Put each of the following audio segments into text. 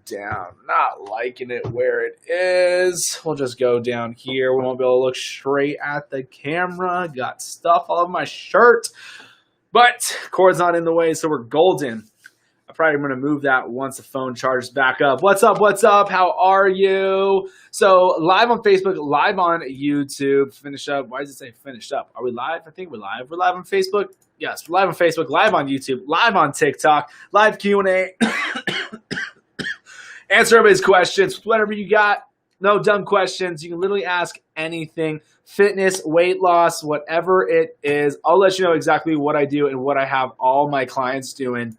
down. Not liking it where it is. We'll just go down here. We won't be able to look straight at the camera. Got stuff all over my shirt. But cord's not in the way, so we're golden. I'm probably going to move that once the phone charges back up. What's up? What's up? How are you? So live on Facebook, live on YouTube. Finish up. Why does it say finished up? Are we live? I think we're live. We're live on Facebook. Yes, we're live on Facebook, live on YouTube, live on TikTok, live Q&A. Answer everybody's questions, whatever you got. No dumb questions. You can literally ask anything. Fitness, weight loss, whatever it is. I'll let you know exactly what I do and what I have all my clients doing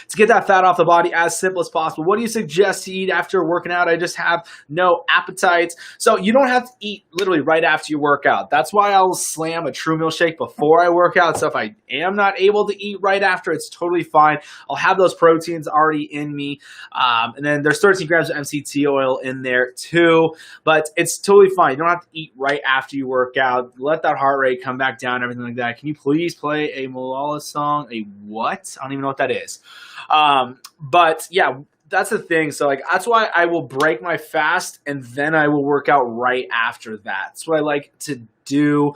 to get that fat off the body as simple as possible. What do you suggest to eat after working out? I just have no appetite. So you don't have to eat literally right after you work out. That's why I'll slam a True Meal Shake before I work out. So if I am not able to eat right after, it's totally fine. I'll have those proteins already in me. And then there's 13 grams of MCT oil in there too. But it's totally fine. You don't have to eat right after you work out. Let that heart rate come back down, everything like that. Can you please play a Malala song? A what? I don't even know what that is. But yeah, that's the thing. So like, that's why I will break my fast and then I will work out right after that. That's what I like to do.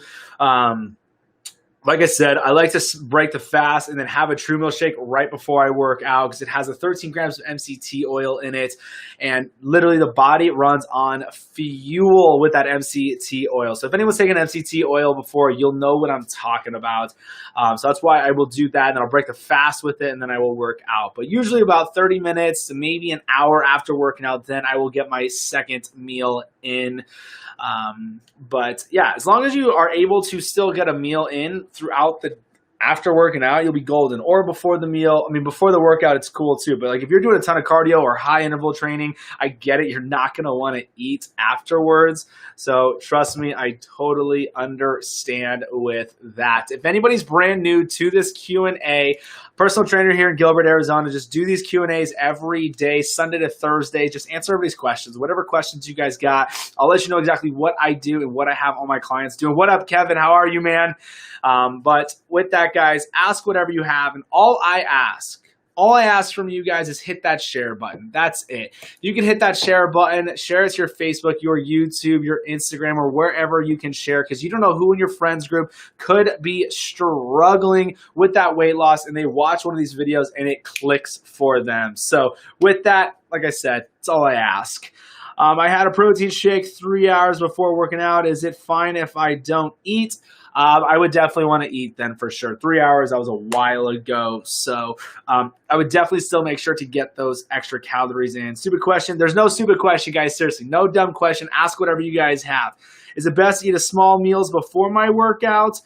Like I said, I like to break the fast and then have a True Meal Shake right before I work out because it has a 13 grams of MCT oil in it. And literally the body runs on fuel with that MCT oil. So if anyone's taken MCT oil before, you'll know what I'm talking about. So that's why I will do that. And I'll break the fast with it and then I will work out. But usually about 30 minutes to maybe an hour after working out, then I will get my second meal in. But yeah, as long as you are able to still get a meal in throughout the after working out, you'll be golden. Or before the meal, I mean, before the workout, it's cool too. But like if you're doing a ton of cardio or high interval training, I get it. You're not going to want to eat afterwards. So trust me, I totally understand with that. If anybody's brand new to this Q&A, personal trainer here in Gilbert, Arizona, just do these Q&As every day, Sunday to Thursday. Just answer everybody's questions, whatever questions you guys got. I'll let you know exactly what I do and what I have all my clients doing. What up, Kevin? How are you, man? But with that, guys, ask whatever you have. And all I ask from you guys is hit that share button. That's it. You can hit that share button, share it to your Facebook, your YouTube, your Instagram, or wherever you can share because you don't know who in your friends group could be struggling with that weight loss and they watch one of these videos and it clicks for them. So with that, like I said, that's all I ask. I had a protein shake 3 hours before working out. Is it fine if I don't eat? I would definitely want to eat then for sure. 3 hours, that was a while ago. So I would definitely still make sure to get those extra calories in. Stupid question. There's no stupid question, guys. Seriously, no dumb question. Ask whatever you guys have. Is it best to eat a small meals before my workout?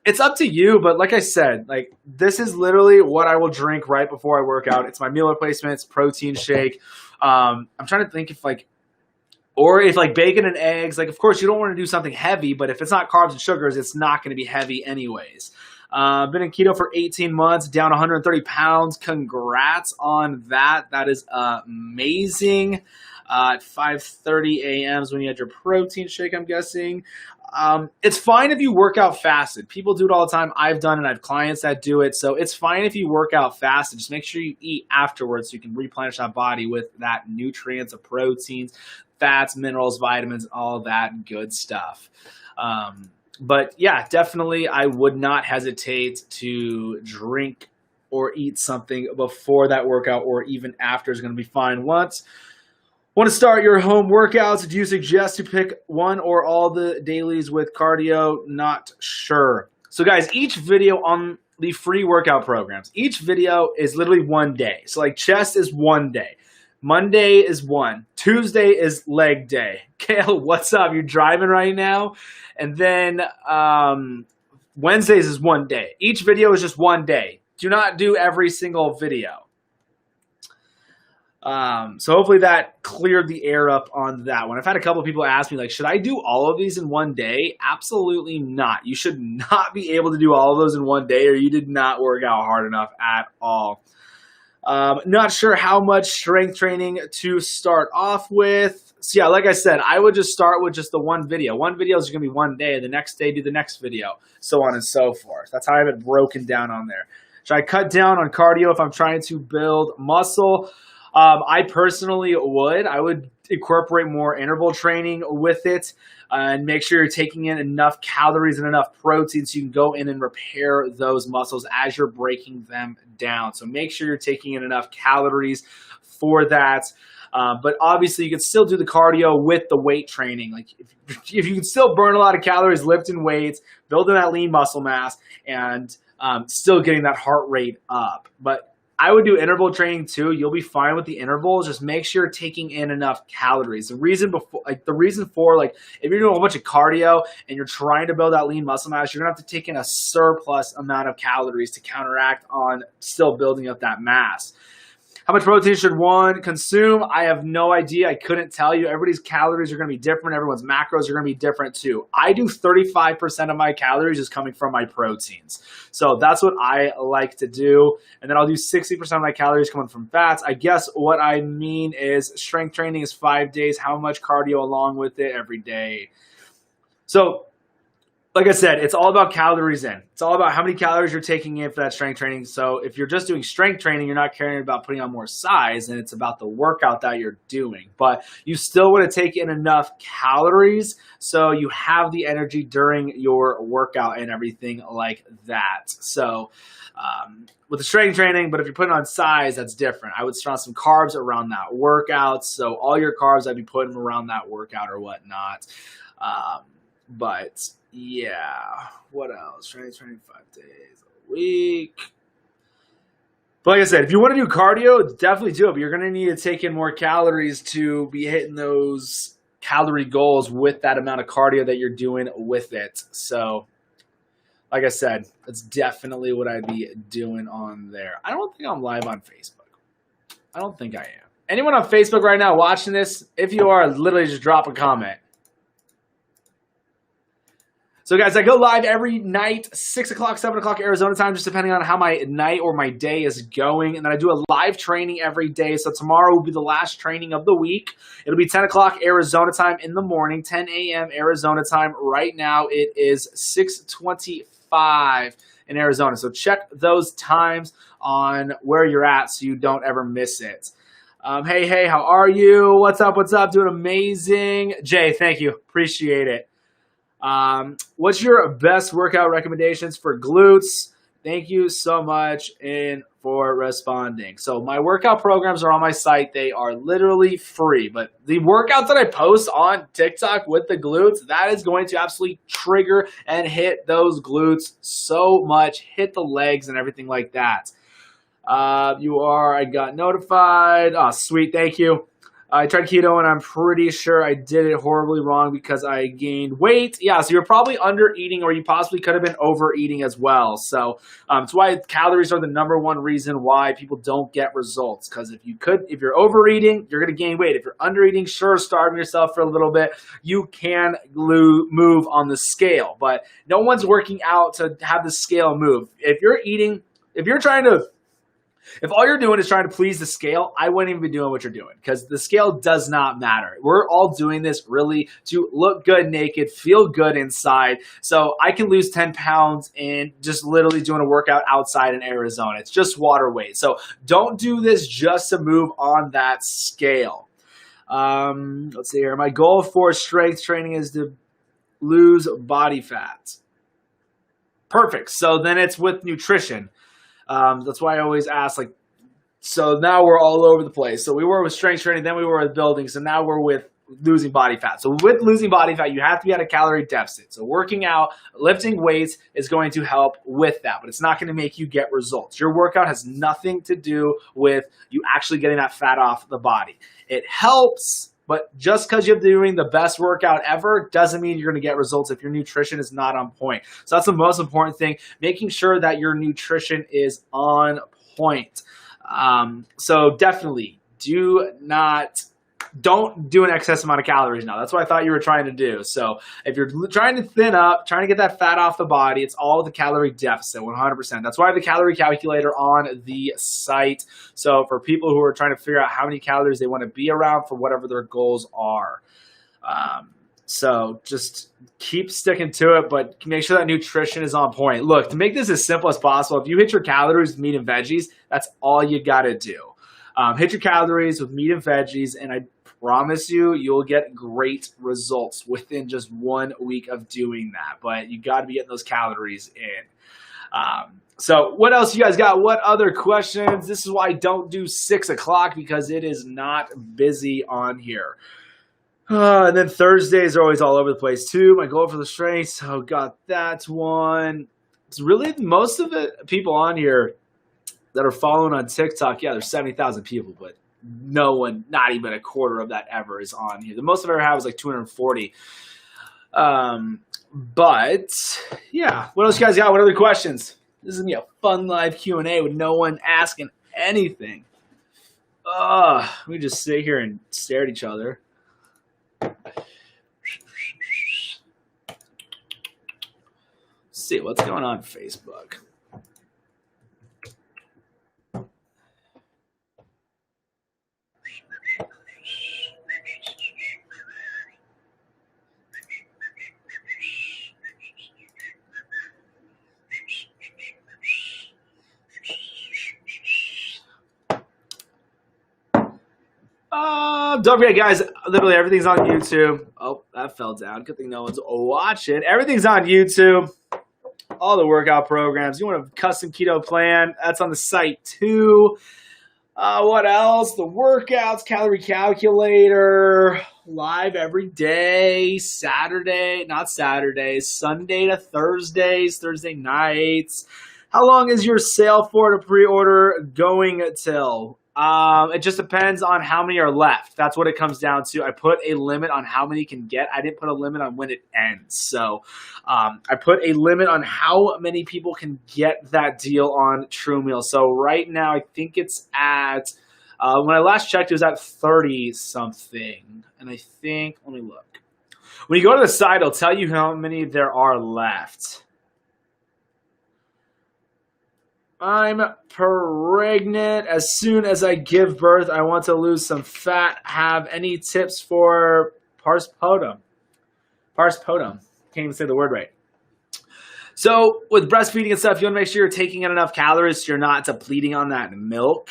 It's up to you, but like I said, like this is literally what I will drink right before I work out. It's my meal replacement. It's protein shake. I'm trying to think if like bacon and eggs, like of course you don't want to do something heavy, but if it's not carbs and sugars, it's not going to be heavy anyways. Been in keto for 18 months, down 130 pounds. Congrats on that. That is amazing. At 5:30 a.m. is when you had your protein shake, I'm guessing. It's fine if you work out fasted. People do it all the time. I've done it. I have clients that do it. So it's fine if you work out fasted. Just make sure you eat afterwards so you can replenish that body with that nutrients of proteins, fats, minerals, vitamins, all that good stuff. But yeah, definitely I would not hesitate to drink or eat something before that workout or even after is going to be fine. Want to start your home workouts? Do you suggest to pick one or all the dailies with cardio? Not sure. So guys, each video on the free workout programs, each video is literally one day. So like chest is one day. Monday is one. Tuesday is leg day. Kale, what's up? You're driving right now? And then Wednesdays is one day. Each video is just one day. Do not do every single video. So hopefully that cleared the air up on that one. I've had a couple of people ask me, like, should I do all of these in one day? Absolutely not. You should not be able to do all of those in one day or you did not work out hard enough at all. Not sure how much strength training to start off with. So yeah, like I said, I would just start with just the one video. One video is going to be one day. The next day, do the next video, so on and so forth. That's how I have it broken down on there. Should I cut down on cardio if I'm trying to build muscle? I personally would. I would incorporate more interval training with it and make sure you're taking in enough calories and enough protein so you can go in and repair those muscles as you're breaking them down. So make sure you're taking in enough calories for that. But obviously, you can still do the cardio with the weight training. Like if you can still burn a lot of calories lifting weights, building that lean muscle mass, and still getting that heart rate up. But I would do interval training too. You'll be fine with the intervals. Just make sure you're taking in enough calories. The reason for if you're doing a bunch of cardio and you're trying to build that lean muscle mass, you're gonna have to take in a surplus amount of calories to counteract on still building up that mass. How much protein should one consume? I have no idea. I couldn't tell you. Everybody's calories are going to be different. Everyone's macros are going to be different too. I do 35% of my calories is coming from my proteins. So that's what I like to do. And then I'll do 60% of my calories coming from fats. I guess what I mean is strength training is 5 days. How much cardio along with it every day? So like I said, it's all about calories in. It's all about how many calories you're taking in for that strength training. So if you're just doing strength training, you're not caring about putting on more size, and it's about the workout that you're doing. But you still want to take in enough calories so you have the energy during your workout and everything like that. So with the strength training, but if you're putting on size, that's different. I would throw some carbs around that workout. So all your carbs, I'd be putting them around that workout or whatnot. But yeah, what else? Training 5 days a week. But like I said, if you want to do cardio, definitely do it. But you're going to need to take in more calories to be hitting those calorie goals with that amount of cardio that you're doing with it. So like I said, that's definitely what I'd be doing on there. I don't think I'm live on Facebook. I don't think I am. Anyone on Facebook right now watching this? If you are, literally just drop a comment. So guys, I go live every night, 6 o'clock, 7 o'clock Arizona time, just depending on how my night or my day is going. And then I do a live training every day. So tomorrow will be the last training of the week. It'll be 10 o'clock Arizona time in the morning, 10 a.m. Arizona time. Right now it is 6:25 in Arizona. So check those times on where you're at so you don't ever miss it. Hey, how are you? What's up? Doing amazing. Jay, thank you. Appreciate it. What's your best workout recommendations for glutes? Thank you so much for responding. So my workout programs are on my site. They are literally free, but the workouts that I post on TikTok with the glutes, that is going to absolutely trigger and hit those glutes so much, hit the legs and everything like that. I got notified. Oh, sweet. Thank you. I tried keto and I'm pretty sure I did it horribly wrong because I gained weight. Yeah, so you're probably under eating or you possibly could have been overeating as well. So it's why calories are the number one reason why people don't get results. Because if you're overeating, you're going to gain weight. If you're under eating, sure, starving yourself for a little bit, you can move on the scale. But no one's working out to have the scale move. If all you're doing is trying to please the scale, I wouldn't even be doing what you're doing because the scale does not matter. We're all doing this really to look good naked, feel good inside. So I can lose 10 pounds in just literally doing a workout outside in Arizona. It's just water weight. So don't do this just to move on that scale. Let's see here. My goal for strength training is to lose body fat. Perfect. So then it's with nutrition. That's why I always ask, so now we're all over the place. So we were with strength training, then we were with building, so now we're with losing body fat. So with losing body fat, you have to be at a calorie deficit. So working out, lifting weights is going to help with that, but it's not going to make you get results. Your workout has nothing to do with you actually getting that fat off the body. It helps, but just because you're doing the best workout ever doesn't mean you're going to get results if your nutrition is not on point. So that's the most important thing, making sure that your nutrition is on point. So definitely don't do an excess amount of calories now. That's what I thought you were trying to do. So if you're trying to thin up, trying to get that fat off the body, it's all the calorie deficit, 100%. That's why I have the calorie calculator on the site. So for people who are trying to figure out how many calories they want to be around for whatever their goals are. So just keep sticking to it, but make sure that nutrition is on point. Look, to make this as simple as possible, if you hit your calories with meat and veggies, that's all you got to do. Hit your calories with meat and veggies, and I promise you, you'll get great results within just 1 week of doing that. But you got to be getting those calories in. So what else you guys got? What other questions? This is why I don't do 6 o'clock, because it is not busy on here. And then Thursdays are always all over the place too. My goal for the strength. Oh, got that one. It's really most of the people on here that are following on TikTok. Yeah, there's 70,000 people, but no one, not even a quarter of that ever is on here. The most I've ever had was like 240. But yeah, what else you guys got? What other questions? This is gonna be a fun live Q&A with no one asking anything. We just sit here and stare at each other. Let's see what's going on Facebook. Don't forget, guys, literally everything's on YouTube. Oh, that fell down. Good thing no one's watching. Everything's on YouTube. All the workout programs. You want a custom keto plan, that's on the site too. What else? The workouts, calorie calculator, live every day, Sunday to Thursdays, Thursday nights. How long is your sale for to pre-order going till? It just depends on how many are left. That's what it comes down to. I put a limit on how many you can get. I didn't put a limit on when it ends. So I put a limit on how many people can get that deal on TrueMeal. So right now, I think it's at, when I last checked, it was at 30 something. And I think, let me look. When you go to the site, it'll tell you how many there are left. I'm pregnant. As soon as I give birth, I want to lose some fat. Have any tips for postpartum? Postpartum. Can't even say the word right. So with breastfeeding and stuff, you want to make sure you're taking in enough calories so you're not depleting on that milk.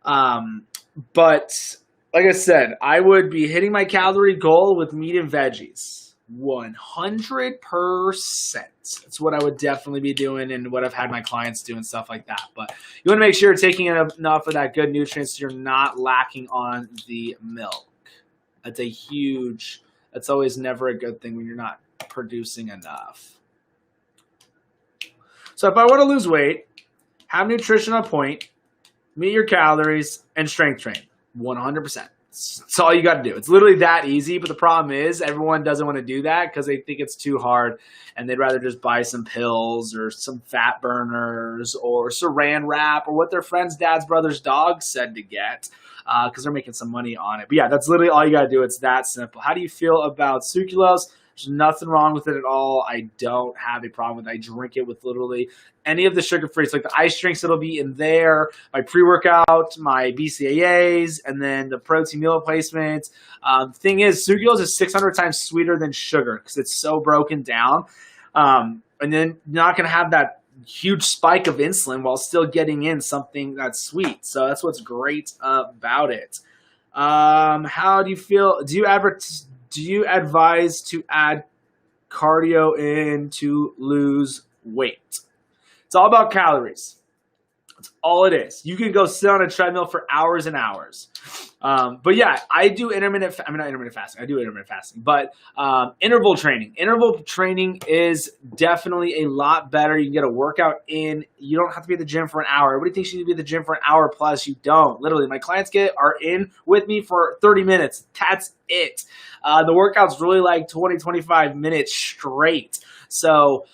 But like I said, I would be hitting my calorie goal with meat and veggies. 100%. That's what I would definitely be doing and what I've had my clients do and stuff like that. But you want to make sure you're taking in enough of that good nutrients so you're not lacking on the milk. That's always never a good thing when you're not producing enough. So if I want to lose weight, have nutrition on point, meet your calories, and strength train. 100%. That's all you got to do. It's literally that easy, but the problem is everyone doesn't want to do that because they think it's too hard, and they'd rather just buy some pills or some fat burners or saran wrap or what their friend's dad's brother's dog said to get because they're making some money on it. But yeah, that's literally all you got to do. It's that simple. How do you feel about sucralose? There's nothing wrong with it at all. I don't have a problem with it. I drink it with literally any of the sugar-free. So like the ice drinks that'll be in there, my pre-workout, my BCAAs, and then the protein meal replacements. Thing is, sucralose is 600 times sweeter than sugar because it's so broken down. And then you're not going to have that huge spike of insulin while still getting in something that's sweet. So that's what's great about it. How do you feel? Do you advise to add cardio in to lose weight? It's all about calories. That's all it is. You can go sit on a treadmill for hours and hours. But yeah, I do not intermittent fasting. I do intermittent fasting. But interval training. Interval training is definitely a lot better. You can get a workout in. You don't have to be at the gym for an hour. Everybody thinks you need to be at the gym for an hour plus. You don't. Literally, my clients are in with me for 30 minutes. That's it. The workout's really like 20, 25 minutes straight. So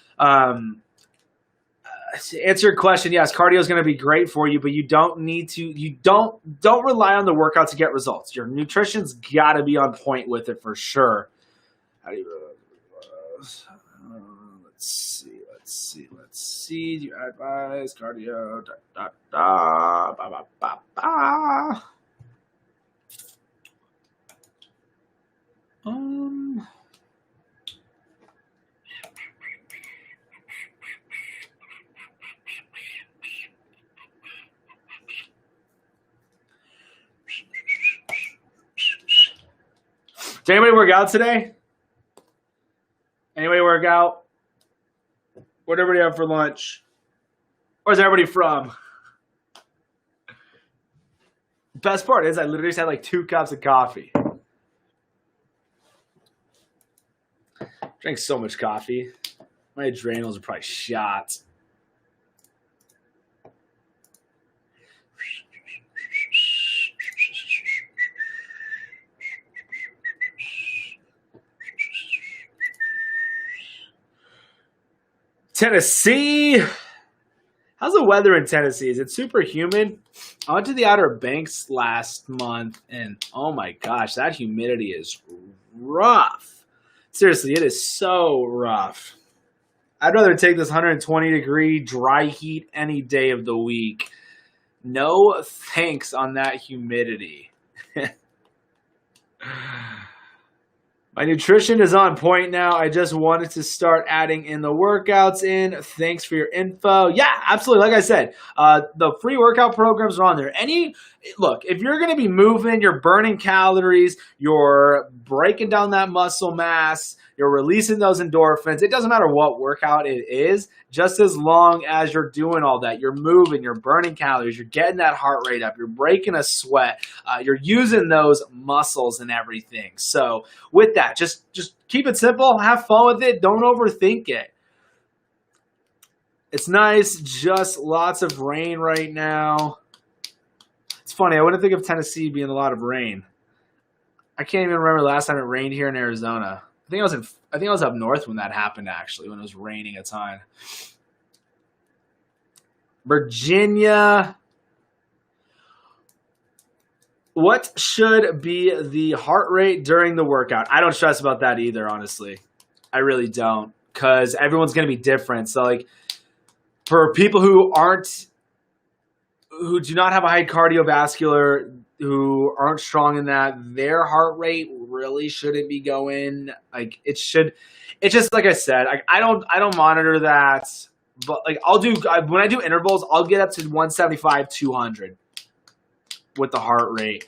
to answer your question, yes, cardio is going to be great for you, but you don't rely on the workout to get results. Your nutrition's got to be on point with it for sure. How do you, let's see. Do you advise cardio? Did anybody work out today? Anybody work out? What did everybody have for lunch? Where's everybody from? Best part is I literally just had like 2 cups of coffee. Drank so much coffee. My adrenals are probably shot. Tennessee. How's the weather in Tennessee? Is it super humid? I went to the Outer Banks last month, and oh my gosh, that humidity is rough. Seriously, it is so rough. I'd rather take this 120-degree dry heat any day of the week. No thanks on that humidity. My nutrition is on point now. I just wanted to start adding in the workouts in. Thanks for your info. Yeah, absolutely. Like I said, the free workout programs are on there. Look, if you're going to be moving, you're burning calories, you're breaking down that muscle mass, you're releasing those endorphins. It doesn't matter what workout it is, just as long as you're doing all that. You're moving, you're burning calories, you're getting that heart rate up, you're breaking a sweat, you're using those muscles and everything. So with that, just keep it simple, have fun with it, don't overthink it. It's nice, just lots of rain right now. It's funny, I wouldn't think of Tennessee being a lot of rain. I can't even remember the last time it rained here in Arizona. I think I was up north when that happened, actually, when it was raining a ton. Virginia. What should be the heart rate during the workout? I don't stress about that either, honestly. I really don't, because everyone's going to be different. So, like, for people who do not have a high cardiovascular, who aren't strong in that, their heart rate really shouldn't be going like it should. It's just like I said, I don't monitor that, but like when I do intervals, I'll get up to 175, 200 with the heart rate.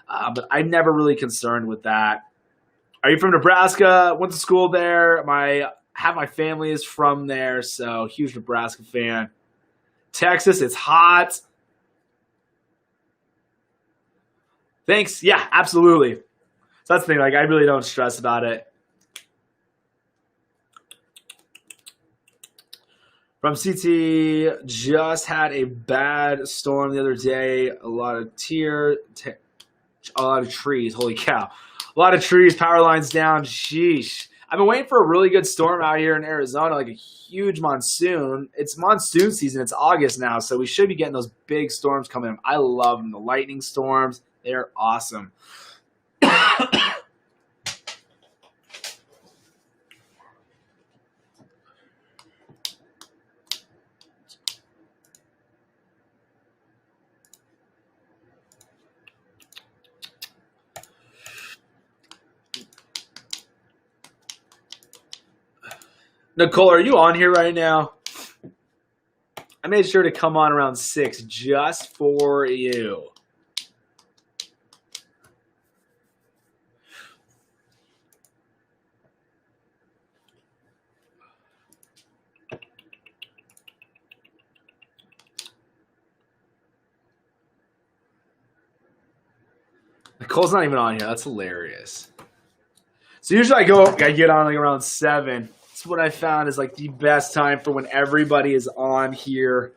But I'm never really concerned with that. Are you from Nebraska? Went to school there. Half my family is from there, so huge Nebraska fan. Texas, it's hot. Thanks. Yeah, absolutely. So that's the thing. Like, I really don't stress about it. From CT, just had a bad storm the other day. A lot of trees. Holy cow. A lot of trees, power lines down. Sheesh. I've been waiting for a really good storm out here in Arizona, like a huge monsoon. It's monsoon season. It's August now, so we should be getting those big storms coming in. I love them. The lightning storms. They're awesome. Nicole, are you on here right now? I made sure to come on around 6 just for you. Nicole's not even on here. That's hilarious. So usually I get on like around 7. That's what I found is like the best time for when everybody is on here.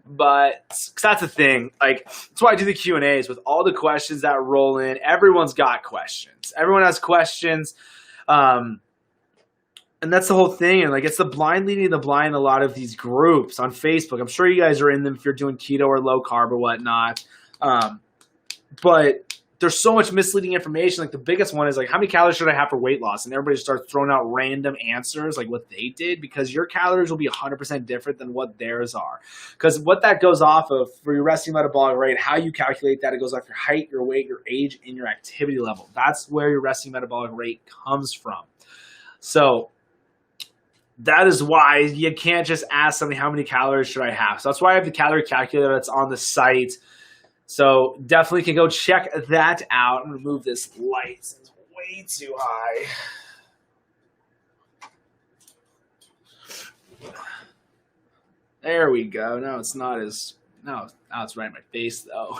But cause that's the thing. Like that's why I do the Q&As with all the questions that roll in. Everyone's got questions. Everyone has questions. And that's the whole thing. And like it's the blind leading the blind. A lot of these groups on Facebook. I'm sure you guys are in them if you're doing keto or low carb or whatnot. But there's so much misleading information. Like the biggest one is like, how many calories should I have for weight loss? And everybody just starts throwing out random answers like what they did, because your calories will be 100% different than what theirs are. Because what that goes off of for your resting metabolic rate, how you calculate that, it goes off your height, your weight, your age, and your activity level. That's where your resting metabolic rate comes from. So that is why you can't just ask somebody how many calories should I have. So that's why I have the calorie calculator that's on the site. So definitely can go check that out. I'm going to move this light as way too high. There we go. No, it's not as. No, now it's right in my face though.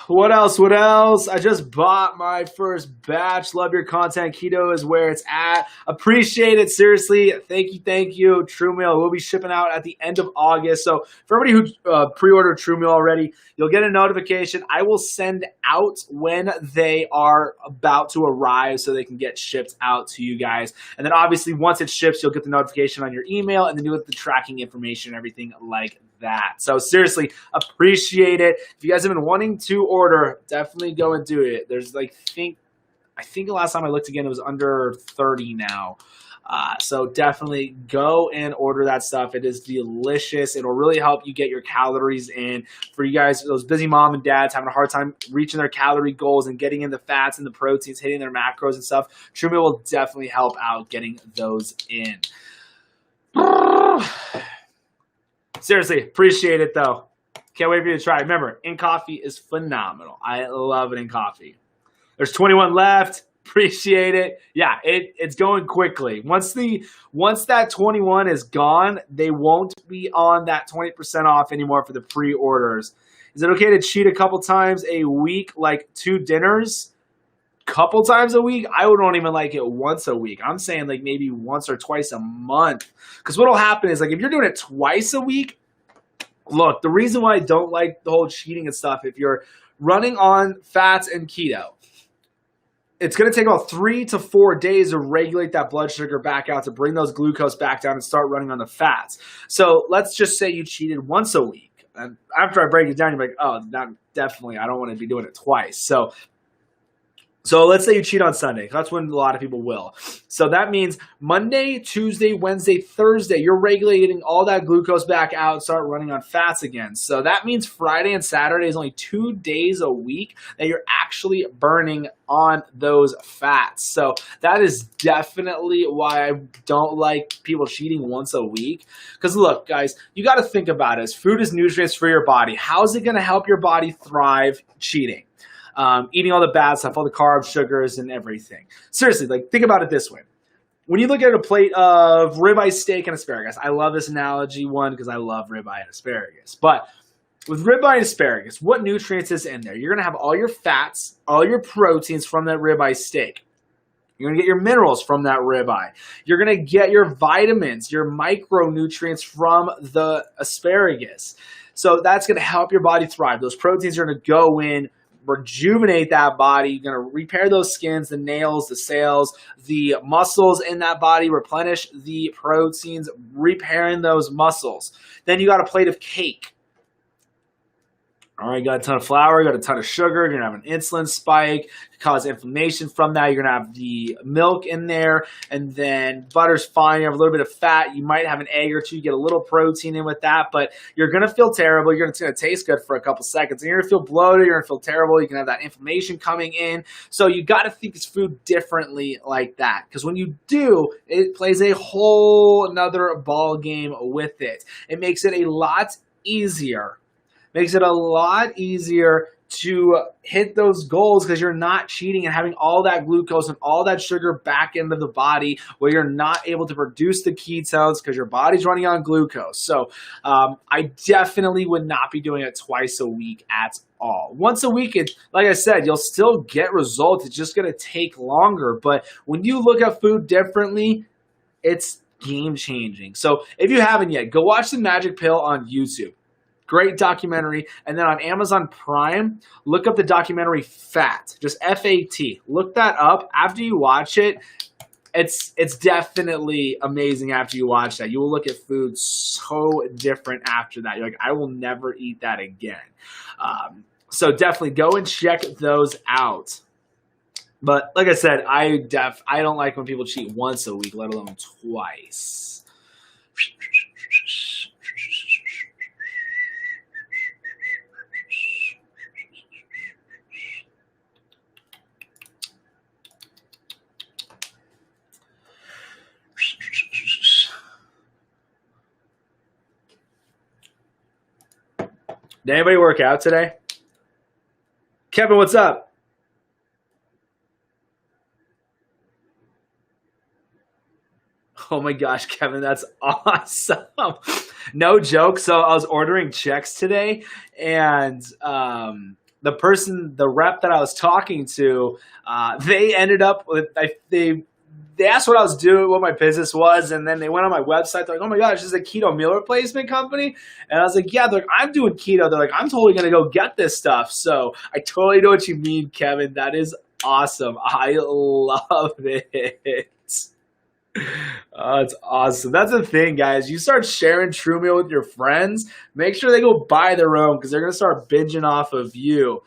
What else? What else? I just bought my first batch. Love your content. Keto is where it's at. Appreciate it. Seriously. Thank you. Thank you. True Meal will be shipping out at the end of August. So for everybody who pre-ordered True Meal already, you'll get a notification. I will send out when they are about to arrive so they can get shipped out to you guys. And then obviously once it ships, you'll get the notification on your email and then you'll get the tracking information and everything like that. So seriously, appreciate it. If you guys have been wanting to order, definitely go and do it. There's I think the last time I looked again, it was under 30 now. So definitely go and order that stuff. It is delicious. It'll really help you get your calories in. For you guys, those busy mom and dads having a hard time reaching their calorie goals and getting in the fats and the proteins, hitting their macros and stuff, True Meal will definitely help out getting those in. Seriously, appreciate it though. Can't wait for you to try. Remember, in coffee is phenomenal. I love it in coffee. There's 21 left. Appreciate it. Yeah, it's going quickly. Once that 21 is gone, they won't be on that 20% off anymore for the pre-orders. Is it okay to cheat a couple times a week, like 2 dinners? Couple times a week? I wouldn't even like it once a week. I'm saying like maybe once or twice a month. Because what'll happen is like if you're doing it twice a week, look, the reason why I don't like the whole cheating and stuff, if you're running on fats and keto, it's going to take about 3 to 4 days to regulate that blood sugar back out, to bring those glucose back down and start running on the fats. So let's just say you cheated once a week. And after I break it down, you're like, oh, not definitely, I don't want to be doing it twice. So let's say you cheat on Sunday. That's when a lot of people will. So that means Monday, Tuesday, Wednesday, Thursday, you're regulating all that glucose back out and start running on fats again. So that means Friday and Saturday is only 2 days a week that you're actually burning on those fats. So that is definitely why I don't like people cheating once a week. Because look, guys, you got to think about it. Food is nutrients for your body. How's it going to help your body thrive cheating? Eating all the bad stuff, all the carbs, sugars, and everything. Seriously, like think about it this way. When you look at a plate of ribeye steak and asparagus, I love this analogy one because I love ribeye and asparagus. But with ribeye and asparagus, what nutrients is in there? You're going to have all your fats, all your proteins from that ribeye steak. You're going to get your minerals from that ribeye. You're going to get your vitamins, your micronutrients from the asparagus. So that's going to help your body thrive. Those proteins are going to go in, rejuvenate that body. You're going to repair those skins, the nails, the cells, the muscles in that body, replenish the proteins, repairing those muscles. Then you got a plate of cake. All right, you got a ton of flour, you got a ton of sugar, you're going to have an insulin spike, cause inflammation from that. You're going to have the milk in there, and then butter's fine. You have a little bit of fat. You might have an egg or two. You get a little protein in with that, but you're going to feel terrible. It's going to taste good for a couple seconds, and you're going to feel bloated. You're going to feel terrible. You can have that inflammation coming in. So you got to think this food differently like that, because when you do, it plays a whole another ball game with it. It makes it a lot easier. Makes it a lot easier to hit those goals because you're not cheating and having all that glucose and all that sugar back into the body where you're not able to produce the ketones because your body's running on glucose. So I definitely would not be doing it twice a week at all. Once a week, like I said, you'll still get results. It's just going to take longer. But when you look at food differently, it's game changing. So if you haven't yet, go watch The Magic Pill on YouTube. Great documentary. And then on Amazon Prime, look up the documentary Fat. Just F-A-T. Look that up. After you watch it, it's definitely amazing after you watch that. You will look at food so different after that. You're like, I will never eat that again. So definitely go and check those out. But like I said, I don't like when people cheat once a week, let alone twice. Did anybody work out today? Kevin, what's up? Oh my gosh, Kevin, that's awesome. No joke. So I was ordering checks today, and the rep that I was talking to, they ended up with, they asked what I was doing, what my business was, and then they went on my website. They're like, "Oh my gosh, this is a keto meal replacement company," and I was like, "Yeah." They're like, "I'm doing keto." They're like, "I'm totally gonna go get this stuff." So I totally know what you mean, Kevin. That is awesome. I love it. Oh, it's awesome. That's the thing, guys. You start sharing True Meal with your friends, make sure they go buy their own because they're going to start binging off of you.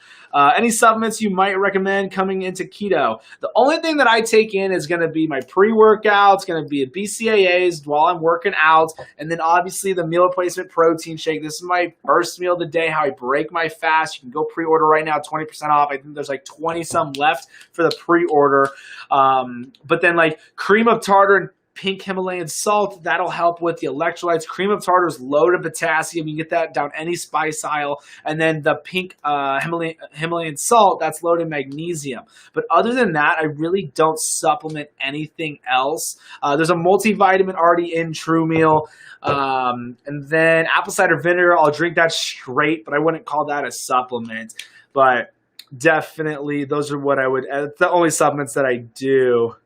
Any supplements you might recommend coming into keto? The only thing that I take in is going to be my pre-workout. It's going to be a BCAAs while I'm working out. And then obviously the meal replacement protein shake. This is my first meal of the day, how I break my fast. You can go pre-order right now, 20% off. I think there's like 20 some left for the pre-order. But then like cream of tartar and pink Himalayan salt, that'll help with the electrolytes. Cream of tartar is loaded in potassium. You can get that down any spice aisle. And then the pink Himalayan salt, that's loaded in magnesium. But other than that, I really don't supplement anything else. There's a multivitamin already in True Meal. And then apple cider vinegar, I'll drink that straight, but I wouldn't call that a supplement. But definitely, those are what I would, the only supplements that I do.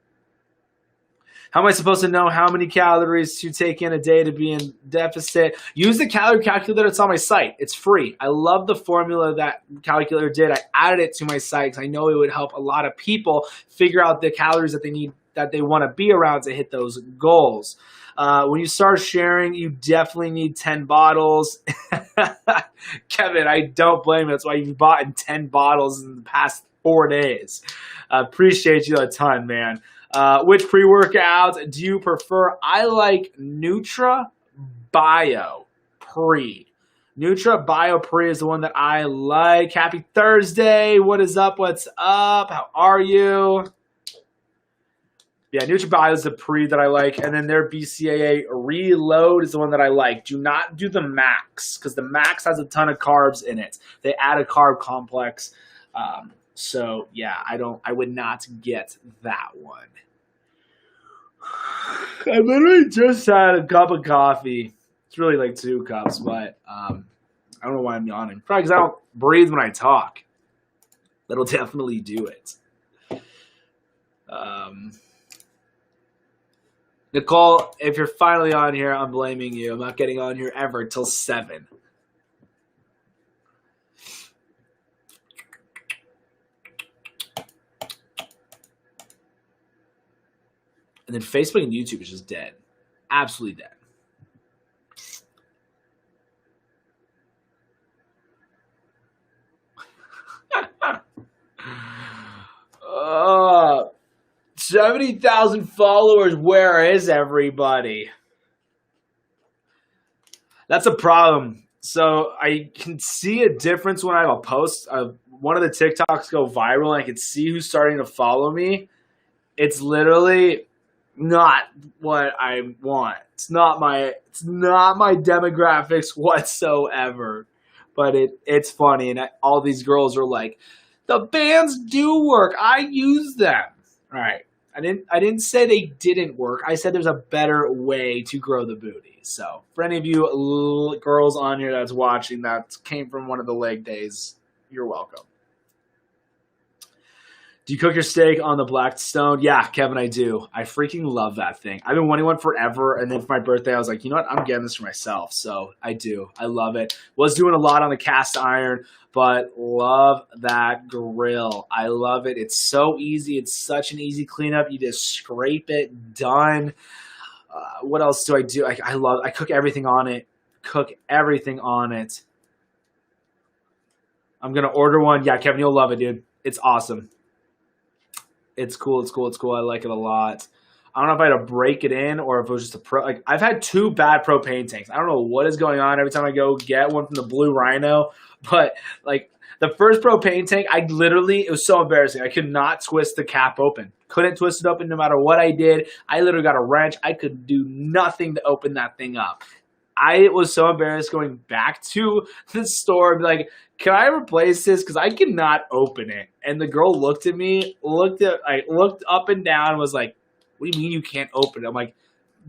How am I supposed to know how many calories to take in a day to be in deficit? Use the calorie calculator that's on my site. It's free. I love the formula that calculator did. I added it to my site because I know it would help a lot of people figure out the calories that they need, that they want to be around to hit those goals. When you start sharing, you definitely need 10 bottles. Kevin, I don't blame you. That's why you've bought in 10 bottles in the past 4 days. Appreciate you a ton, man. Which pre-workout do you prefer? I like Nutra Bio Pre. Nutra Bio Pre is the one that I like. Happy Thursday. What is up? What's up? How are you? Yeah, Nutra Bio is the pre that I like. And then their BCAA Reload is the one that I like. Do not do the Max because the Max has a ton of carbs in it. They add a carb complex. So yeah, I would not get that one. I literally just had a cup of coffee. It's really like 2 cups, but I don't know why I'm yawning. Probably because I don't breathe when I talk. That'll definitely do it. Nicole, if you're finally on here, I'm blaming you. I'm not getting on here ever till 7. And then Facebook and YouTube is just dead. Absolutely dead. 70,000 followers. Where is everybody? That's a problem. So I can see a difference when I have a post. One of the TikToks go viral, and I can see who's starting to follow me. It's literally not what I want. It's not my demographics whatsoever. But it's funny, and all these girls are like, the bands do work. I use them. All right. I didn't say they didn't work. I said there's a better way to grow the booty. So for any of you girls on here that's watching that came from one of the leg days, you're welcome. Do you cook your steak on the Blackstone? Yeah, Kevin, I do. I freaking love that thing. I've been wanting one forever, and then for my birthday, I was like, you know what? I'm getting this for myself. So I do. I love it. Was doing a lot on the cast iron, but love that grill. I love it. It's so easy. It's such an easy cleanup. You just scrape it, done. What else do I do? I cook everything on it. I'm going to order one. Yeah, Kevin, you'll love it, dude. It's awesome. It's cool. I like it a lot. I don't know if I had to break it in or if it was just I've had 2 bad propane tanks. I don't know what is going on every time I go get one from the Blue Rhino, but like the first propane tank, it was so embarrassing. I could not twist the cap open. Couldn't twist it open no matter what I did. I literally got a wrench. I could do nothing to open that thing up. I was so embarrassed going back to the store and be like, can I replace this? Because I cannot open it. And the girl looked at me, looked up and down, and was like, what do you mean you can't open it? I'm like,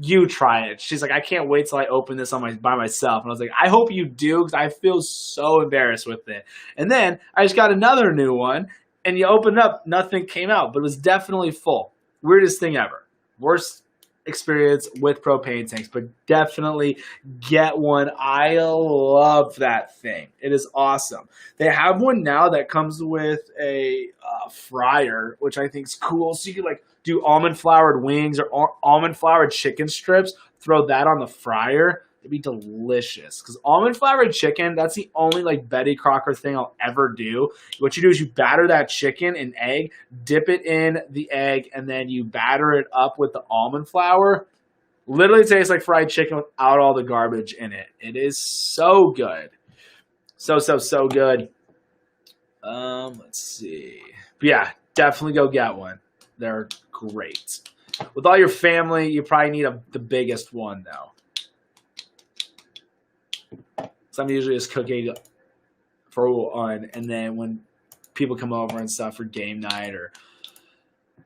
you try it. She's like, I can't wait till I open this by myself. And I was like, I hope you do, because I feel so embarrassed with it. And then I just got another new one, and you open it up, nothing came out, but it was definitely full. Weirdest thing ever. Worst experience with propane tanks, but definitely get one. I love that thing. It is awesome. They have one now that comes with a fryer, which I think is cool. So you can like do almond floured wings or almond floured chicken strips, throw that on the fryer. It'd be delicious. Because almond floured chicken, that's the only like Betty Crocker thing I'll ever do. What you do is you batter that chicken in egg, dip it in the egg, and then you batter it up with the almond flour. Literally tastes like fried chicken without all the garbage in it. It is so good. So good. Let's see. But yeah, definitely go get one. They're great. With all your family, you probably need the biggest one, though. So I'm usually just cooking for one, and then when people come over and stuff for game night, or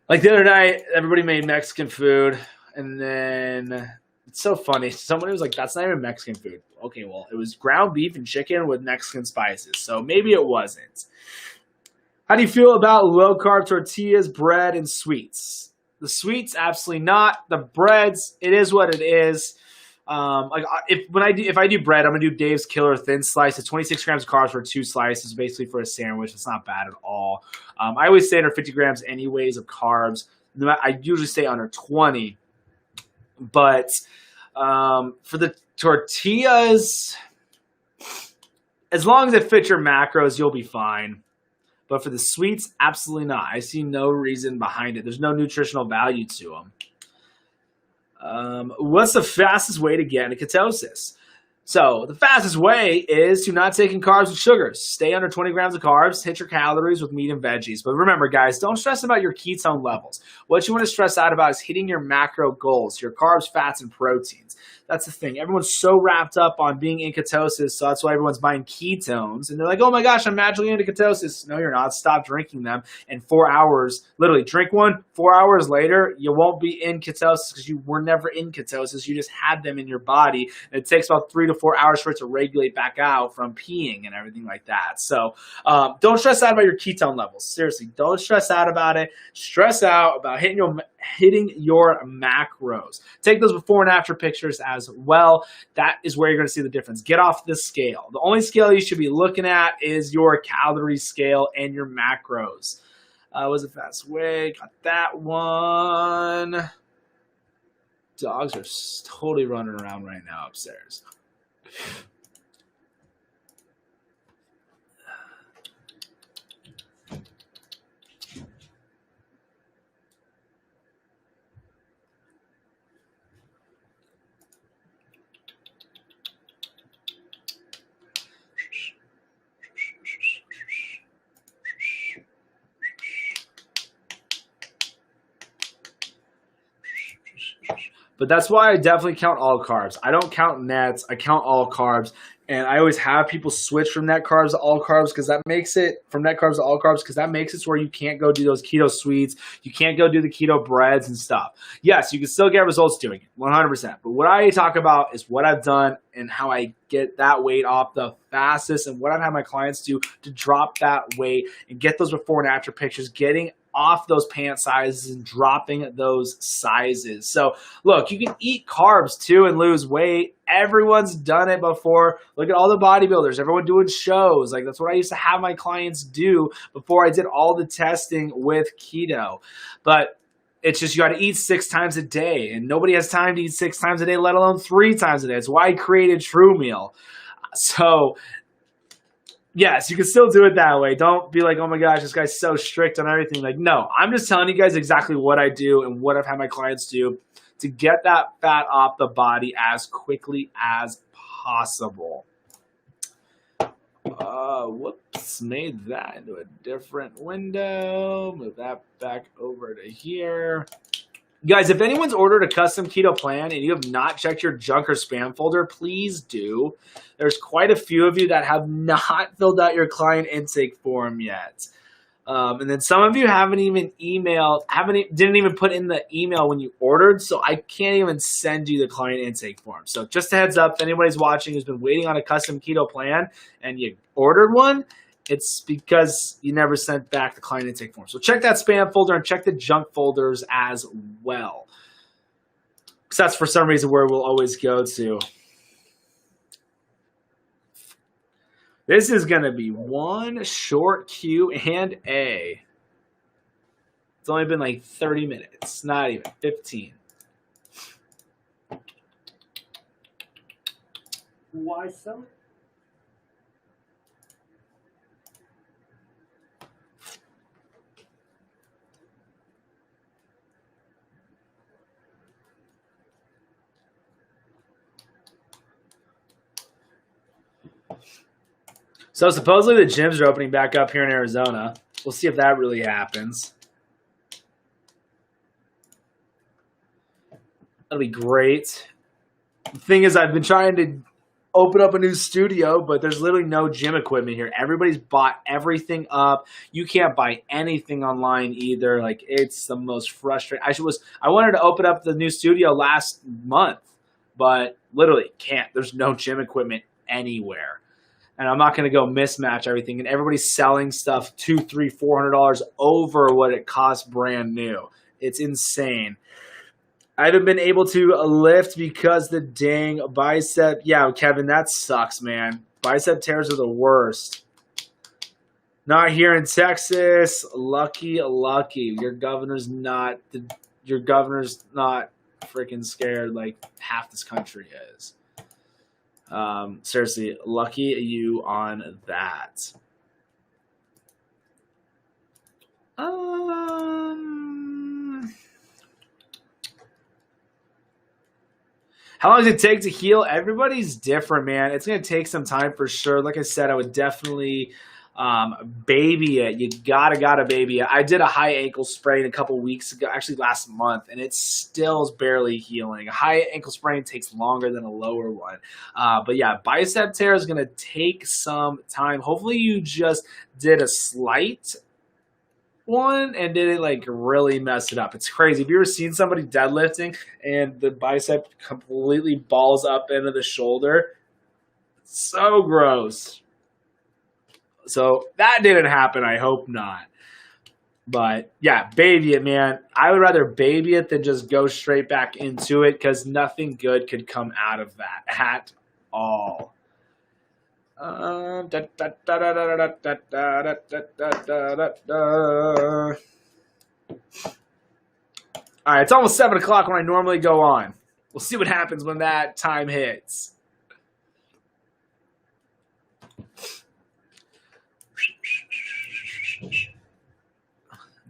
like the other night, everybody made Mexican food, and then it's so funny. Somebody was like, "That's not even Mexican food." Okay, well, it was ground beef and chicken with Mexican spices, so maybe it wasn't. How do you feel about low-carb tortillas, bread, and sweets? The sweets, absolutely not. The breads, it is what it is. If I do bread, I'm gonna do Dave's Killer Thin Slice. It's 26 grams of carbs for 2 slices, basically for a sandwich. It's not bad at all. I always stay under 50 grams anyways of carbs. I usually stay under 20. But for the tortillas, as long as it fits your macros, you'll be fine. But for the sweets, absolutely not. I see no reason behind it. There's no nutritional value to them. What's the fastest way to get into ketosis? So the fastest way is to not taking carbs and sugars. Stay under 20 grams of carbs, hit your calories with meat and veggies. But remember, guys, don't stress about your ketone levels. What you want to stress out about is hitting your macro goals, your carbs, fats, and proteins. That's the thing. Everyone's so wrapped up on being in ketosis, so that's why everyone's buying ketones. And they're like, oh my gosh, I'm magically into ketosis. No, you're not. Stop drinking them. And 4 hours, literally drink one, 4 hours later, you won't be in ketosis because you were never in ketosis. You just had them in your body. And it takes about 3 to 4 hours for it to regulate back out from peeing and everything like that. So don't stress out about your ketone levels. Seriously, don't stress out about it. Stress out about hitting your macros. Take those before and after pictures as well. That is where you're going to see the difference. Get off the scale. The only scale you should be looking at is your calorie scale and your macros. Was the fast way? Got that one. Dogs are totally running around right now upstairs. But that's why I definitely count all carbs. I don't count nets. I count all carbs. And I always have people switch from net carbs to all carbs because that makes it from net carbs to all carbs because that makes it to where you can't go do those keto sweets. You can't go do the keto breads and stuff. Yes, you can still get results doing it, 100%. But what I talk about is what I've done and how I get that weight off the fastest and what I've had my clients do to drop that weight and get those before and after pictures, getting off those pant sizes and dropping those sizes. So look, you can eat carbs too and lose weight. Everyone's done it before. Look at all the bodybuilders, everyone doing shows. Like that's what I used to have my clients do before I did all the testing with keto. But it's just you got to eat 6 times a day, and nobody has time to eat 6 times a day, let alone 3 times a day. That's why I created True Meal. So yes, you can still do it that way. Don't be like, oh my gosh, this guy's so strict on everything. Like, no, I'm just telling you guys exactly what I do and what I've had my clients do to get that fat off the body as quickly as possible. Whoops, made that into a different window. Move that back over to here. Guys, if anyone's ordered a custom keto plan and you have not checked your junk or spam folder, please do. There's quite a few of you that have not filled out your client intake form yet. And then some of you didn't even put in the email when you ordered, so I can't even send you the client intake form. So just a heads up, if anybody's watching who's been waiting on a custom keto plan and you ordered one, it's because you never sent back the client intake form. So check that spam folder and check the junk folders as well. Because that's for some reason where we'll always go to. This is going to be one short Q&A. It's only been like 30 minutes, not even 15. Why so? So supposedly the gyms are opening back up here in Arizona. We'll see if that really happens. That'll be great. The thing is, I've been trying to open up a new studio, but there's literally no gym equipment here. Everybody's bought everything up. You can't buy anything online either. Like, it's the most frustrating. I wanted to open up the new studio last month, but literally can't. There's no gym equipment anywhere. And I'm not going to go mismatch everything. And everybody's selling stuff $200, $300, $400 over what it costs brand new. It's insane. I haven't been able to lift because the dang bicep. Yeah, Kevin, that sucks, man. Bicep tears are the worst. Not here in Texas. Lucky. Your governor's not freaking scared like half this country is. Seriously, lucky you on that. How long does it take to heal? Everybody's different, man. It's going to take some time for sure. Like I said, I would definitely baby it. You gotta baby it. I did a high ankle sprain a couple weeks ago, actually last month, and it still is barely healing. A high ankle sprain takes longer than a lower one. But yeah, bicep tear is going to take some time. Hopefully you just did a slight one and didn't like really mess it up. It's crazy. Have you ever seen somebody deadlifting and the bicep completely balls up into the shoulder? So gross. So that didn't happen. I hope not. But yeah, baby it, man. I would rather baby it than just go straight back into it because nothing good could come out of that at all. All right, it's almost 7 o'clock when I normally go on. We'll see what happens when that time hits.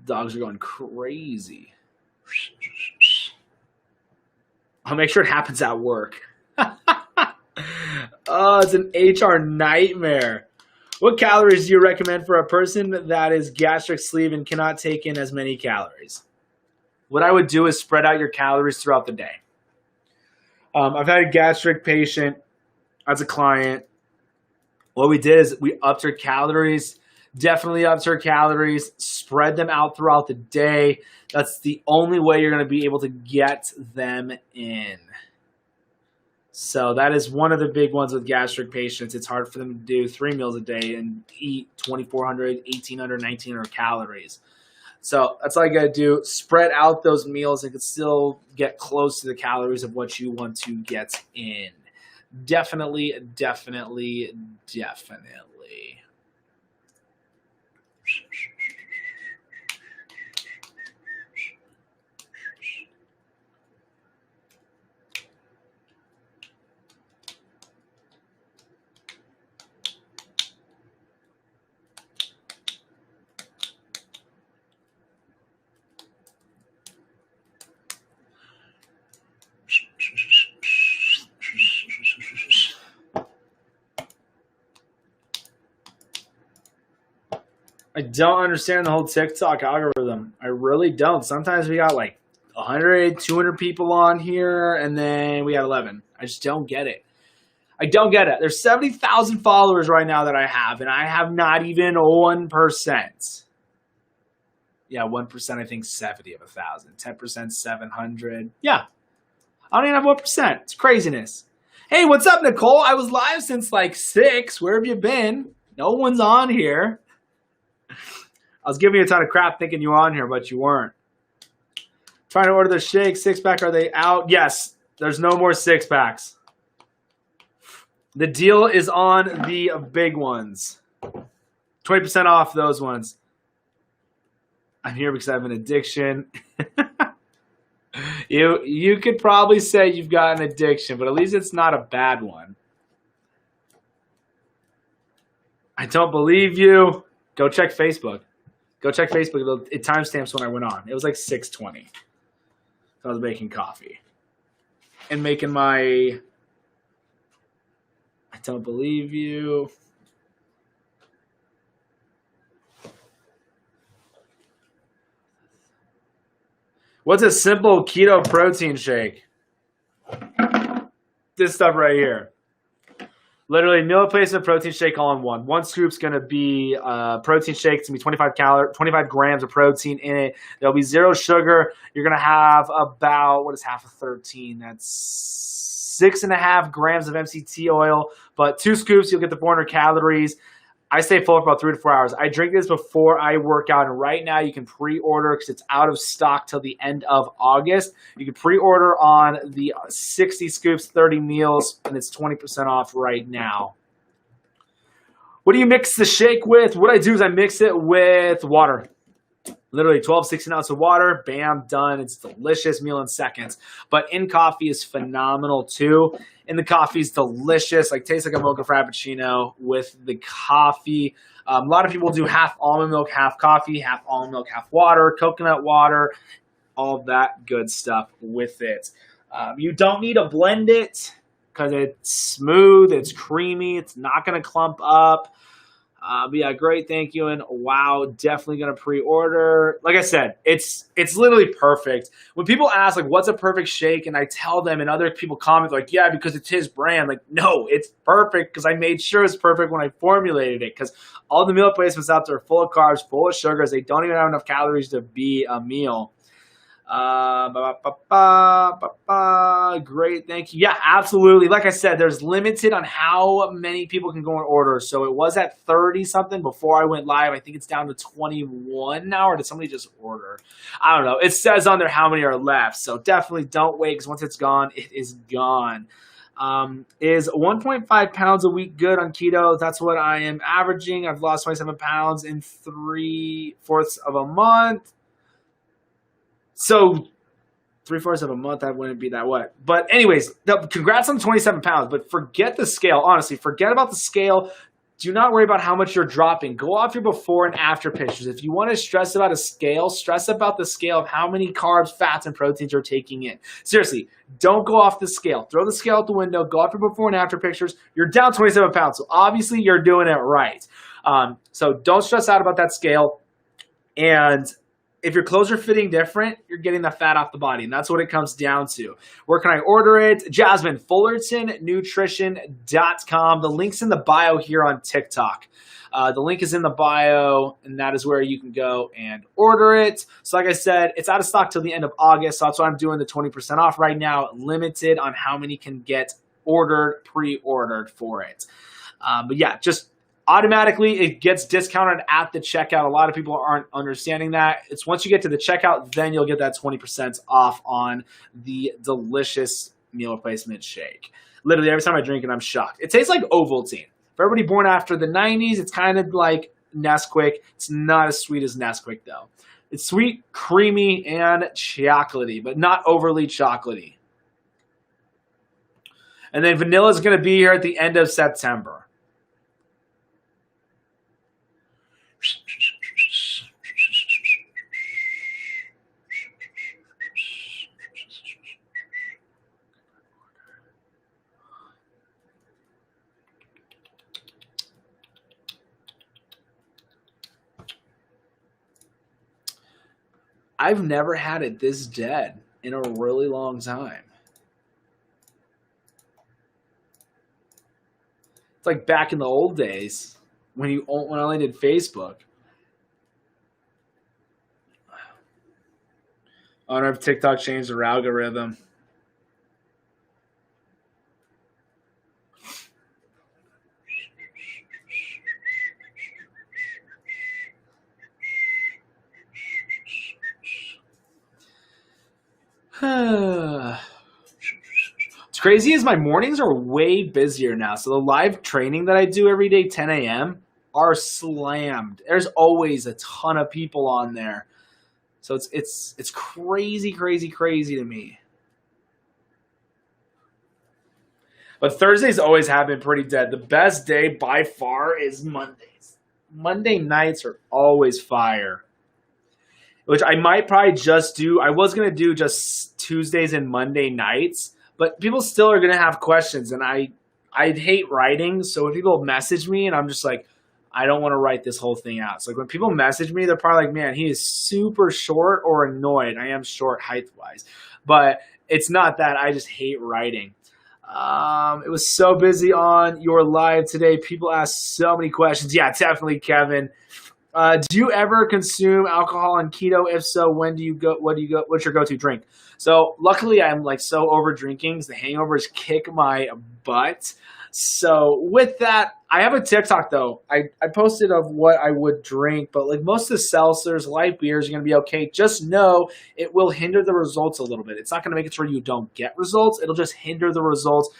Dogs are going crazy. I'll make sure it happens at work. Oh, it's an HR nightmare. What calories do you recommend for a person that is gastric sleeve and cannot take in as many calories? What I would do is spread out your calories throughout the day. I've had a gastric patient as a client. What we did is we upped her calories, definitely upped her calories, spread them out throughout the day. That's the only way you're going to be able to get them in. So that is one of the big ones with gastric patients. It's hard for them to do 3 meals a day and eat 2,400, 1,800, 1,900 calories. So that's all you got to do. Spread out those meals and can still get close to the calories of what you want to get in. Definitely. I don't understand the whole TikTok algorithm. I really don't. Sometimes we got like 100, 200 people on here, and then we had 11. I just don't get it. I don't get it. There's 70,000 followers right now that I have, and I have not even 1%. Yeah, 1%, I think 70 of 1,000. 10%, 700. Yeah. I don't even have 1%. It's craziness. Hey, what's up, Nicole? I was live since like 6. Where have you been? No one's on here. I was giving you a ton of crap thinking you were on here, but you weren't. Trying to order the shake 6-pack. Are they out? Yes. There's no more 6-packs. The deal is on the big ones. 20% off those ones. I'm here because I have an addiction. You could probably say you've got an addiction, but at least it's not a bad one. I don't believe you. Go check Facebook. Go check Facebook. It timestamps when I went on. It was like 6:20. So I was making coffee. And making my... I don't believe you. What's a simple keto protein shake? This stuff right here. Literally, meal replacement protein shake all in one. One scoop's going to be protein shake. It's going to be 25 grams of protein in it. There'll be 0 sugar. You're going to have about, what is half of 13? That's 6.5 grams of MCT oil. But 2 scoops, you'll get the 400 calories. I stay full for about 3 to 4 hours. I drink this before I work out, and right now you can pre-order because it's out of stock till the end of August. You can pre-order on the 60 scoops, 30 meals, and it's 20% off right now. What do you mix the shake with? What I do is I mix it with water. Literally 12, 16 ounces of water, bam, done. It's delicious, meal in seconds. But in coffee is phenomenal too. And the coffee is delicious, like tastes like a mocha frappuccino with the coffee. A lot of people do half almond milk, half coffee, half almond milk, half water, coconut water, all that good stuff with it. You don't need to blend it because it's smooth, it's creamy, it's not going to clump up. But yeah, great, thank you, and wow, definitely gonna pre-order. Like I said, it's literally perfect. When people ask like, what's a perfect shake, and I tell them, and other people comment like, yeah, because it's his brand. Like, no, it's perfect because I made sure it's perfect when I formulated it. Because all the meal replacements out there are full of carbs, full of sugars. They don't even have enough calories to be a meal. Great, thank you. Yeah, absolutely. Like I said, there's limited on how many people can go and order. So it was at 30 something before I went live. I think it's down to 21 now, or did somebody just order? I don't know. It says on there how many are left. So definitely don't wait, because once it's gone, it is gone. Is 1.5 pounds a week good on keto? That's what I am averaging. I've lost 27 pounds in 3/4 of a month. So 3/4 of a month, that wouldn't be that what. But anyways, congrats on 27 pounds. But forget the scale. Honestly, forget about the scale. Do not worry about how much you're dropping. Go off your before and after pictures. If you want to stress about a scale, stress about the scale of how many carbs, fats, and proteins you're taking in. Seriously, don't go off the scale. Throw the scale out the window. Go off your before and after pictures. You're down 27 pounds. So obviously you're doing it right. So don't stress out about that scale. And if your clothes are fitting different, you're getting the fat off the body, and that's what it comes down to. Where can I order it? Jasmine, FullertonNutrition.com. The link's in the bio here on TikTok. The link is in the bio, and that is where you can go and order it. So like I said, it's out of stock till the end of August, so that's why I'm doing the 20% off right now, limited on how many can get ordered, pre-ordered for it. But yeah, just automatically it gets discounted at the checkout. A lot of people aren't understanding that. It's once you get to the checkout, then you'll get that 20% off on the delicious meal replacement shake. Literally every time I drink it, I'm shocked. It tastes like Ovaltine. For everybody born after the 90s, it's kind of like Nesquik. It's not as sweet as Nesquik though. It's sweet, creamy, and chocolatey, but not overly chocolatey. And then vanilla is going to be here at the end of September. I've never had it this dead. in a really long time. It's like back in the old days when I only did Facebook. I wonder if TikTok changed their algorithm. What's crazy is my mornings are way busier now. So the live training that I do every day, 10 a.m., are slammed. There's always a ton of people on there. So it's crazy, crazy, crazy to me. But Thursdays always have been pretty dead. The best day by far is Mondays. Monday nights are always fire. Which I might probably just do. I was going to do just Tuesdays and Monday nights. But people still are going to have questions. And I hate writing. So when people message me and I'm just like, I don't want to write this whole thing out. So like when people message me, they're probably like, man, he is super short or annoyed. I am short height-wise. But it's not that. I just hate writing. It was so busy on your live today. People asked so many questions. Yeah, definitely, Kevin. Do you ever consume alcohol on keto? If so, when do you go? What's your go-to drink? So luckily, I'm like so over drinking. The hangovers kick my butt. So with that, I have a TikTok though. I posted of what I would drink, but like most of the seltzers, light beers are going to be okay. Just know it will hinder the results a little bit. It's not going to make it so you don't get results. It'll just hinder the results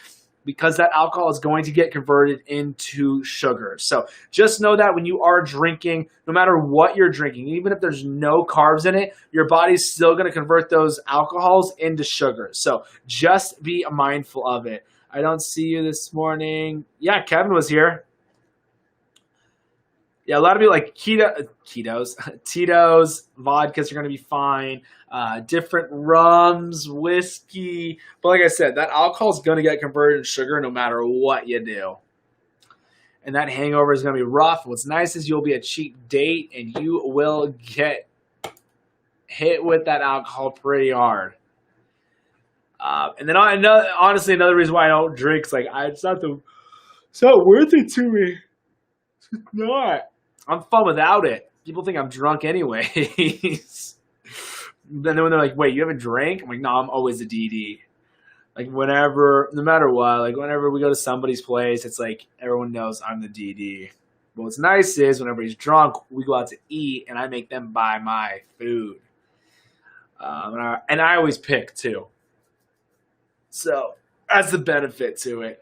because that alcohol is going to get converted into sugar. So just know that when you are drinking, no matter what you're drinking, even if there's no carbs in it, your body's still going to convert those alcohols into sugar. So just be mindful of it. I don't see you this morning. Yeah, Kevin was here. Yeah, a lot of people like Tito's, vodkas are going to be fine. Different rums, whiskey. But like I said, that alcohol is going to get converted into sugar no matter what you do. And that hangover is going to be rough. What's nice is you'll be a cheap date and you will get hit with that alcohol pretty hard. And then honestly, another reason why I don't drink is like it's not worth it to me. It's not. I'm fun without it. People think I'm drunk anyways. Then when they're like, "Wait, you haven't drank?" I'm like, "No, I'm always a DD." Like whenever, no matter what, like whenever we go to somebody's place, it's like everyone knows I'm the DD. But what's nice is whenever he's drunk, we go out to eat, and I make them buy my food. And I always pick too. So that's the benefit to it.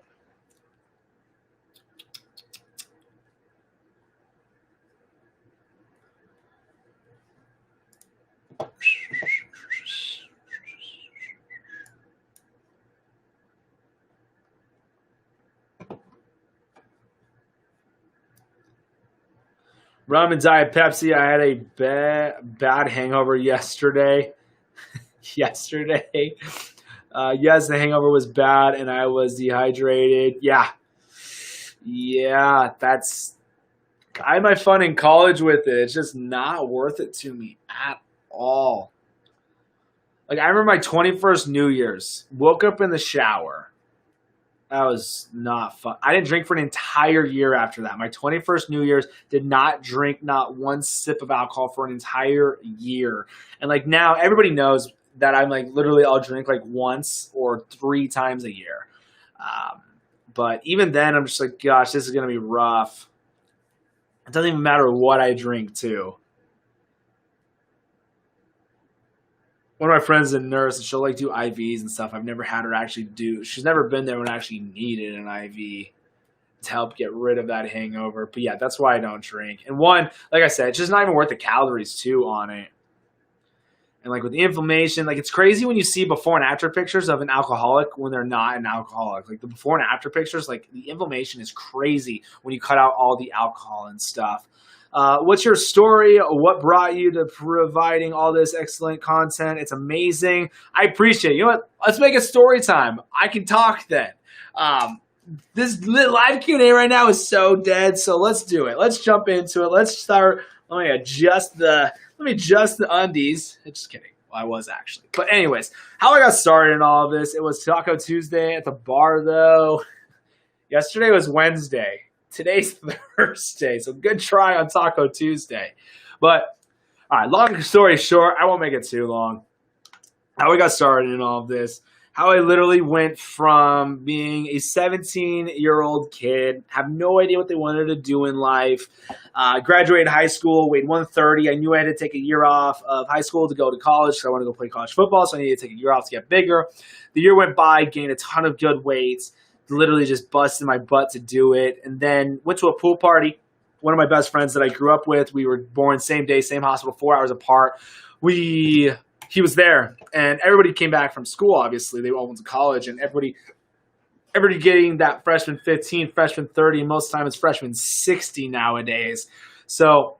Rum and Diet Pepsi. I had a bad hangover yesterday. Yes, the hangover was bad and I was dehydrated. Yeah, I had my fun in college with it. It's just not worth it to me at all. Like I remember my 21st New Year's, woke up in the shower. That was not fun. I didn't drink for an entire year after that. My 21st New Year's did not drink not one sip of alcohol for an entire year. And like now everybody knows that I'm like literally I'll drink like once or 3 times a year. But even then I'm just like, gosh, this is going to be rough. It doesn't even matter what I drink too. One of my friends is a nurse, and she'll like do IVs and stuff. I've never had her actually do. She's never been there when I actually needed an IV to help get rid of that hangover. But yeah, that's why I don't drink. And one, like I said, it's just not even worth the calories too on it. And like with the inflammation, like it's crazy when you see before and after pictures of an alcoholic when they're not an alcoholic. Like the before and after pictures, like the inflammation is crazy when you cut out all the alcohol and stuff. What's your story? What brought you to providing all this excellent content? It's amazing. I appreciate it. You know what? Let's make it story time. I can talk then. This live Q&A right now is so dead, so let's do it. Let's jump into it. Let's start. Let me adjust the undies. Just kidding. I was actually. But anyways, how I got started in all of this, it was Taco Tuesday at the bar, though. Yesterday was Wednesday. Today's Thursday, so good try on Taco Tuesday. But, all right, long story short, I won't make it too long. How I got started in all of this, how I literally went from being a 17-year-old kid, have no idea what they wanted to do in life, graduated high school, weighed 130. I knew I had to take a year off of high school to go to college because I wanted to go play college football, so I needed to take a year off to get bigger. The year went by, gained a ton of good weight, literally just busted my butt to do it, and then went to a pool party. One of my best friends that I grew up with, we were born same day, same hospital, 4 hours apart. He was there, and everybody came back from school, obviously. They all went to college, and everybody getting that freshman 15, freshman 30, and most of the time it's freshman 60 nowadays. So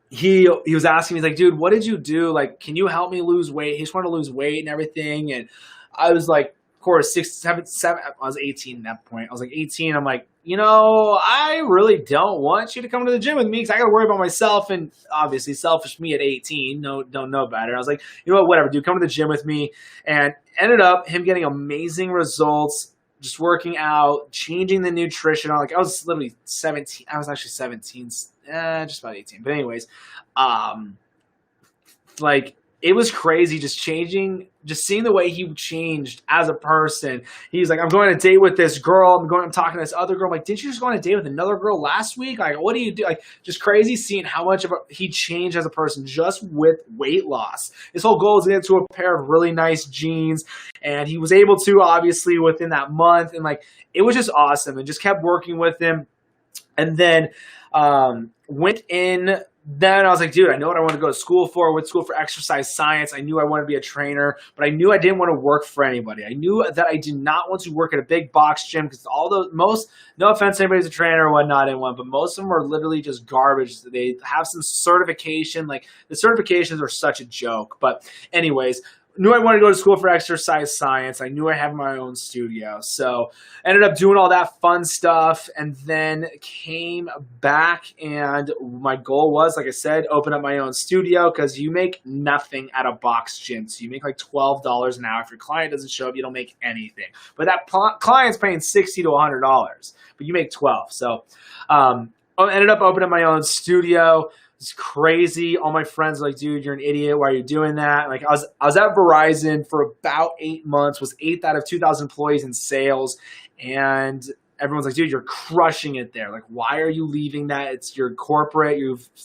he was asking me, he's like, dude, what did you do? Like, can you help me lose weight? He just wanted to lose weight and everything. And I was like, of course, 6, 7, 7, I was 18 at that point. I was like 18. I'm like, I really don't want you to come to the gym with me because I got to worry about myself. And obviously, selfish me at 18, don't know better. I was like, you know what, whatever, dude, come to the gym with me. And ended up him getting amazing results, just working out, changing the nutrition. I was literally 17. I was actually 17, just about 18. But anyways, it was crazy just seeing the way he changed as a person. He's like, I'm going on a date with this girl. I'm talking to this other girl. I'm like, didn't you just go on a date with another girl last week? Like, what do you do? Like, just crazy seeing how much he changed as a person just with weight loss. His whole goal is to get into a pair of really nice jeans. And he was able to, obviously, within that month. And it was just awesome, and just kept working with him. And then went in. Then I was like, dude, I know what I want to go to school for. I went to school for exercise science. I knew I wanted to be a trainer, but I knew I didn't want to work for anybody. I knew that I did not want to work at a big box gym because no offense to anybody who's a trainer or whatnot in one, but most of them are literally just garbage. They have some certification. Like, the certifications are such a joke. But anyways, knew I wanted to go to school for exercise science. I knew I had my own studio. So ended up doing all that fun stuff, and then came back, and my goal was, like I said, open up my own studio, because you make nothing at a box gym. So you make like $12 an hour. If your client doesn't show up, you don't make anything. But that client's paying $60 to $100, but you make 12. So ended up opening my own studio. It's crazy. All my friends were like, dude, you're an idiot. Why are you doing that? Like, I was at Verizon for about 8 months, was 8th out of 2,000 employees in sales. And everyone's like, dude, you're crushing it there. Like, why are you leaving that? It's your corporate,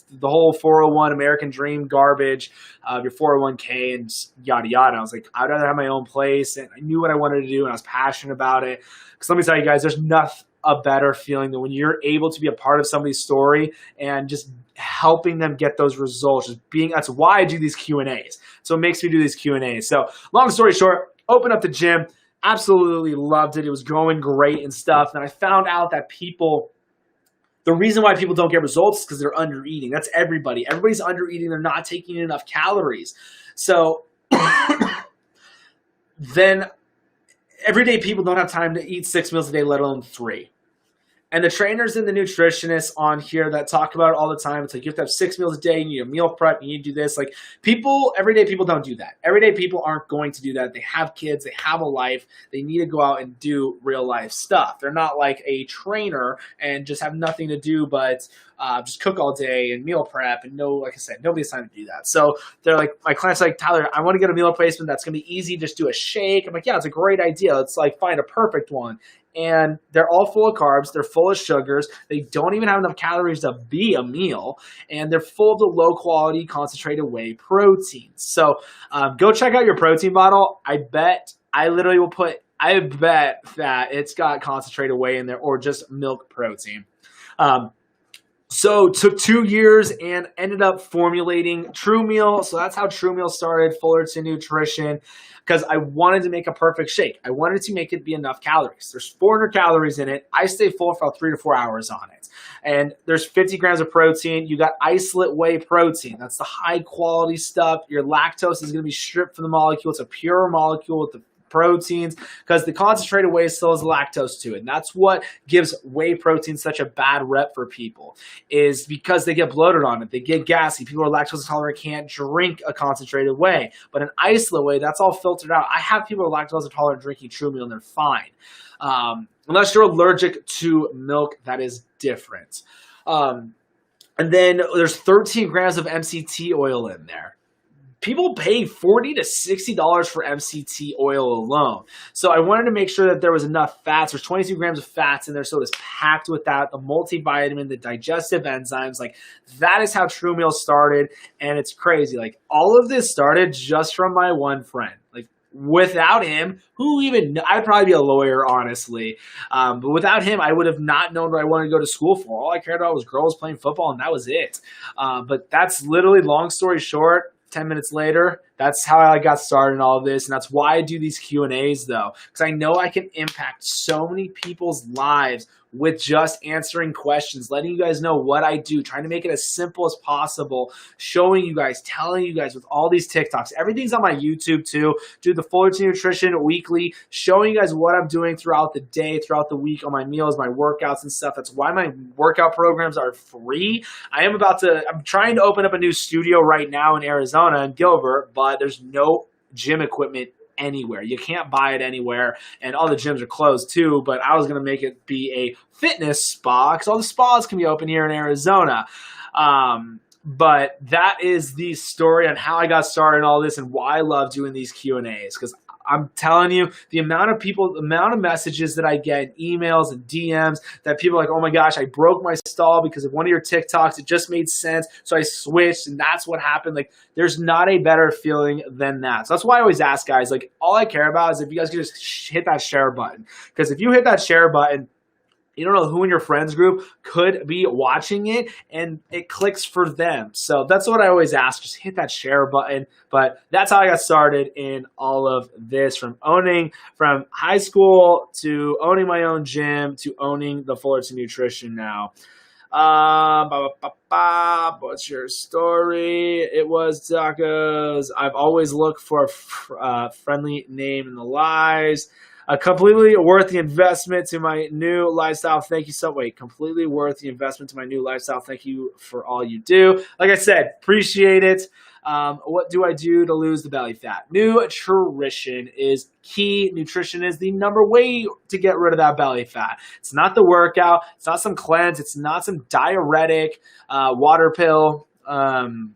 the whole 401 American dream garbage, your 401k and yada, yada. I was like, I'd rather have my own place. And I knew what I wanted to do, and I was passionate about it. Because let me tell you guys, there's nothing a better feeling than when you're able to be a part of somebody's story and just helping them get those results. That's why I do these Q&As. So it makes me do these Q&As. So long story short, open up the gym. Absolutely loved it. It was going great and stuff. And I found out that the reason why people don't get results is because they're under eating. That's everybody. Everybody's under eating. They're not taking in enough calories. So then everyday people don't have time to eat 6 meals a day, let alone 3. And the trainers and the nutritionists on here that talk about it all the time, it's like you have to have 6 meals a day, you need a meal prep, you need to do this. Like, everyday people don't do that. Everyday people aren't going to do that. They have kids, they have a life, they need to go out and do real life stuff. They're not like a trainer and just have nothing to do but just cook all day and meal prep, and like I said, nobody has time to do that. So they're like, my client's like, Tyler, I want to get a meal replacement that's going to be easy, just do a shake. I'm like, yeah, it's a great idea. Let's find a perfect one. And they're all full of carbs. They're full of sugars. They don't even have enough calories to be a meal. And they're full of the low-quality concentrated whey proteins. So go check out your protein bottle. I bet that it's got concentrated whey in there, or just milk protein. So took 2 years and ended up formulating True Meal. So that's how True Meal started, Fullerton Nutrition, because I wanted to make a perfect shake. I wanted to make it be enough calories. There's 400 calories in it. I stay full for about 3 to 4 hours on it. And there's 50 grams of protein. You got isolate whey protein. That's the high quality stuff. Your lactose is going to be stripped from the molecule. It's a pure molecule with the proteins, because the concentrated whey still has lactose to it. And that's what gives whey protein such a bad rep for people, is because they get bloated on it. They get gassy. People who are lactose intolerant can't drink a concentrated whey. But an isolate whey, that's all filtered out. I have people who are lactose intolerant drinking True Meal and they're fine. Unless you're allergic to milk, that is different. And then there's 13 grams of MCT oil in there. People pay $40 to $60 for MCT oil alone. So I wanted to make sure that there was enough fats. There's 22 grams of fats in there, so it's packed with that, the multivitamin, the digestive enzymes. Like, that is how True Meal started, and it's crazy. Like, all of this started just from my one friend. Like, without him, I'd probably be a lawyer, honestly. But without him, I would have not known what I wanted to go to school for. All I cared about was girls playing football, and that was it. But that's literally, long story short, 10 minutes later, that's how I got started in all of this. And that's why I do these Q&As, though, because I know I can impact so many people's lives with just answering questions, letting you guys know what I do, trying to make it as simple as possible, showing you guys, telling you guys with all these TikToks. Everything's on my YouTube too. Do the Fullerton Nutrition weekly, showing you guys what I'm doing throughout the day, throughout the week, on my meals, my workouts and stuff. That's why my workout programs are free. I'm trying to open up a new studio right now in Arizona, in Gilbert, but there's no gym equipment anywhere. You can't buy it anywhere, and all the gyms are closed too. But I was going to make it be a fitness spa, because all the spas can be open here in Arizona. But that is the story on how I got started in all this and why I love doing these Q&As, because I'm telling you, the amount of messages that I get, emails and DMs, that people are like, oh my gosh, I broke my stall because of one of your TikToks. It just made sense. So I switched, and that's what happened. Like, there's not a better feeling than that. So that's why I always ask guys, like, all I care about is if you guys can just hit that share button. Because if you hit that share button, you don't know who in your friends group could be watching it, and it clicks for them. So that's what I always ask. Just hit that share button. But that's how I got started in all of this, from high school to owning my own gym to owning the Fullerton Nutrition now. What's your story? It was tacos. I've always looked for a friendly name in the lives. Completely worth the investment to my new lifestyle. Thank you completely worth the investment to my new lifestyle. Thank you for all you do. Like I said, appreciate it. What do I do to lose the belly fat? Nutrition is key. Nutrition is the number way to get rid of that belly fat. It's not the workout. It's not some cleanse. It's not some diuretic water pill, some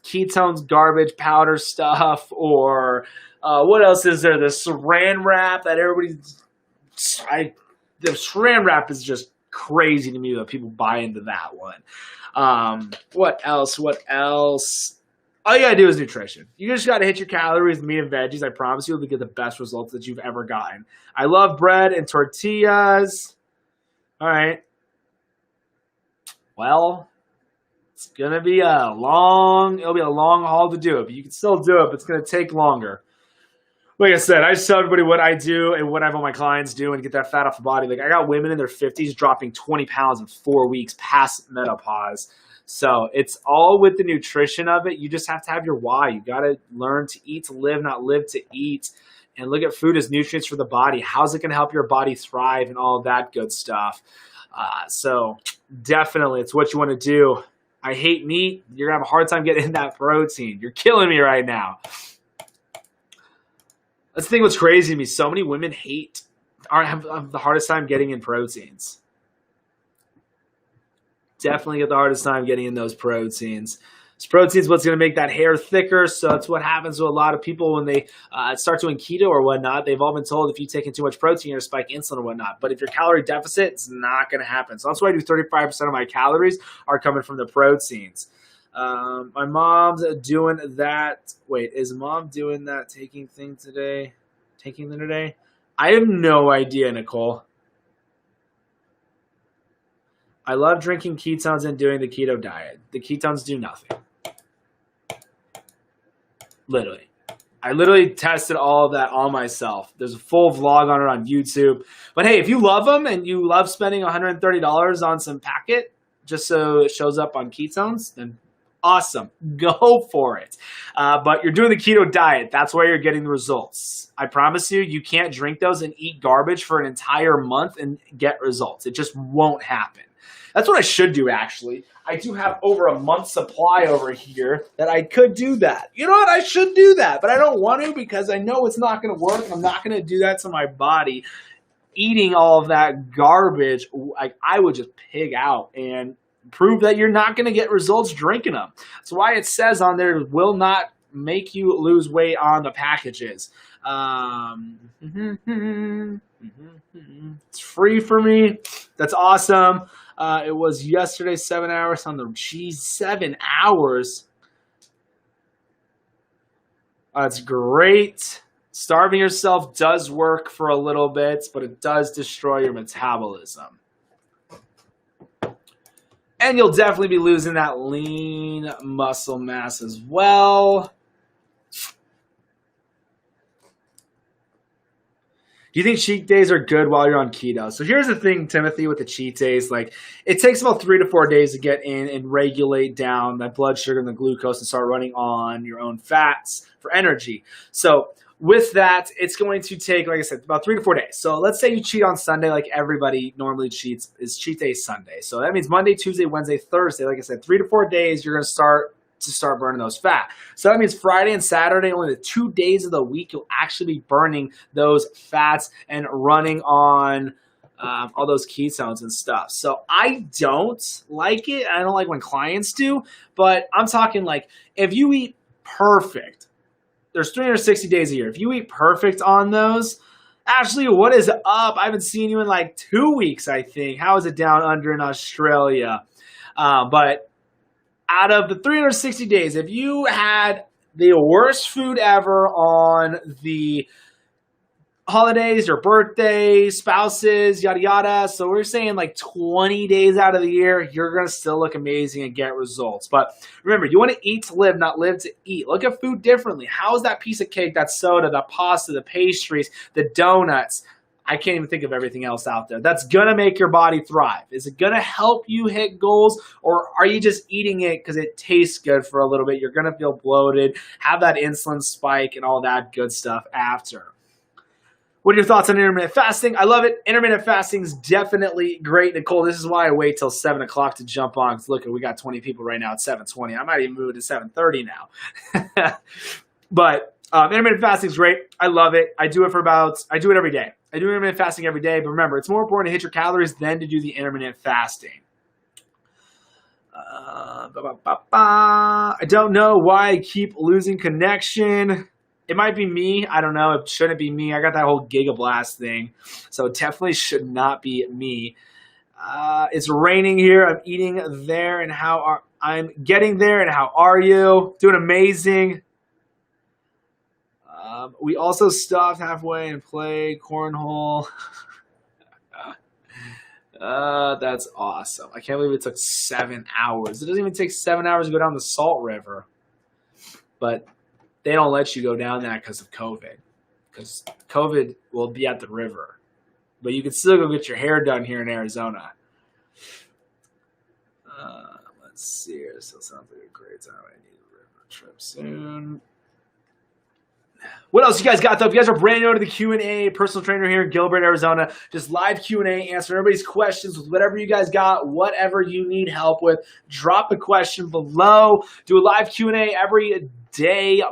ketones, garbage, powder stuff, or what else is there? The saran wrap that the saran wrap is just crazy to me that people buy into that one. What else? All you gotta do is nutrition. You just gotta hit your calories, meat and veggies. I promise you'll get the best results that you've ever gotten. I love bread and tortillas. All right. Well, it'll be a long haul to do it, but you can still do it, but it's gonna take longer. Like I said, I just tell everybody what I do and what I have all my clients do and get that fat off the body. Like, I got women in their 50s dropping 20 pounds in 4 weeks past menopause. So it's all with the nutrition of it. You just have to have your why. You got to learn to eat to live, not live to eat. And look at food as nutrients for the body. How's it going to help your body thrive and all of that good stuff? So definitely, it's what you want to do. I hate meat. You're going to have a hard time getting that protein. You're killing me right now. That's the thing what's crazy to me. So many women have the hardest time getting in proteins. Definitely get the hardest time getting in those proteins. This protein is what's going to make that hair thicker. So that's what happens to a lot of people when they start doing keto or whatnot. They've all been told if you take in too much protein, you're going to spike insulin or whatnot. But if you're calorie deficit, it's not going to happen. So that's why I do 35% of my calories are coming from the proteins. My mom's doing that. Wait, is mom doing that? Taking them today? I have no idea, Nicole. I love drinking ketones and doing the keto diet. The ketones do nothing. Literally. I literally tested all of that on myself. There's a full vlog on it on YouTube. But hey, if you love them and you love spending $130 on some packet just so it shows up on ketones, then Awesome. Go for it. But you're doing the keto diet. That's where you're getting the results. I promise you, you can't drink those and eat garbage for an entire month and get results. It just won't happen. That's what I should do, actually. I do have over a month's supply over here that I could do that. You know what? I should do that, but I don't want to because I know it's not going to work. And I'm not going to do that to my body. Eating all of that garbage, I would just pig out and prove that you're not going to get results drinking them. That's why it says on there, will not make you lose weight on the packages. It's free for me. That's awesome. It was yesterday, 7 hours on the cheese. 7 hours. That's great. Starving yourself does work for a little bit, but it does destroy your metabolism. And you'll definitely be losing that lean muscle mass as well. Do you think cheat days are good while you're on keto? So here's the thing, Timothy, with the cheat days. Like, it takes about 3 to 4 days to get in and regulate down that blood sugar and the glucose and start running on your own fats for energy. So with that, it's going to take, like I said, about 3 to 4 days. So let's say you cheat on Sunday like everybody normally cheats, is cheat day Sunday. So that means Monday, Tuesday, Wednesday, Thursday. Like I said, 3 to 4 days, you're going to start burning those fat. So that means Friday and Saturday, only the 2 days of the week, you'll actually be burning those fats and running on all those ketones and stuff. So I don't like it. I don't like when clients do, but I'm talking like if you eat perfect, there's 360 days a year. If you eat perfect on those, Ashley, what is up? I haven't seen you in like 2 weeks, I think. How is it down under in Australia? But out of the 360 days, if you had the worst food ever on the holidays, your birthdays, spouses, yada, yada. So we're saying like 20 days out of the year, you're going to still look amazing and get results. But remember, you want to eat to live, not live to eat. Look at food differently. How's that piece of cake, that soda, the pasta, the pastries, the donuts? I can't even think of everything else out there. That's going to make your body thrive. Is it going to help you hit goals, or are you just eating it because it tastes good for a little bit? You're going to feel bloated, have that insulin spike, and all that good stuff after. What are your thoughts on intermittent fasting? I love it. Intermittent fasting is definitely great, Nicole. This is why I wait till 7 o'clock to jump on. Look, we got 20 people right now at 7:20. I might even move to 7:30 now. But intermittent fasting is great. I love it. I do it every day. I do intermittent fasting every day. But remember, it's more important to hit your calories than to do the intermittent fasting. I don't know why I keep losing connection. It might be me. I don't know. It shouldn't be me. I got that whole Gigablast thing. So it definitely should not be me. It's raining here. I'm eating there. And I'm getting there. And how are you? Doing amazing. We also stopped halfway and played cornhole. That's awesome. I can't believe it took 7 hours. It doesn't even take 7 hours to go down the Salt River. But they don't let you go down that because of COVID. Because COVID will be at the river. But you can still go get your hair done here in Arizona. Let's see here. Still sounds like a great time. I need a river trip soon. What else you guys got, though? If you guys are brand new to the Q&A, personal trainer here in Gilbert, Arizona, just live Q&A, answer everybody's questions with whatever you guys got, whatever you need help with. Drop a question below. Do a live Q&A every day,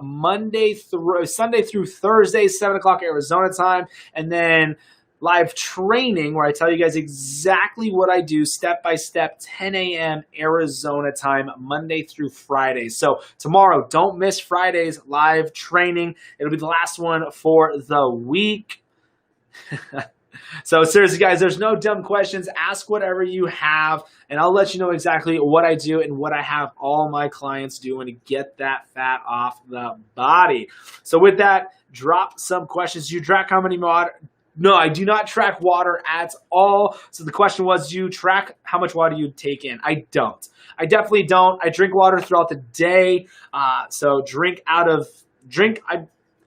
Sunday through Thursday, 7 o'clock Arizona time, and then live training where I tell you guys exactly what I do step by step, 10 a.m. Arizona time, Monday through Friday. So tomorrow, don't miss Friday's live training. It'll be the last one for the week. So seriously, guys, there's no dumb questions. Ask whatever you have, and I'll let you know exactly what I do and what I have all my clients doing to get that fat off the body. So with that, drop some questions. Do you track how many No, I do not track water at all. So the question was, do you track how much water you take in? I don't. I definitely don't. I drink water throughout the day. So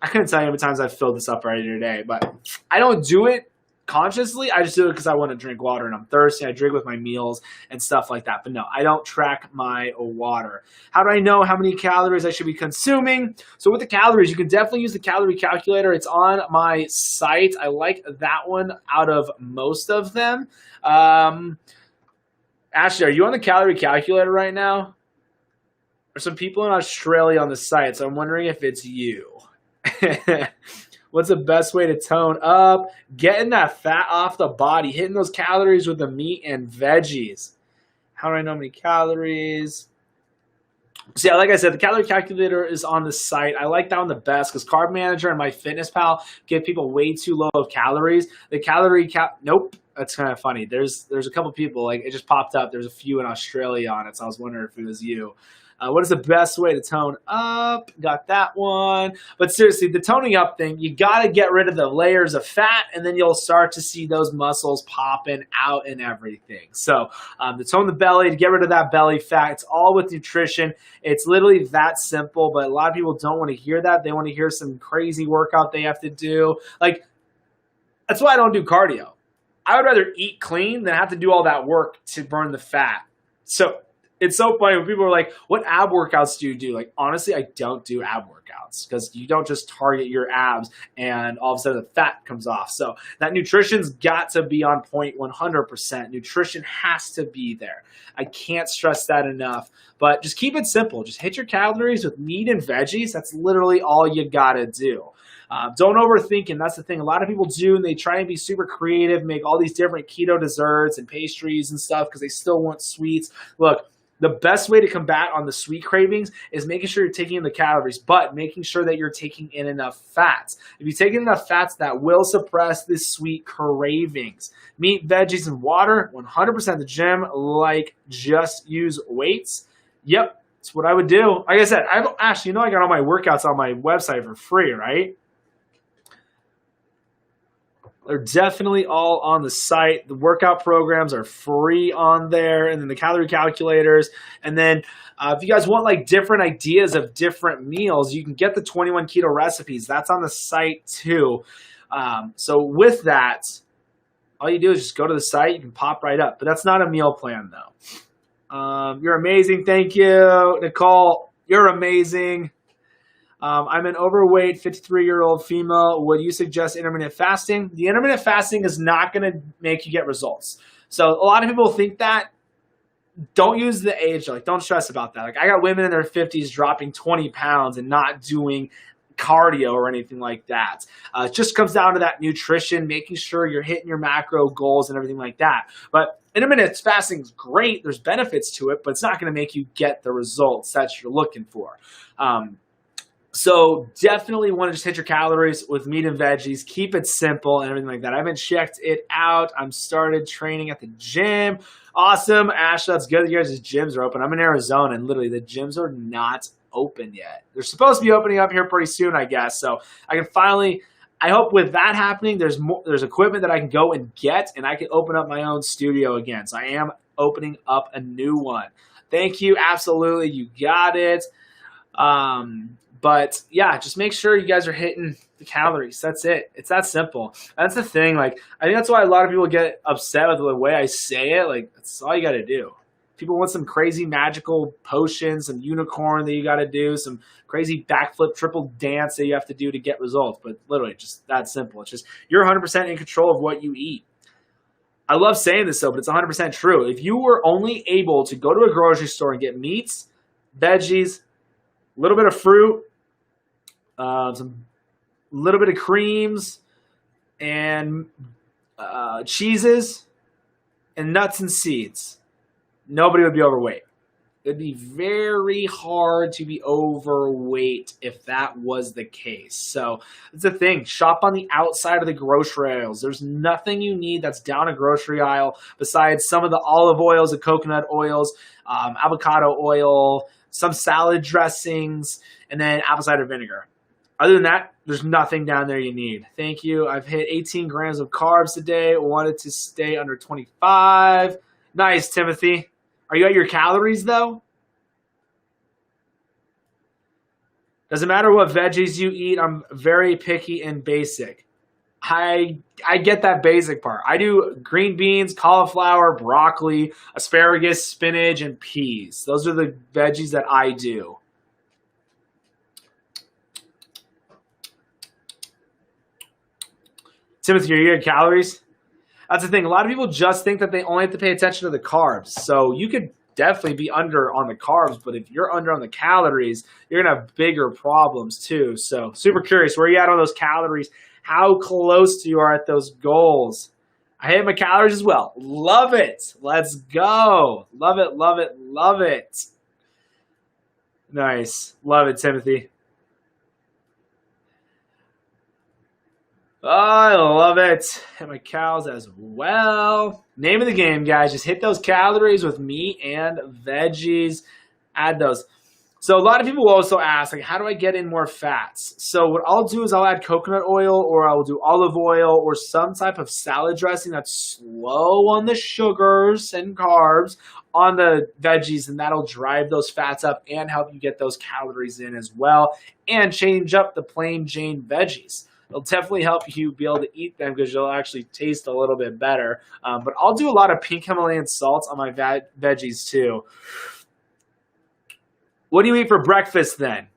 I couldn't tell you how many times I've filled this up already today, but I don't do it consciously. I just do it because I want to drink water and I'm thirsty. I drink with my meals and stuff like that. But no, I don't track my water. How do I know how many calories I should be consuming? So with the calories, you can definitely use the calorie calculator. It's on my site. I like that one out of most of them. Ashley, are you on the calorie calculator right now? There's some people in Australia on the site, so I'm wondering if it's you. What's the best way to tone up? Getting that fat off the body, hitting those calories with the meat and veggies. How do I know how many calories? So yeah, like I said, the calorie calculator is on the site. I like that one the best because Carb Manager and MyFitnessPal give people way too low of calories. The calorie nope. That's kind of funny. There's a couple people, like it just popped up. There's a few in Australia on it, so I was wondering if it was you. What is the best way to tone up? Got that one. But seriously, the toning up thing, you got to get rid of the layers of fat, and then you'll start to see those muscles popping out and everything. So to tone the belly, to get rid of that belly fat, it's all with nutrition. It's literally that simple, but a lot of people don't want to hear that. They want to hear some crazy workout they have to do. Like, that's why I don't do cardio. I would rather eat clean than have to do all that work to burn the fat. So it's so funny when people are like, what ab workouts do you do? Like, honestly, I don't do ab workouts because you don't just target your abs and all of a sudden the fat comes off. So that nutrition's got to be on point 100%. Nutrition has to be there. I can't stress that enough. But just keep it simple. Just hit your calories with meat and veggies. That's literally all you got to do. Don't overthink, and that's the thing. A lot of people do, and they try and be super creative, make all these different keto desserts and pastries and stuff because they still want sweets. Look, the best way to combat on the sweet cravings is making sure you're taking in the calories, but making sure that you're taking in enough fats. If you take in enough fats, that will suppress the sweet cravings. Meat, veggies, and water, 100% of the gym, like just use weights. Yep, that's what I would do. Like I said, Ashley, I got all my workouts on my website for free, right? They're definitely all on the site. The workout programs are free on there, and then the calorie calculators. And then if you guys want like different ideas of different meals, you can get the 21 keto recipes. That's on the site too. So with that, all you do is just go to the site. You can pop right up. But that's not a meal plan though. You're amazing. Thank you, Nicole. You're amazing. I'm an overweight 53-year-old female. Would you suggest intermittent fasting? The intermittent fasting is not going to make you get results. So a lot of people think that. Don't use the age. Like, don't stress about that. Like, I got women in their 50s dropping 20 pounds and not doing cardio or anything like that. It just comes down to that nutrition, making sure you're hitting your macro goals and everything like that. But intermittent fasting is great. There's benefits to it, but it's not going to make you get the results that you're looking for. So definitely want to just hit your calories with meat and veggies. Keep it simple and everything like that. I haven't checked it out. I'm started training at the gym. Awesome. Ash, that's good that you guys' gyms are open. I'm in Arizona, and literally the gyms are not open yet. They're supposed to be opening up here pretty soon, I guess. So I can finally, I hope with that happening, there's equipment that I can go and get, and I can open up my own studio again. So I am opening up a new one. Thank you. Absolutely. You got it. But yeah, just make sure you guys are hitting the calories. That's it. It's that simple. That's the thing. Like, I think that's why a lot of people get upset with the way I say it. Like, that's all you got to do. People want some crazy magical potions, some unicorn that you got to do, some crazy backflip triple dance that you have to do to get results. But literally, just that simple. It's just you're 100% in control of what you eat. I love saying this though, but it's 100% true. If you were only able to go to a grocery store and get meats, veggies, a little bit of fruit, some little bit of creams, and cheeses, and nuts and seeds, nobody would be overweight. It'd be very hard to be overweight if that was the case. So it's the thing. Shop on the outside of the grocery aisles. There's nothing you need that's down a grocery aisle besides some of the olive oils, the coconut oils, avocado oil, some salad dressings, and then apple cider vinegar. Other than that, there's nothing down there you need. Thank you. I've hit 18 grams of carbs today. Wanted to stay under 25. Nice, Timothy. Are you at your calories, though? Doesn't matter what veggies you eat. I'm very picky and basic. I get that basic part. I do green beans, cauliflower, broccoli, asparagus, spinach, and peas. Those are the veggies that I do. Timothy, are you at calories? That's the thing. A lot of people just think that they only have to pay attention to the carbs. So you could definitely be under on the carbs, but if you're under on the calories, you're gonna have bigger problems too. So super curious, where are you at on those calories? How close you are at those goals? I hit my calories as well. Love it. Let's go. Love it, love it, love it. Nice. Love it, Timothy. I love it. Hit my cows as well. Name of the game, guys. Just hit those calories with meat and veggies. Add those. So a lot of people will also ask, like, how do I get in more fats? So what I'll do is I'll add coconut oil, or I'll do olive oil, or some type of salad dressing that's slow on the sugars and carbs on the veggies, and that'll drive those fats up and help you get those calories in as well, and change up the plain Jane veggies. It'll definitely help you be able to eat them because you'll actually taste a little bit better. But I'll do a lot of pink Himalayan salts on my veggies too. What do you eat for breakfast then?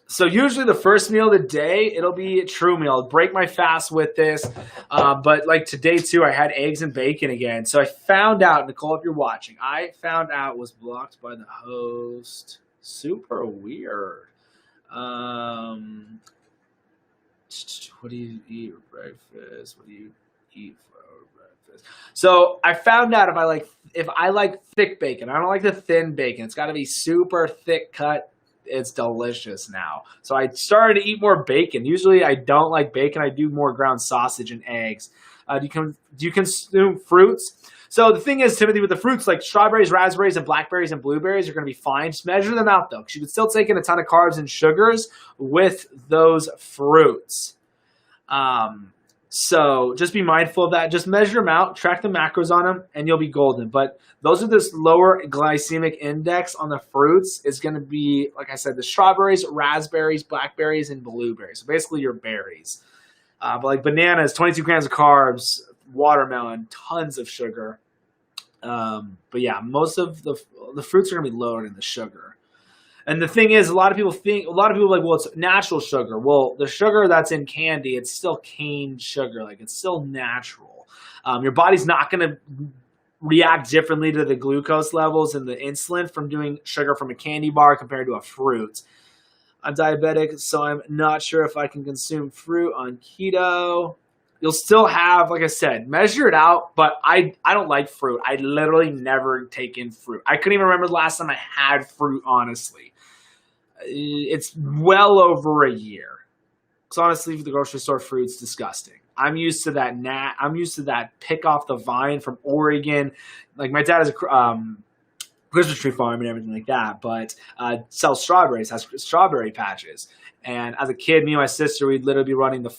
So usually the first meal of the day, it'll be a true meal. I'll break my fast with this. But like today too, I had eggs and bacon again. So I found out, Nicole, if you're watching, I found out was blocked by the host. Super weird. What do you eat for breakfast? What do you eat for breakfast? So I found out if I like thick bacon. I don't like the thin bacon. It's got to be super thick cut. It's delicious now. So I started to eat more bacon. Usually I don't like bacon. I do more ground sausage and eggs. Do you consume fruits? So the thing is, Timothy, with the fruits like strawberries, raspberries, and blackberries and blueberries are going to be fine. Just measure them out, though, because you can still take in a ton of carbs and sugars with those fruits. So just be mindful of that. Just measure them out, track the macros on them, and you'll be golden. But those are this lower glycemic index on the fruits is going to be, like I said, the strawberries, raspberries, blackberries, and blueberries. So basically your berries. But like bananas, 22 grams of carbs, watermelon, tons of sugar. But yeah, most of the fruits are going to be lower in the sugar. And the thing is, a lot of people are like, well, it's natural sugar. Well, the sugar that's in candy, it's still cane sugar. Like, it's still natural. Your body's not going to react differently to the glucose levels and the insulin from doing sugar from a candy bar compared to a fruit. I'm diabetic, so I'm not sure if I can consume fruit on keto. You'll still have, like I said, measure it out, but I don't like fruit. I literally never take in fruit. I couldn't even remember the last time I had fruit, honestly. It's well over a year. Because honestly, for the grocery store, fruit's disgusting. I'm used to that I'm used to that pick off the vine from Oregon. Like, my dad has a Christmas tree farm and everything like that, but sells strawberries, has strawberry patches. And as a kid, me and my sister, we'd literally be running the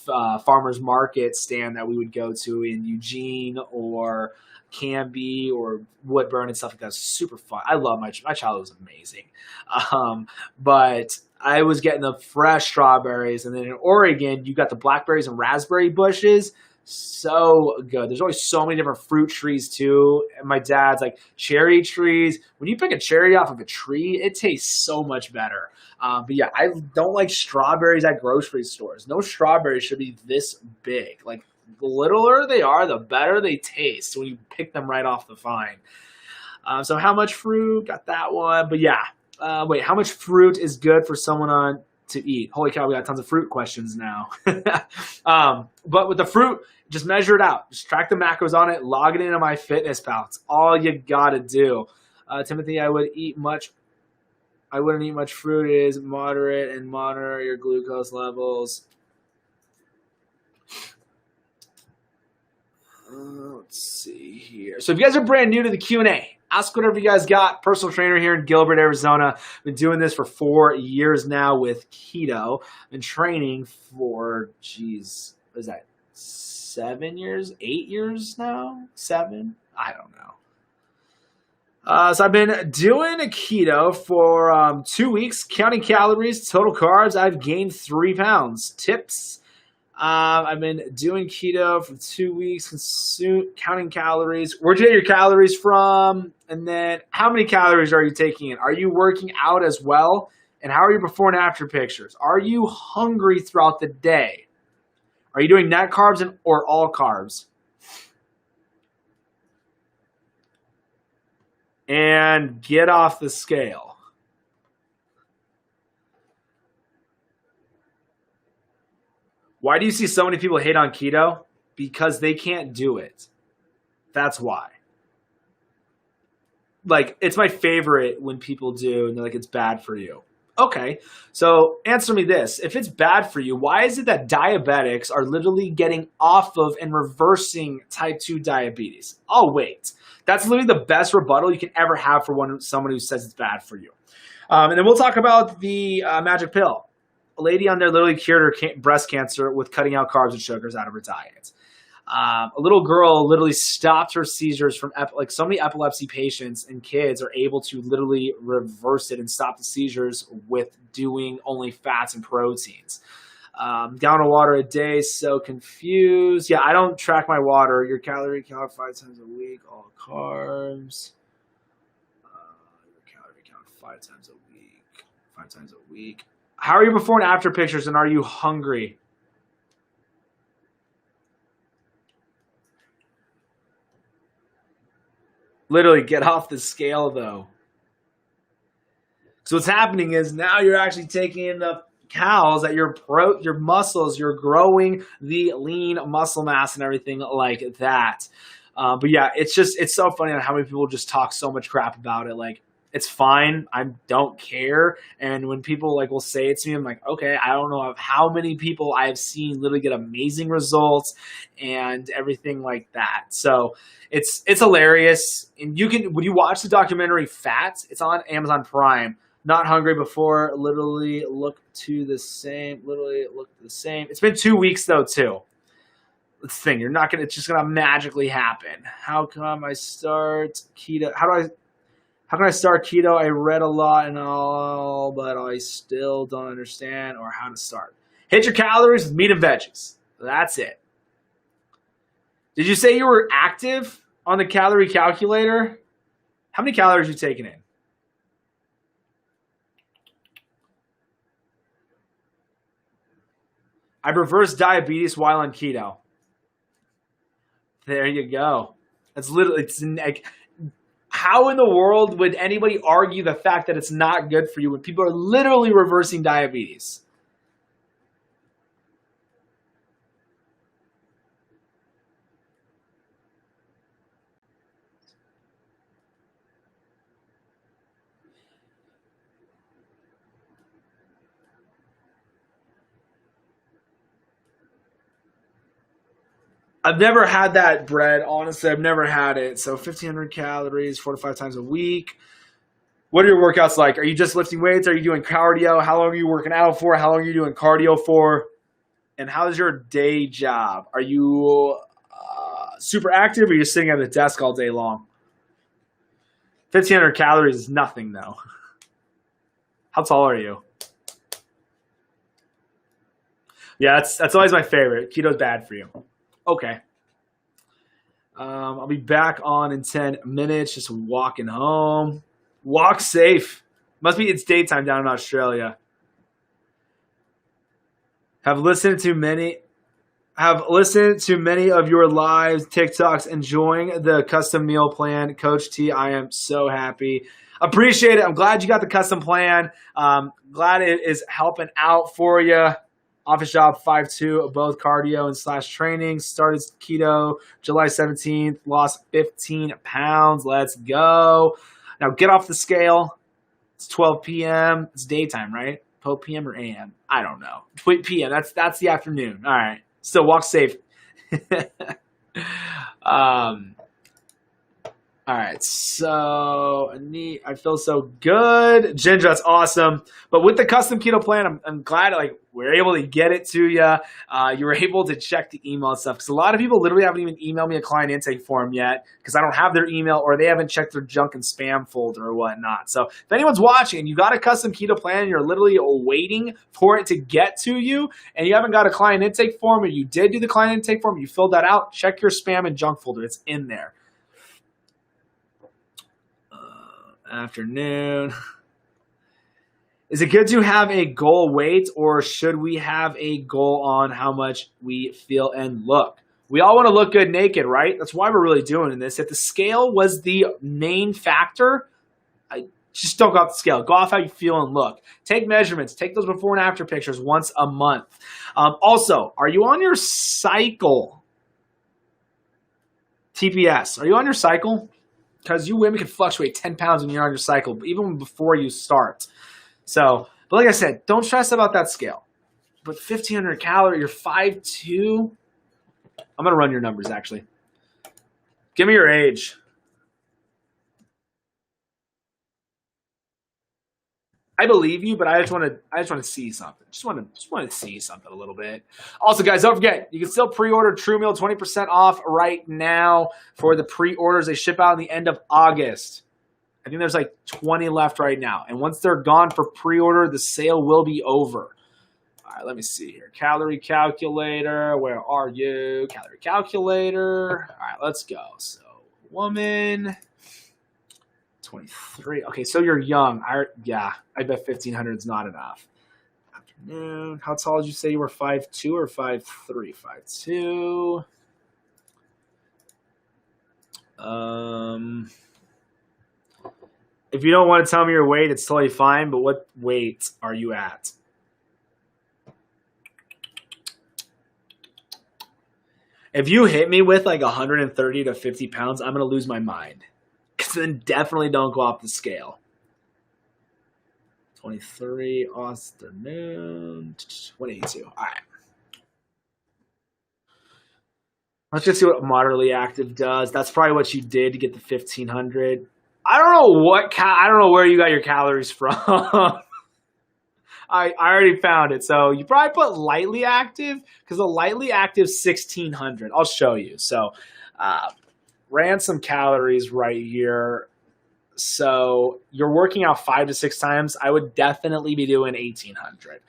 farmer's market stand that we would go to in Eugene or Canby or Woodburn and stuff like that. It was super fun. I love my childhood was amazing. But I was getting the fresh strawberries. And then in Oregon, you got the blackberries and raspberry bushes. So good. There's always so many different fruit trees too. And my dad's like cherry trees. When you pick a cherry off of a tree, it tastes so much better. But yeah, I don't like strawberries at grocery stores. No strawberries should be this big. Like, the littler they are, the better they taste when you pick them right off the vine. So how much fruit? Got that one. But yeah, wait, how much fruit is good for someone to eat? Holy cow, we got tons of fruit questions now. But with the fruit, just measure it out. Just track the macros on it. Log it into MyFitnessPal. It's all you got to do. Timothy, I wouldn't eat much fruit. It is moderate and monitor your glucose levels. Let's see here. So if you guys are brand new to the Q&A, ask whatever you guys got. Personal trainer here in Gilbert, Arizona. Been doing this for 4 years now with keto. Been training for, what is that, 7 years? 8 years now? 7? I don't know. So I've been doing a keto for 2 weeks, counting calories, total carbs. I've gained 3 pounds. Tips I've been doing keto for 2 weeks, counting calories. Where'd you get your calories from? And then how many calories are you taking in? Are you working out as well? And how are your before and after pictures? Are you hungry throughout the day? Are you doing net carbs or all carbs? And get off the scale. Why do you see so many people hate on keto? Because they can't do it. That's why. Like, it's my favorite when people do and they're like, it's bad for you. Okay, so answer me this. If it's bad for you, why is it that diabetics are literally getting off of and reversing type 2 diabetes? Oh, wait. That's literally the best rebuttal you can ever have for someone who says it's bad for you. And then we'll talk about the magic pill. A lady on there literally cured her breast cancer with cutting out carbs and sugars out of her diet. A little girl literally stopped her seizures from like so many epilepsy patients and kids are able to literally reverse it and stop the seizures with doing only fats and proteins. Gallon of water a day, so confused. Yeah, I don't track my water. Your calorie count 5 times a week, all carbs. Your calorie count 5 times a week. 5 times a week. How are your before and after pictures, and are you hungry? Literally, get off the scale, though. So what's happening is now you're actually taking enough calories that your muscles, you're growing the lean muscle mass and everything like that. But yeah, it's so funny on how many people just talk so much crap about it. Like, it's fine. I don't care. And when people like will say it to me, I'm like, okay, I don't know of how many people I've seen literally get amazing results and everything like that. So it's hilarious. And when you watch the documentary Fat, it's on Amazon Prime. Not hungry before, literally look the same. It's been 2 weeks though too. That's the thing. It's just gonna magically happen. How come I start keto? How can I start keto? I read a lot and all, but I still don't understand or how to start. Hit your calories with meat and veggies. That's it. Did you say you were active on the calorie calculator? How many calories are you taking in? I reversed diabetes while on keto. There you go. It's like, how in the world would anybody argue the fact that it's not good for you when people are literally reversing diabetes? I've never had that bread. Honestly, I've never had it. So 1,500 calories, 4 to 5 times a week. What are your workouts like? Are you just lifting weights? Are you doing cardio? How long are you working out for? How long are you doing cardio for? And how's your day job? Are you super active or are you sitting at a desk all day long? 1,500 calories is nothing, though. How tall are you? Yeah, that's always my favorite. Keto's bad for you. Okay. I'll be back on in 10 minutes, just walking home. Walk safe. It's daytime down in Australia. Have listened to many of your lives, TikToks, enjoying the custom meal plan. Coach T, I am so happy. Appreciate it. I'm glad you got the custom plan. Glad it is helping out for you. Office job 5'2", both cardio and / training. Started keto July 17th. Lost 15 pounds. Let's go. Now get off the scale. It's 12 p.m. It's daytime, right? 12 p.m. or a.m. I don't know. 12 p.m. That's the afternoon. All right. Still walk safe. All right, so neat. I feel so good. Ginger, that's awesome. But with the custom keto plan, I'm glad like we're able to get it to you. You were able to check the email and stuff because a lot of people literally haven't even emailed me a client intake form yet because I don't have their email or they haven't checked their junk and spam folder or whatnot. So if anyone's watching and you got a custom keto plan and you're literally waiting for it to get to you and you haven't got a client intake form or you did do the client intake form, you filled that out, check your spam and junk folder. It's in there. Afternoon. Is it good to have a goal weight or should we have a goal on how much we feel and look? We all want to look good naked, right? That's why we're really doing this. If the scale was the main factor, I just don't go off the scale. Go off how you feel and look. Take measurements. Take those before and after pictures once a month. Also, are you on your cycle? TPS, are you on your cycle? Because you women can fluctuate 10 pounds when you're on your cycle, even before you start. So, but like I said, don't stress about that scale. But 1,500 calories, you're 5'2". I'm going to run your numbers, actually. Give me your age. I believe you, but I just want to see something. Just want to see something a little bit. Also, guys, don't forget you can still pre-order True Meal 20% off right now for the pre-orders. They ship out in the end of August. I think there's like 20 left right now, and once they're gone for pre-order, the sale will be over. All right, let me see here. Calorie calculator. Where are you? Calorie calculator. All right, let's go. So, woman. 23. Okay, so you're young. I bet 1,500 is not enough. Afternoon. How tall did you say you were? 5'2" or 5'3"? 5'2". If you don't want to tell me your weight, it's totally fine, but what weight are you at? If you hit me with like 130 to 50 pounds, I'm going to lose my mind. Then definitely don't go off the scale. 23, afternoon, 182. All right. Let's just see what moderately active does. That's probably what you did to get the 1,500. I don't know where you got your calories from. I already found it. So you probably put lightly active because the lightly active 1,600. I'll show you. So ran some calories right here. So you're working out 5 to 6 times. I would definitely be doing 1,800.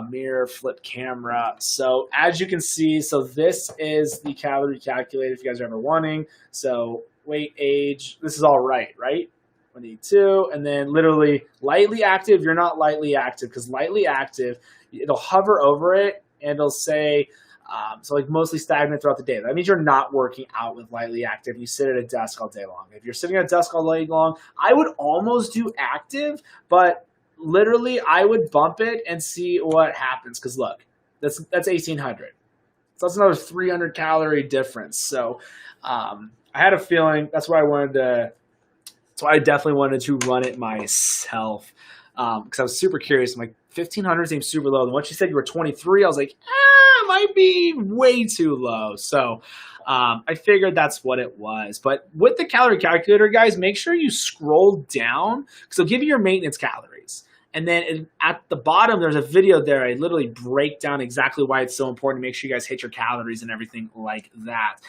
Mirror, flip camera. So as you can see, so this is the calorie calculator if you guys are ever wanting. So weight, age, this is all right? 182. And then literally lightly active, you're not lightly active because lightly active, it'll hover over it and it'll say, so like mostly stagnant throughout the day. That means you're not working out with lightly active. You sit at a desk all day long. If you're sitting at a desk all day long, I would almost do active, but literally I would bump it and see what happens. Because look, that's 1,800. So that's another 300 calorie difference. So I had a feeling that's why I definitely wanted to run it myself. Because I was super curious. I'm like, 1,500 seems super low. And once you said you were 23, I was like, might be way too low. So I figured that's what it was. But with the calorie calculator, guys, make sure you scroll down because it'll give you your maintenance calories. And then at the bottom, there's a video there. I literally break down exactly why it's so important to make sure you guys hit your calories and everything like that.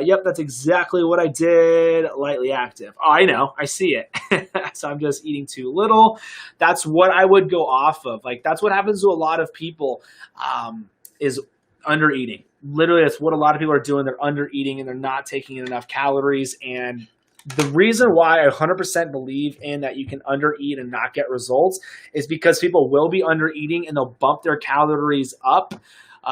Yep, that's exactly what I did. Lightly active. Oh, I know. I see it. So I'm just eating too little. That's what I would go off of. Like, that's what happens to a lot of people is under eating. Literally, that's what a lot of people are doing. They're under eating and they're not taking in enough calories. And the reason why I 100% believe in that you can under eat and not get results is because people will be under eating and they'll bump their calories up.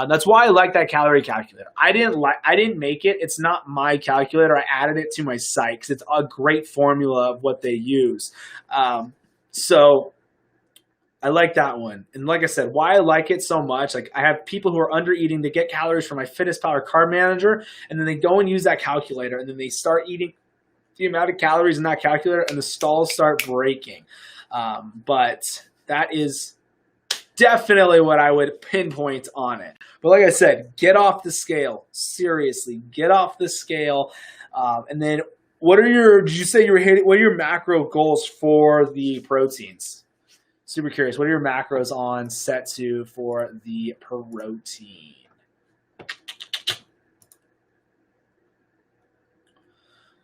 That's why I like that calorie calculator. I didn't make it. It's not my calculator. I added it to my site because it's a great formula of what they use. So I like that one. And like I said, why I like it so much, like I have people who are under eating, they get calories from my Fitness Power Carb Manager, and then they go and use that calculator, and then they start eating the amount of calories in that calculator, and the stalls start breaking. But that is definitely what I would pinpoint on it. But like I said, get off the scale. Seriously, get off the scale. And then Did you say you were hitting, what are your macro goals for the proteins? Super curious. What are your macros on set to for the protein?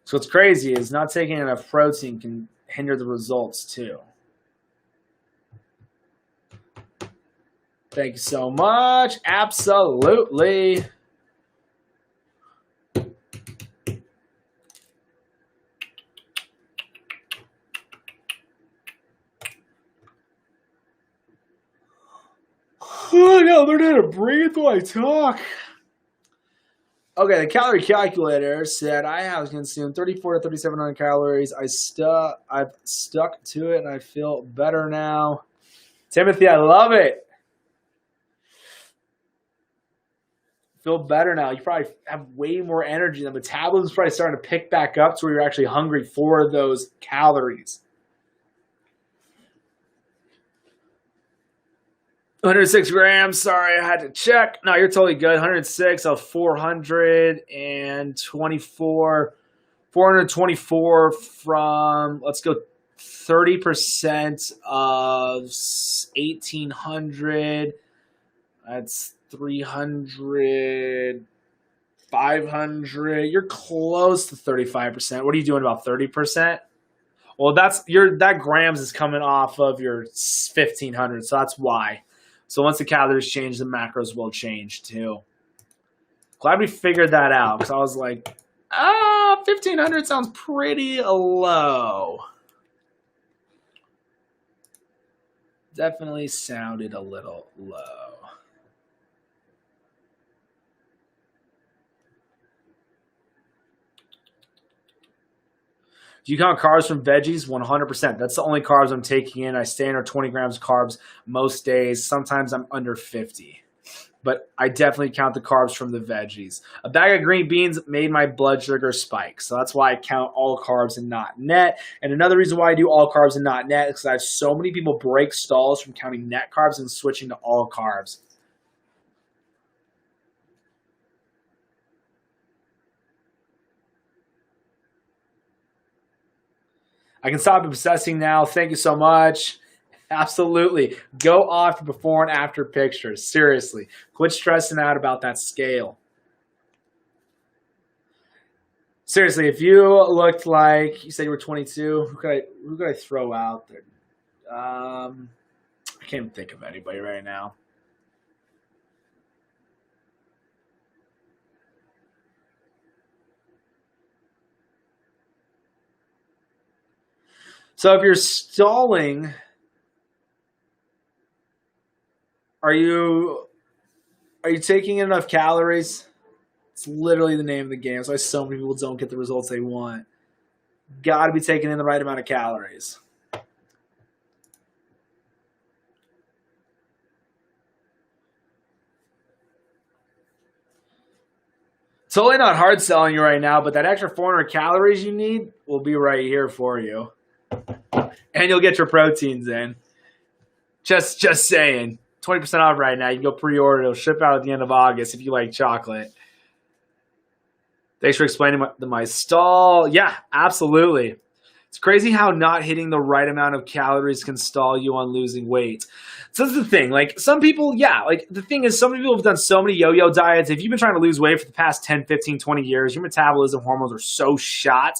So what's crazy is not taking enough protein can hinder the results too. Thank you so much. Absolutely. Oh, I gotta learn how to breathe while I talk. Okay, the calorie calculator said I have consumed 34 to 3,700 calories. I've stuck to it, and I feel better now. Timothy, I love it. Feel better now. You probably have way more energy. The metabolism's probably starting to pick back up to where you're actually hungry for those calories. 106 grams. Sorry, I had to check. No, you're totally good. 106 of 424. 424 from, let's go 30% of 1,800. That's 300, 500. You're close to 35%. What are you doing about 30%? Well, that grams is coming off of your 1,500, so that's why. So once the calories change, the macros will change too. Glad we figured that out because I was like, 1,500 sounds pretty low. Definitely sounded a little low. Do you count carbs from veggies? 100%. That's the only carbs I'm taking in. I stay under 20 grams of carbs most days. Sometimes I'm under 50. But I definitely count the carbs from the veggies. A bag of green beans made my blood sugar spike. So that's why I count all carbs and not net. And another reason why I do all carbs and not net is because I have so many people break stalls from counting net carbs and switching to all carbs. I can stop obsessing now. Thank you so much. Absolutely. Go off your before and after pictures. Seriously. Quit stressing out about that scale. Seriously, if you looked like you said you were 22, who could I throw out there? I can't even think of anybody right now. So if you're stalling, are you taking in enough calories? It's literally the name of the game. That's why so many people don't get the results they want. Got to be taking in the right amount of calories. Totally not hard selling you right now, but that extra 400 calories you need will be right here for you. And you'll get your proteins in. Just saying. 20% off right now. You can go pre-order. It'll ship out at the end of August if you like chocolate. Thanks for explaining my stall. Yeah, absolutely. It's crazy how not hitting the right amount of calories can stall you on losing weight. So that's the thing. Like some people, yeah, like the thing is, so many people have done so many yo-yo diets. If you've been trying to lose weight for the past 10, 15, 20 years, your metabolism hormones are so shot.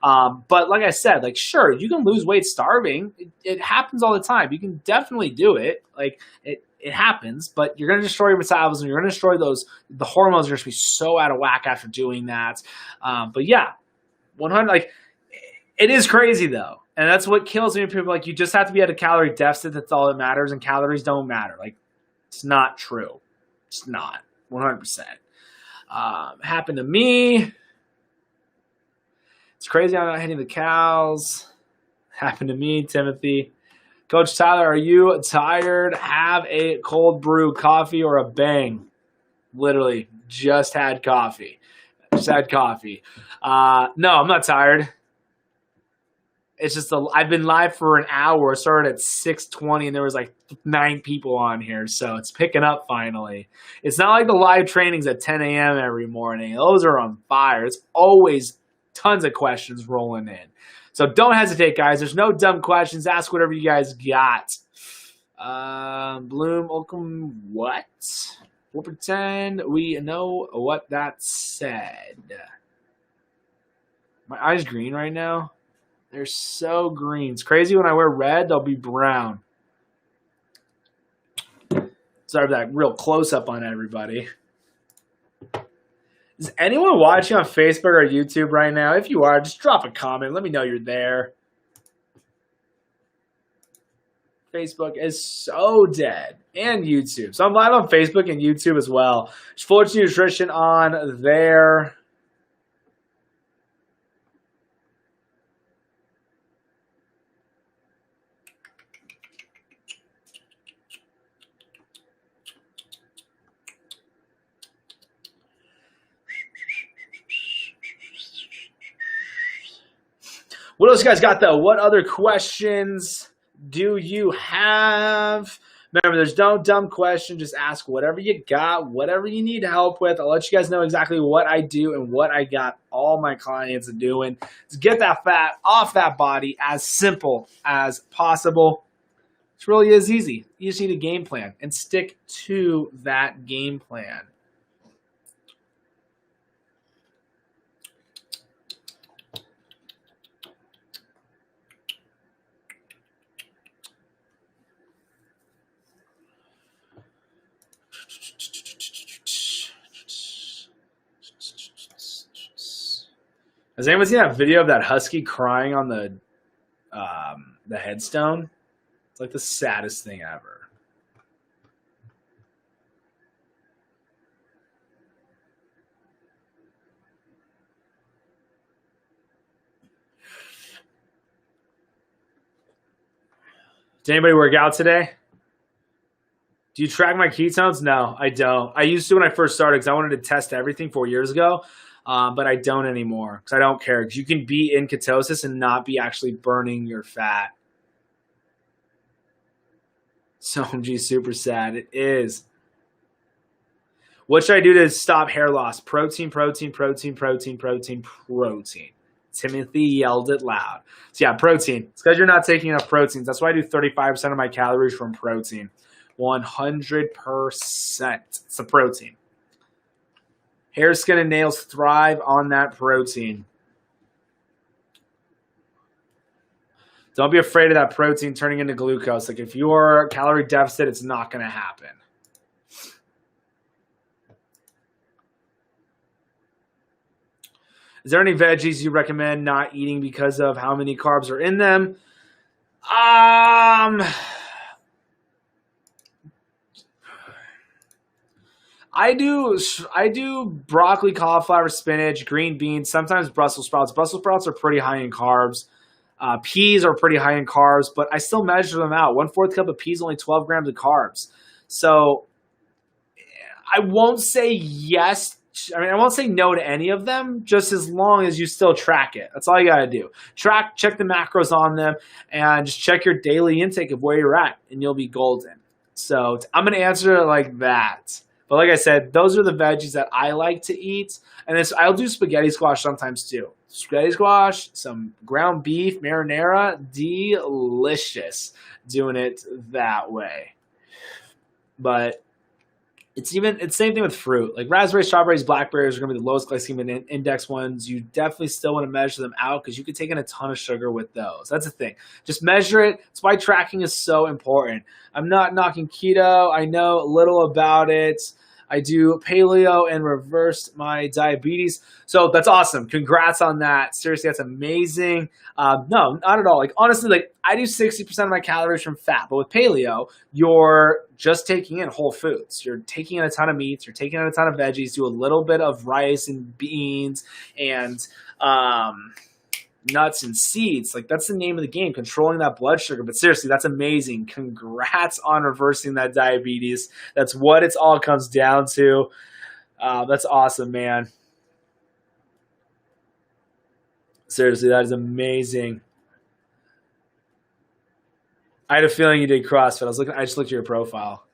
But like I said, like, sure, you can lose weight starving. It happens all the time. You can definitely do it. Like it happens, but you're going to destroy your metabolism. You're going to destroy the hormones are going to be so out of whack after doing that. But yeah, 100, like, it is crazy though. And that's what kills me. People like, you just have to be at a calorie deficit. That's all that matters. And calories don't matter. Like, it's not true. It's not 100%. Happened to me. It's crazy I'm not hitting the cows. Happened to me, Timothy. Coach Tyler, are you tired? Have a cold brew coffee or a bang. Literally, just had coffee. Just had coffee. No, I'm not tired. It's just I've been live for an hour. It started at 6:20 and there was like 9 people on here, so it's picking up finally. It's not like the live trainings at 10 a.m. every morning. Those are on fire. It's always tons of questions rolling in. So don't hesitate, guys. There's no dumb questions. Ask whatever you guys got. Bloom, Holcomb, what? We'll pretend we know what that said. My eyes green right now. They're so green. It's crazy when I wear red, they'll be brown. Sorry for that real close-up on everybody. Is anyone watching on Facebook or YouTube right now? If you are, just drop a comment. Let me know you're there. Facebook is so dead. And YouTube. So I'm live on Facebook and YouTube as well. There's Fortune Nutrition on there. What else you guys got, though? What other questions do you have? Remember, there's no dumb question. Just ask whatever you got, whatever you need help with. I'll let you guys know exactly what I do and what I got all my clients doing to get that fat off that body as simple as possible. It really is easy. You just need a game plan and stick to that game plan. Has anyone seen that video of that husky crying on the headstone? It's like the saddest thing ever. Did anybody work out today? Do you track my ketones? No, I don't. I used to when I first started because I wanted to test everything 4 years ago. But I don't anymore because I don't care. Because you can be in ketosis and not be actually burning your fat. So, OMG, super sad. It is. What should I do to stop hair loss? Protein, protein, protein, protein, protein, protein. Timothy yelled it loud. So, yeah, protein. It's because you're not taking enough proteins. That's why I do 35% of my calories from protein. 100%. It's the protein. Hair, skin, and nails thrive on that protein. Don't be afraid of that protein turning into glucose. Like if you're calorie deficit, it's not going to happen. Is there any veggies you recommend not eating because of how many carbs are in them? I do broccoli, cauliflower, spinach, green beans, sometimes Brussels sprouts. Brussels sprouts are pretty high in carbs. Peas are pretty high in carbs, but I still measure them out. 1/4 cup of peas, only 12 grams of carbs. So I won't say yes. I won't say no to any of them, just as long as you still track it. That's all you got to do. Check the macros on them, and just check your daily intake of where you're at, and you'll be golden. So I'm going to answer it like that. But like I said, those are the veggies that I like to eat. And I'll do spaghetti squash sometimes too. Spaghetti squash, some ground beef, marinara, delicious doing it that way. But it's the same thing with fruit. Like raspberries, strawberries, blackberries are going to be the lowest glycemic index ones. You definitely still want to measure them out because you could take in a ton of sugar with those. That's the thing. Just measure it. That's why tracking is so important. I'm not knocking keto. I know a little about it. I do paleo and reversed my diabetes. So that's awesome. Congrats on that. Seriously, that's amazing. No, not at all. Like honestly, like I do 60% of my calories from fat, but with paleo, you're just taking in whole foods. You're taking in a ton of meats. You're taking in a ton of veggies. Do a little bit of rice and beans and nuts and seeds. Like that's the name of the game, controlling that blood sugar. But seriously, that's amazing. Congrats on reversing that diabetes. That's what it all comes down to. That's awesome, man. Seriously, that is amazing. I had a feeling you did CrossFit. I just looked at your profile.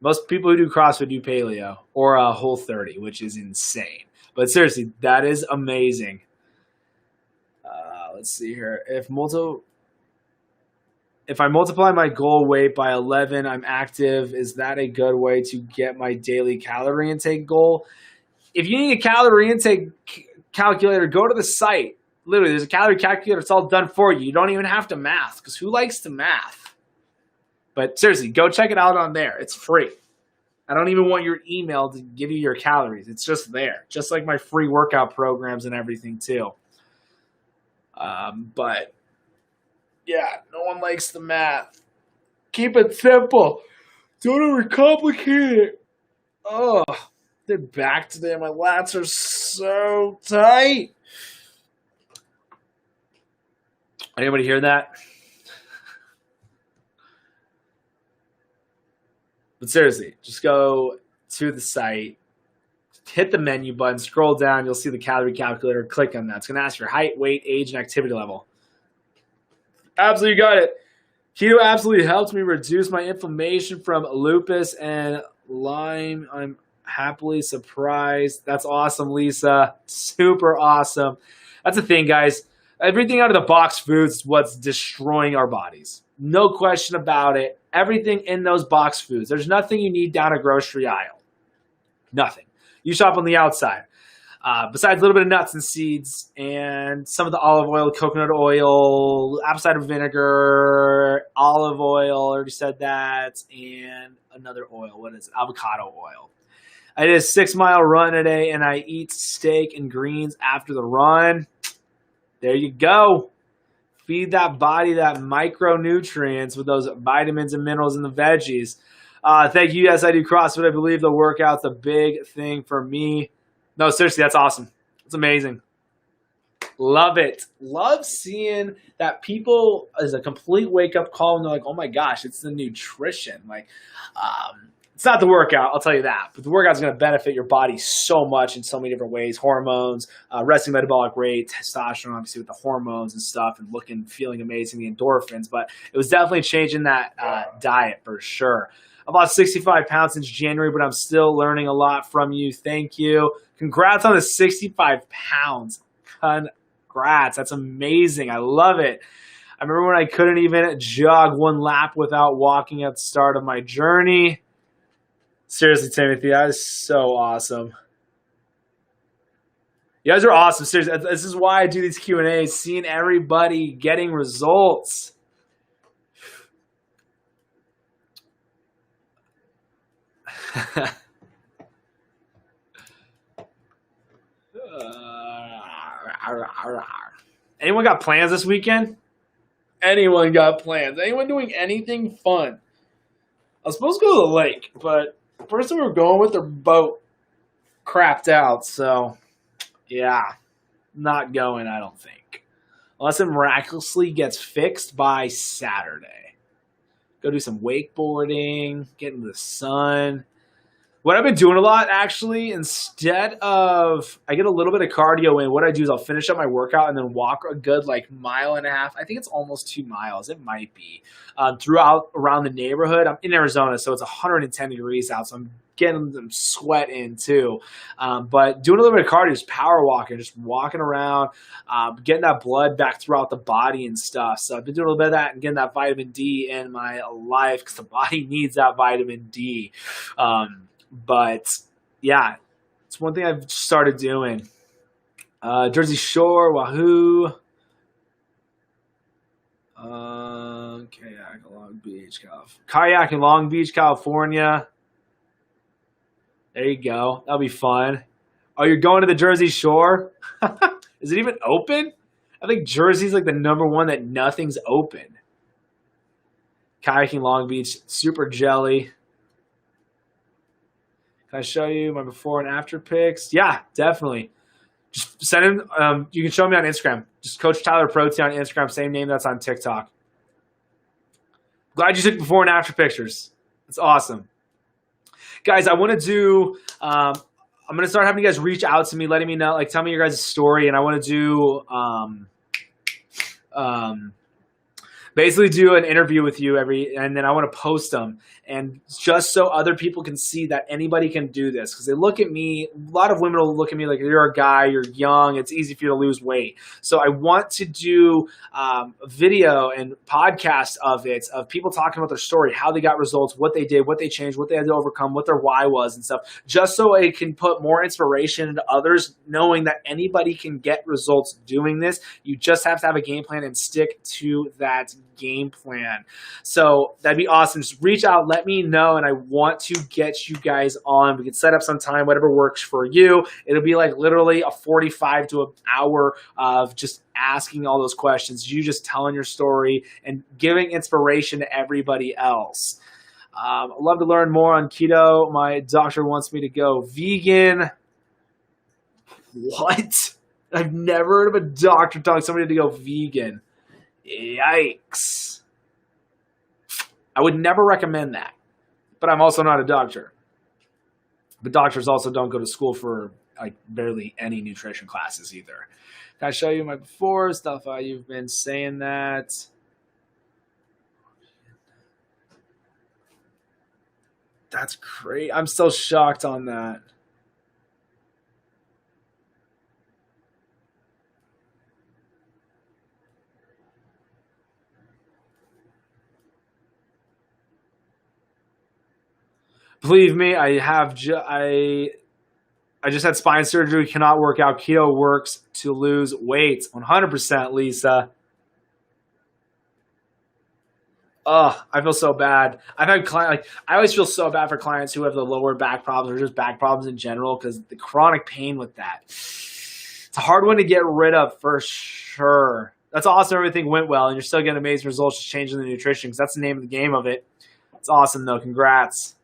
Most people who do CrossFit do paleo or Whole 30, which is insane. But seriously, that is amazing. Let's see here. If I multiply my goal weight by 11, I'm active. Is that a good way to get my daily calorie intake goal? If you need a calorie intake calculator, go to the site. Literally, there's a calorie calculator. It's all done for you. You don't even have to math, because who likes to math? But seriously, go check it out on there. It's free. I don't even want your email to give you your calories. It's just there. Just like my free workout programs and everything too. But yeah, no one likes the math. Keep it simple. Don't overcomplicate it. Oh, they're back today. My lats are so tight. Anybody hear that? But seriously, just go to the site, hit the menu button, scroll down, you'll see the calorie calculator, click on that. It's going to ask your height, weight, age, and activity level. Absolutely got it. Keto absolutely helped me reduce my inflammation from lupus and Lyme. I'm happily surprised. That's awesome, Lisa. Super awesome. That's the thing, guys. Everything out of the box foods is what's destroying our bodies. No question about it. Everything in those box foods. There's nothing you need down a grocery aisle. Nothing. You shop on the outside. Besides a little bit of nuts and seeds and some of the olive oil, coconut oil, apple cider vinegar, olive oil, already said that, and another oil. What is it? Avocado oil. I did a 6-mile run today, and I eat steak and greens after the run. There you go. Feed that body that micronutrients with those vitamins and minerals in the veggies. Thank you. Yes, I do CrossFit. I believe the workout's a big thing for me. No, seriously, that's awesome. It's amazing. Love it. Love seeing that people as a complete wake-up call and they're like, oh my gosh, it's the nutrition. Like, it's not the workout, I'll tell you that. But the workout's going to benefit your body so much in so many different ways. Hormones, resting metabolic rate, testosterone, obviously with the hormones and stuff, and feeling amazing, the endorphins. But it was definitely changing that diet for sure. I lost 65 pounds since January, but I'm still learning a lot from you. Thank you. Congrats on the 65 pounds. Congrats. That's amazing. I love it. I remember when I couldn't even jog one lap without walking at the start of my journey. Seriously, Timothy, that is so awesome. You guys are awesome. Seriously, this is why I do these Q&As, seeing everybody getting results. Anyone got plans this weekend? Anyone got plans? Anyone doing anything fun? I was supposed to go to the lake, but the person we were going with, their boat crapped out. So, yeah, not going, I don't think. Unless it miraculously gets fixed by Saturday. Go do some wakeboarding, get in the sun. What I've been doing a lot, actually, instead of, I get a little bit of cardio in, what I do is I'll finish up my workout and then walk a good, 1.5 miles. I think it's almost 2 miles. It might be. Throughout around the neighborhood. I'm in Arizona, so it's 110 degrees out, so I'm getting some sweat in too. But doing a little bit of cardio, just power walking, just walking around, getting that blood back throughout the body and stuff. So I've been doing a little bit of that and getting that vitamin D in my life because the body needs that vitamin D. But yeah, it's one thing I've started doing. Jersey Shore, Wahoo. Kayak in Long Beach, California. There you go. That'll be fun. Oh, you're going to the Jersey Shore? Is it even open? I think Jersey's the number one that nothing's open. Kayaking Long Beach, super jelly. Can I show you my before and after pics? Yeah, definitely. Just send him. You can show me on Instagram. Just Coach Tyler Protein on Instagram. Same name that's on TikTok. Glad you took before and after pictures. It's awesome. Guys, I want to do, I'm going to start having you guys reach out to me, letting me know, tell me your guys' story. And I want to do basically do an interview with you and then I want to post them, and just so other people can see that anybody can do this, because they look at me, a lot of women will look at me like, you're a guy, you're young, it's easy for you to lose weight. So I want to do a video and podcast of it, of people talking about their story, how they got results, what they did, what they changed, what they had to overcome, what their why was and stuff, just so it can put more inspiration into others, knowing that anybody can get results doing this. You just have to have a game plan and stick to that game plan. So that'd be awesome. Just reach out, let me know, and I want to get you guys on. We can set up some time, whatever works for you. It'll be like literally a 45 to an hour of just asking all those questions, you just telling your story and giving inspiration to everybody else. I'd love to learn more on keto. My doctor wants me to go vegan. What? I've never heard of a doctor telling somebody to go vegan. Yikes. I would never recommend that, but I'm also not a doctor. But doctors also don't go to school for like barely any nutrition classes either. Can I show you my before stuff? You've been saying that. That's great. I'm still shocked on that. Believe me, I just had spine surgery, cannot work out. Keto works to lose weight. 100%, Lisa. I feel so bad. I've had I always feel so bad for clients who have the lower back problems or just back problems in general, because the chronic pain with that. It's a hard one to get rid of for sure. That's awesome. Everything went well, and you're still getting amazing results just changing the nutrition, because that's the name of the game of it. It's awesome, though. Congrats.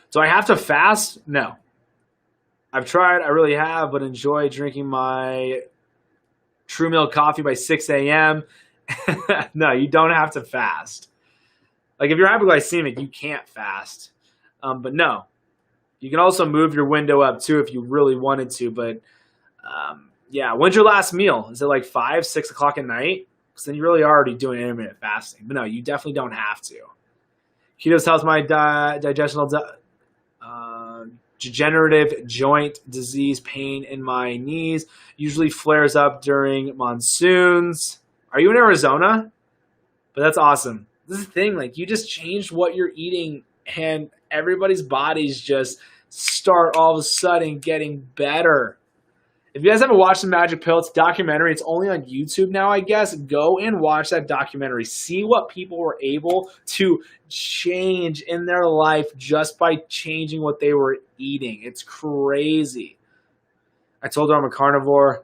Do I have to fast? No. I've tried, I really have, but enjoy drinking my True Milk coffee by 6 a.m. No, you don't have to fast. Like if you're hypoglycemic, you can't fast. But no, you can also move your window up too if you really wanted to. But yeah, when's your last meal? Is it like 5, 6 o'clock at night? Because then you really are already doing intermittent fasting. But no, you definitely don't have to. Keto helps my digestional degenerative joint disease, pain in my knees, usually flares up during monsoons. Are you in Arizona? But that's awesome. This is the thing, like you just changed what you're eating and everybody's bodies just start all of a sudden getting better. If you guys haven't watched The Magic Pill, it's a documentary. It's only on YouTube now, I guess. Go and watch that documentary. See what people were able to change in their life just by changing what they were eating. It's crazy. I told her I'm a carnivore.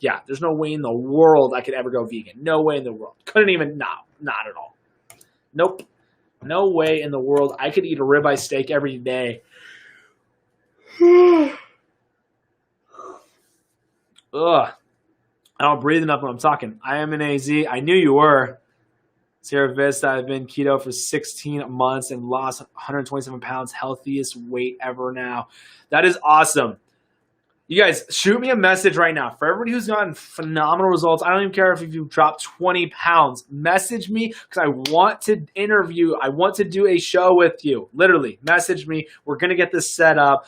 Yeah, there's no way in the world I could ever go vegan. No way in the world. Couldn't even, no, not at all. Nope. No way in the world I could eat a ribeye steak every day. Ugh. I don't breathe enough when I'm talking. I am an AZ. I knew you were. Sierra Vista. I've been keto for 16 months and lost 127 pounds. Healthiest weight ever now. That is awesome. You guys, shoot me a message right now. For everybody who's gotten phenomenal results, I don't even care if you've dropped 20 pounds. Message me because I want to interview. I want to do a show with you. Literally, message me. We're going to get this set up.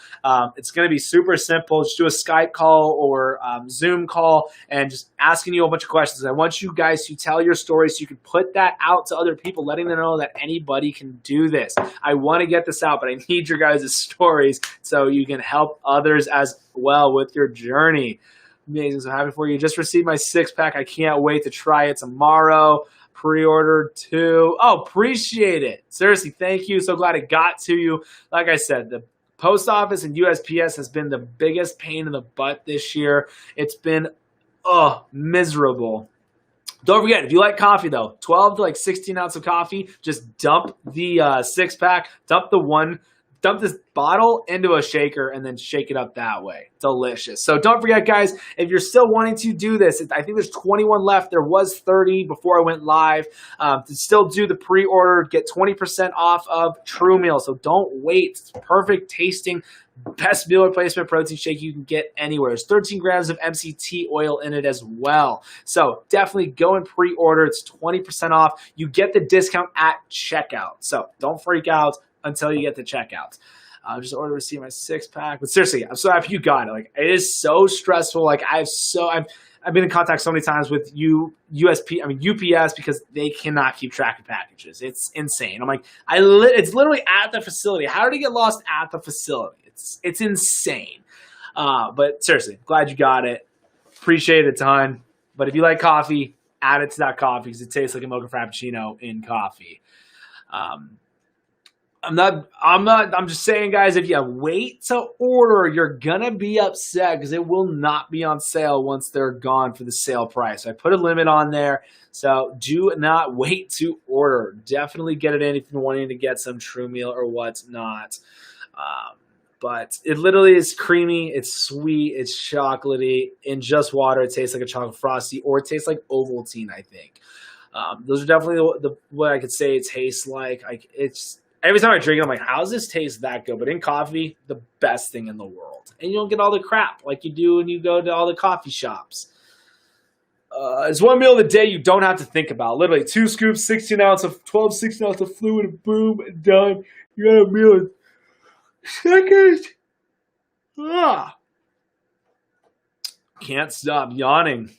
It's going to be super simple. Just do a Skype call or Zoom call and just asking you a bunch of questions. I want you guys to tell your story so you can put that out to other people, letting them know that anybody can do this. I want to get this out, but I need your guys' stories so you can help others as well with your journey. Amazing. So happy for you. Just received my 6-pack. I can't wait to try it tomorrow. Pre-order too. Oh, appreciate it. Seriously, thank you. So glad it got to you. Like I said, the post office and USPS has been the biggest pain in the butt this year. It's been miserable. Don't forget, if you like coffee though, 12 to like 16 ounces of coffee, just dump the 6-pack, dump the dump this bottle into a shaker and then shake it up that way. Delicious. So don't forget, guys, if you're still wanting to do this, I think there's 21 left. There was 30 before I went live. To still do the pre-order, get 20% off of True Meal. So don't wait. It's perfect tasting, best meal replacement protein shake you can get anywhere. There's 13 grams of MCT oil in it as well. So definitely go and pre-order. It's 20% off. You get the discount at checkout. So don't freak out until you get the checkout. Just order to receive my 6-pack. But seriously, I'm so happy you got it. Like, it is so stressful. Like, I've been in contact so many times with UPS, because they cannot keep track of packages. It's insane. I'm like, it's literally at the facility. How did it get lost at the facility? It's insane. But seriously, glad you got it. Appreciate it a ton. But if you like coffee, add it to that coffee because it tastes like a mocha frappuccino in coffee. I'm just saying, guys, if you wait to order, you're going to be upset because it will not be on sale once they're gone for the sale price. I put a limit on there, so do not wait to order. Definitely get it in if you're wanting to get some True Meal or whatnot. But it literally is creamy, it's sweet, it's chocolatey. In just water, it tastes like a chocolate frosty, or it tastes like Ovaltine, I think. Those are definitely what I could say it tastes like. It's every time I drink it, I'm like, how does this taste that good? But in coffee, the best thing in the world. And you don't get all the crap like you do when you go to all the coffee shops. It's one meal of the day you don't have to think about. Literally, 2 scoops, 16 ounce of fluid, and boom, and done. You got a meal in seconds. Can't stop yawning.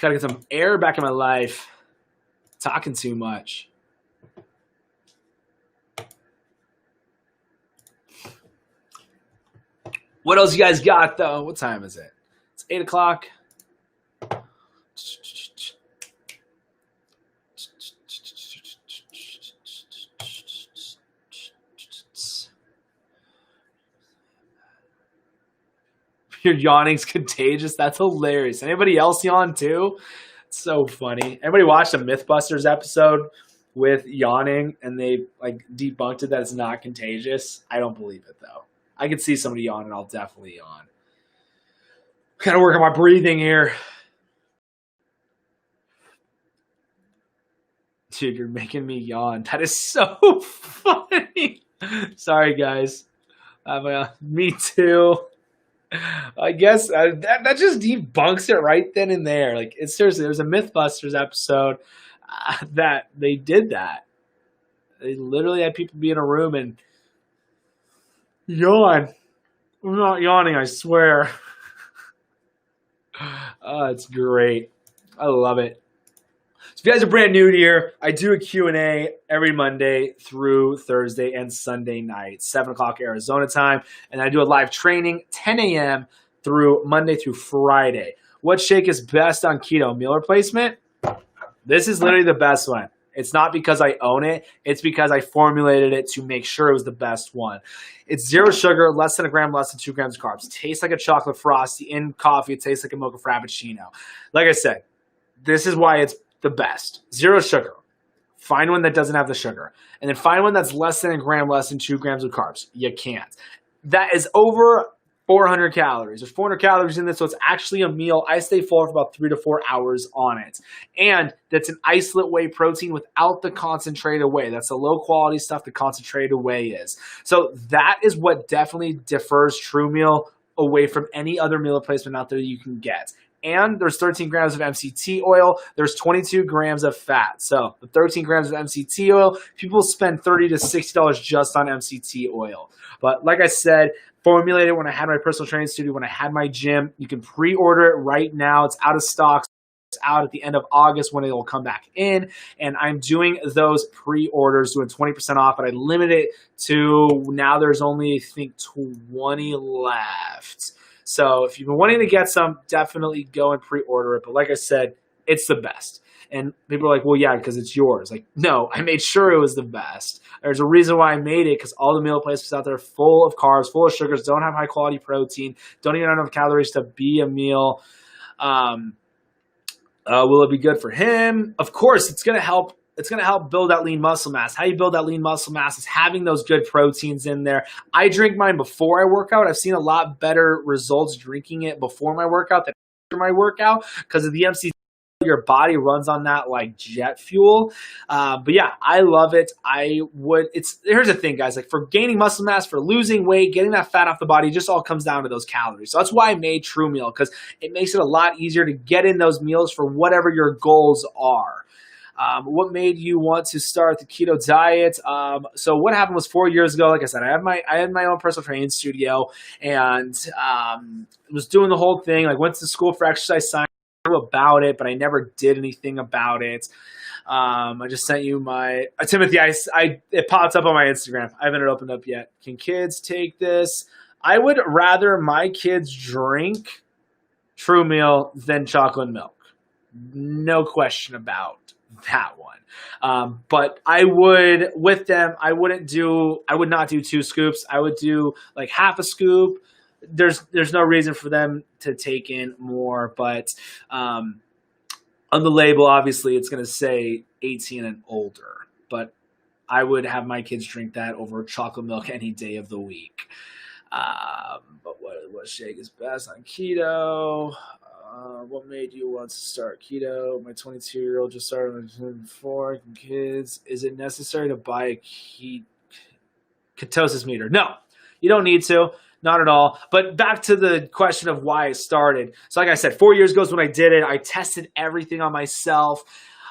Gotta get some air back in my life. Talking too much. What else you guys got, though? What time is it? It's 8 o'clock. Your yawning's contagious. That's hilarious. Anybody else yawn too? It's so funny. Everybody watched a Mythbusters episode with yawning, and they like debunked it that it's not contagious. I don't believe it though. I could see somebody yawn, and I'll definitely yawn. Gotta work on my breathing here. Dude, you're making me yawn. That is so funny. Sorry, guys. Me too. I guess that just debunks it right then and there. Like, it's seriously, there's a Mythbusters episode that they did that. They literally had people be in a room and yawn. I'm not yawning, I swear. Oh, it's great. I love it. So if you guys are brand new here, I do a Q&A every Monday through Thursday and Sunday night, 7 o'clock Arizona time. And I do a live training, 10 a.m. through Monday through Friday. What shake is best on keto? Meal replacement? This is literally the best one. It's not because I own it. It's because I formulated it to make sure it was the best one. It's 0 sugar, less than a gram, less than 2 grams of carbs. Tastes like a chocolate frosty. In coffee, it tastes like a mocha frappuccino. Like I said, this is why it's the best. 0 sugar. Find one that doesn't have the sugar. And then find one that's less than a gram, less than 2 grams of carbs. You can't. That is over 400 calories. There's 400 calories in this, so it's actually a meal. I stay full for about 3 to 4 hours on it. And that's an isolate whey protein without the concentrated whey. That's the low quality stuff the concentrated whey is. So that is what definitely differs True Meal away from any other meal replacement out there that you can get. And there's 13 grams of MCT oil. There's 22 grams of fat. So the 13 grams of MCT oil, people spend $30 to $60 just on MCT oil. But like I said, formulated when I had my personal training studio, when I had my gym. You can pre-order it right now. It's out of stock. It's out at the end of August when it will come back in. And I'm doing those pre-orders, doing 20% off, but I limit it to now there's only, I think, 20 left. So if you've been wanting to get some, definitely go and pre-order it. But like I said, it's the best. And people are like, well, yeah, because it's yours. Like, no, I made sure it was the best. There's a reason why I made it, because all the meal replacements out there are full of carbs, full of sugars, don't have high-quality protein, don't even have enough calories to be a meal. Will it be good for him? Of course, it's going to help it's going to help build that lean muscle mass. How you build that lean muscle mass is having those good proteins in there. I drink mine before I work out. I've seen a lot better results drinking it before my workout than after my workout because of the MCT. Your body runs on that like jet fuel. But yeah, I love it. Here's the thing, guys, like for gaining muscle mass, for losing weight, getting that fat off the body, it just all comes down to those calories. So that's why I made True Meal, because it makes it a lot easier to get in those meals for whatever your goals are. What made you want to start the keto diet? So what happened was 4 years ago, like I said, I had my own personal training studio and was doing the whole thing. Like went to school for exercise science, knew about it, but I never did anything about it. I just sent you my Timothy. It popped up on my Instagram. I haven't opened up yet. Can kids take this? I would rather my kids drink True Meal than chocolate milk. No question about that one. But I would with them. I would not do 2 scoops. I would do like half a scoop. There's no reason for them to take in more, but on the label, obviously, it's going to say 18 and older. But I would have my kids drink that over chocolate milk any day of the week. But what shake is best on keto? What made you want to start keto? My 22-year-old just started before kids. Is it necessary to buy a ketosis meter? No, you don't need to. Not at all. But back to the question of why I started. So like I said, 4 years ago is when I did it. I tested everything on myself.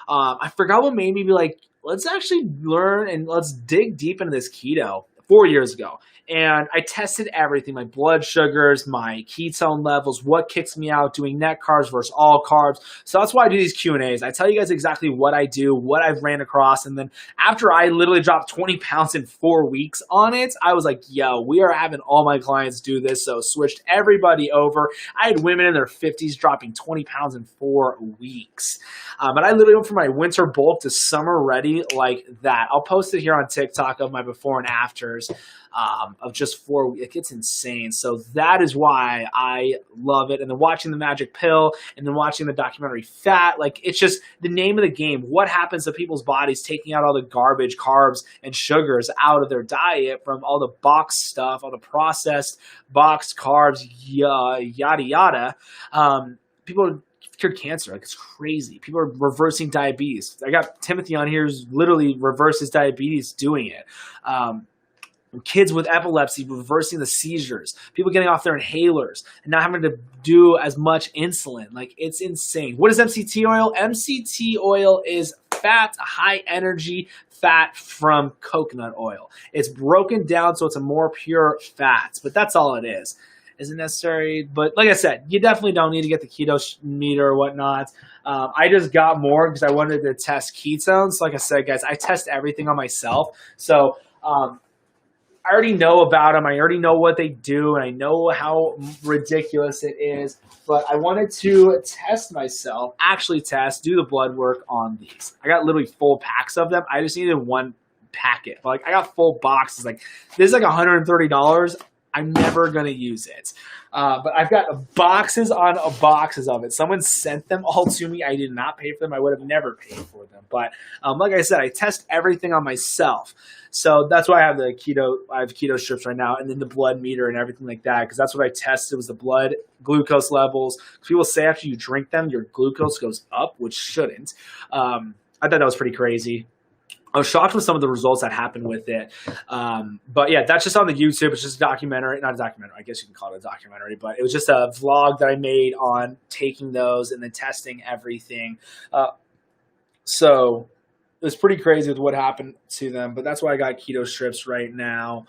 I forgot what made me be like, let's actually learn and let's dig deep into this keto 4 years ago. And I tested everything, my blood sugars, my ketone levels, what kicks me out, doing net carbs versus all carbs. So that's why I do these Q&As. I tell you guys exactly what I do, what I've ran across. And then after I literally dropped 20 pounds in 4 weeks on it, I was like, yo, we are having all my clients do this. So switched everybody over. I had women in their 50s dropping 20 pounds in 4 weeks. But I literally went from my winter bulk to summer ready like that. I'll post it here on TikTok of my before and afters. Of just 4 weeks. It's insane. So that is why I love it. And then watching The Magic Pill and then watching the documentary Fat, like it's just the name of the game. What happens to people's bodies taking out all the garbage, carbs, and sugars out of their diet from all the boxed stuff, all the processed boxed carbs, yada, yada. People cure cancer. Like it's crazy. People are reversing diabetes. I got Timothy on here who's literally reverses diabetes doing it. Kids with epilepsy reversing the seizures, people getting off their inhalers and not having to do as much insulin. Like it's insane. What is MCT oil? MCT oil is fat, high energy fat from coconut oil. It's broken down so it's a more pure fat, but that's all it is. Isn't necessary, but like I said, you definitely don't need to get the keto meter or whatnot. I just got more because I wanted to test ketones. Like I said, guys, I test everything on myself. So, I already know about them. I already know what they do, and I know how ridiculous it is. But I wanted to test myself, actually do the blood work on these. I got literally full packs of them. I just needed one packet. But like I got full boxes. Like this is like $130. I'm never going to use it. But I've got boxes on boxes of it. Someone sent them all to me. I did not pay for them. I would have never paid for them. But like I said, I test everything on myself. So that's why I have keto strips right now, and then the blood meter and everything like that, because that's what I tested was the blood glucose levels. People say after you drink them, your glucose goes up, which shouldn't. I thought that was pretty crazy. I was shocked with some of the results that happened with it. But yeah, that's just on the YouTube. It's just a documentary, not a documentary. I guess you can call it a documentary, but it was just a vlog that I made on taking those and then testing everything. So it was pretty crazy with what happened to them, but that's why I got keto strips right now.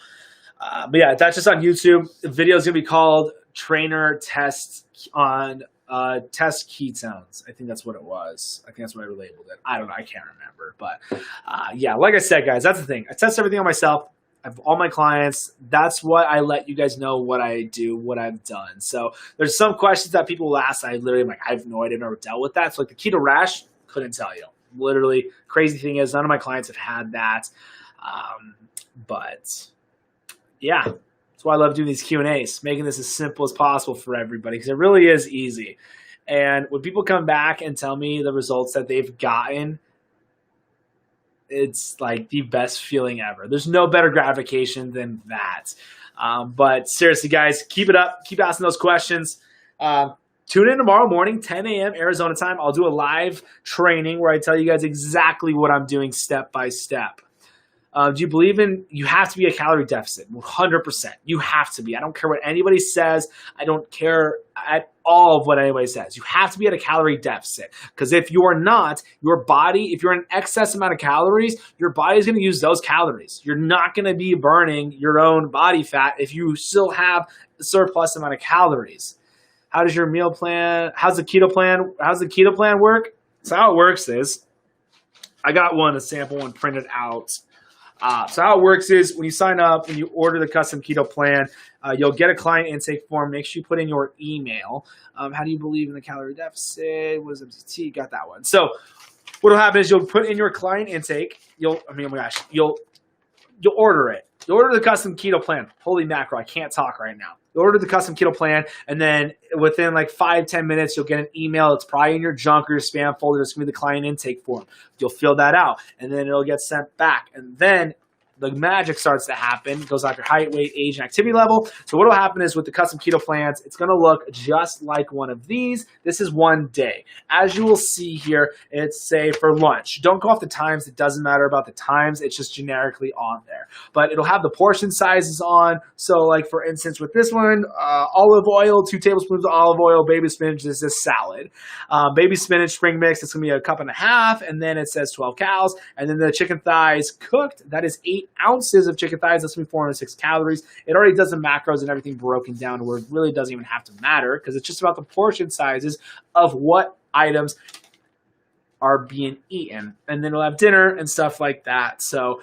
But yeah, that's just on YouTube. The video is going to be called Trainer Tests on Test Ketones. I think that's what it was. I think that's what I labeled it. I don't know. I can't remember. But yeah, like I said, guys, that's the thing. I test everything on myself. I have all my clients. That's what I let you guys know what I do, what I've done. So there's some questions that people will ask. I literally am like, I have no idea. I've never dealt with that. So like the keto rash, couldn't tell you. Literally, crazy thing is none of my clients have had that. But yeah, that's why I love doing these Q&As, making this as simple as possible for everybody because it really is easy. And when people come back and tell me the results that they've gotten, it's like the best feeling ever. There's no better gratification than that. But seriously, guys, keep it up. Keep asking those questions. Tune in tomorrow morning, 10 a.m. Arizona time. I'll do a live training where I tell you guys exactly what I'm doing step by step. Do you believe you have to be a calorie deficit? 100%. You have to be. I don't care what anybody says. I don't care at all of what anybody says. You have to be at a calorie deficit, because if you are not, your body, if you're in excess amount of calories, your body is going to use those calories. You're not going to be burning your own body fat if you still have a surplus amount of calories. How does your meal plan, how's the keto plan work? So how it works is, I got a sample one printed out. So how it works is, when you sign up and you order the custom keto plan, you'll get a client intake form. Make sure you put in your email. How do you believe in the calorie deficit? What is MCT? Got that one. So what will happen is, you'll put in your client intake. You'll order it. You'll order the custom keto plan. Holy macro, I can't talk right now. You order the custom keto plan, and then within like 5-10 minutes, you'll get an email. It's probably in your junk or your spam folder. It's going to be the client intake form. You'll fill that out, and then it'll get sent back. And then the magic starts to happen. It goes off your height, weight, age, and activity level. So what will happen is, with the custom keto plans, it's going to look just like one of these. This is one day. As you will see here, it's say for lunch. Don't go off the times. It doesn't matter about the times. It's just generically on there. But it'll have the portion sizes on. So like for instance, with this one, olive oil, 2 tablespoons of olive oil, baby spinach. This is salad. Baby spinach spring mix, it's going to be 1.5 cups. And then it says 12 calories. And then the chicken thighs cooked, that is 8 ounces of chicken thighs. That's going to be 406 calories. It already does the macros and everything broken down where it really doesn't even have to matter, because it's just about the portion sizes of what items are being eaten. And then we'll have dinner and stuff like that. So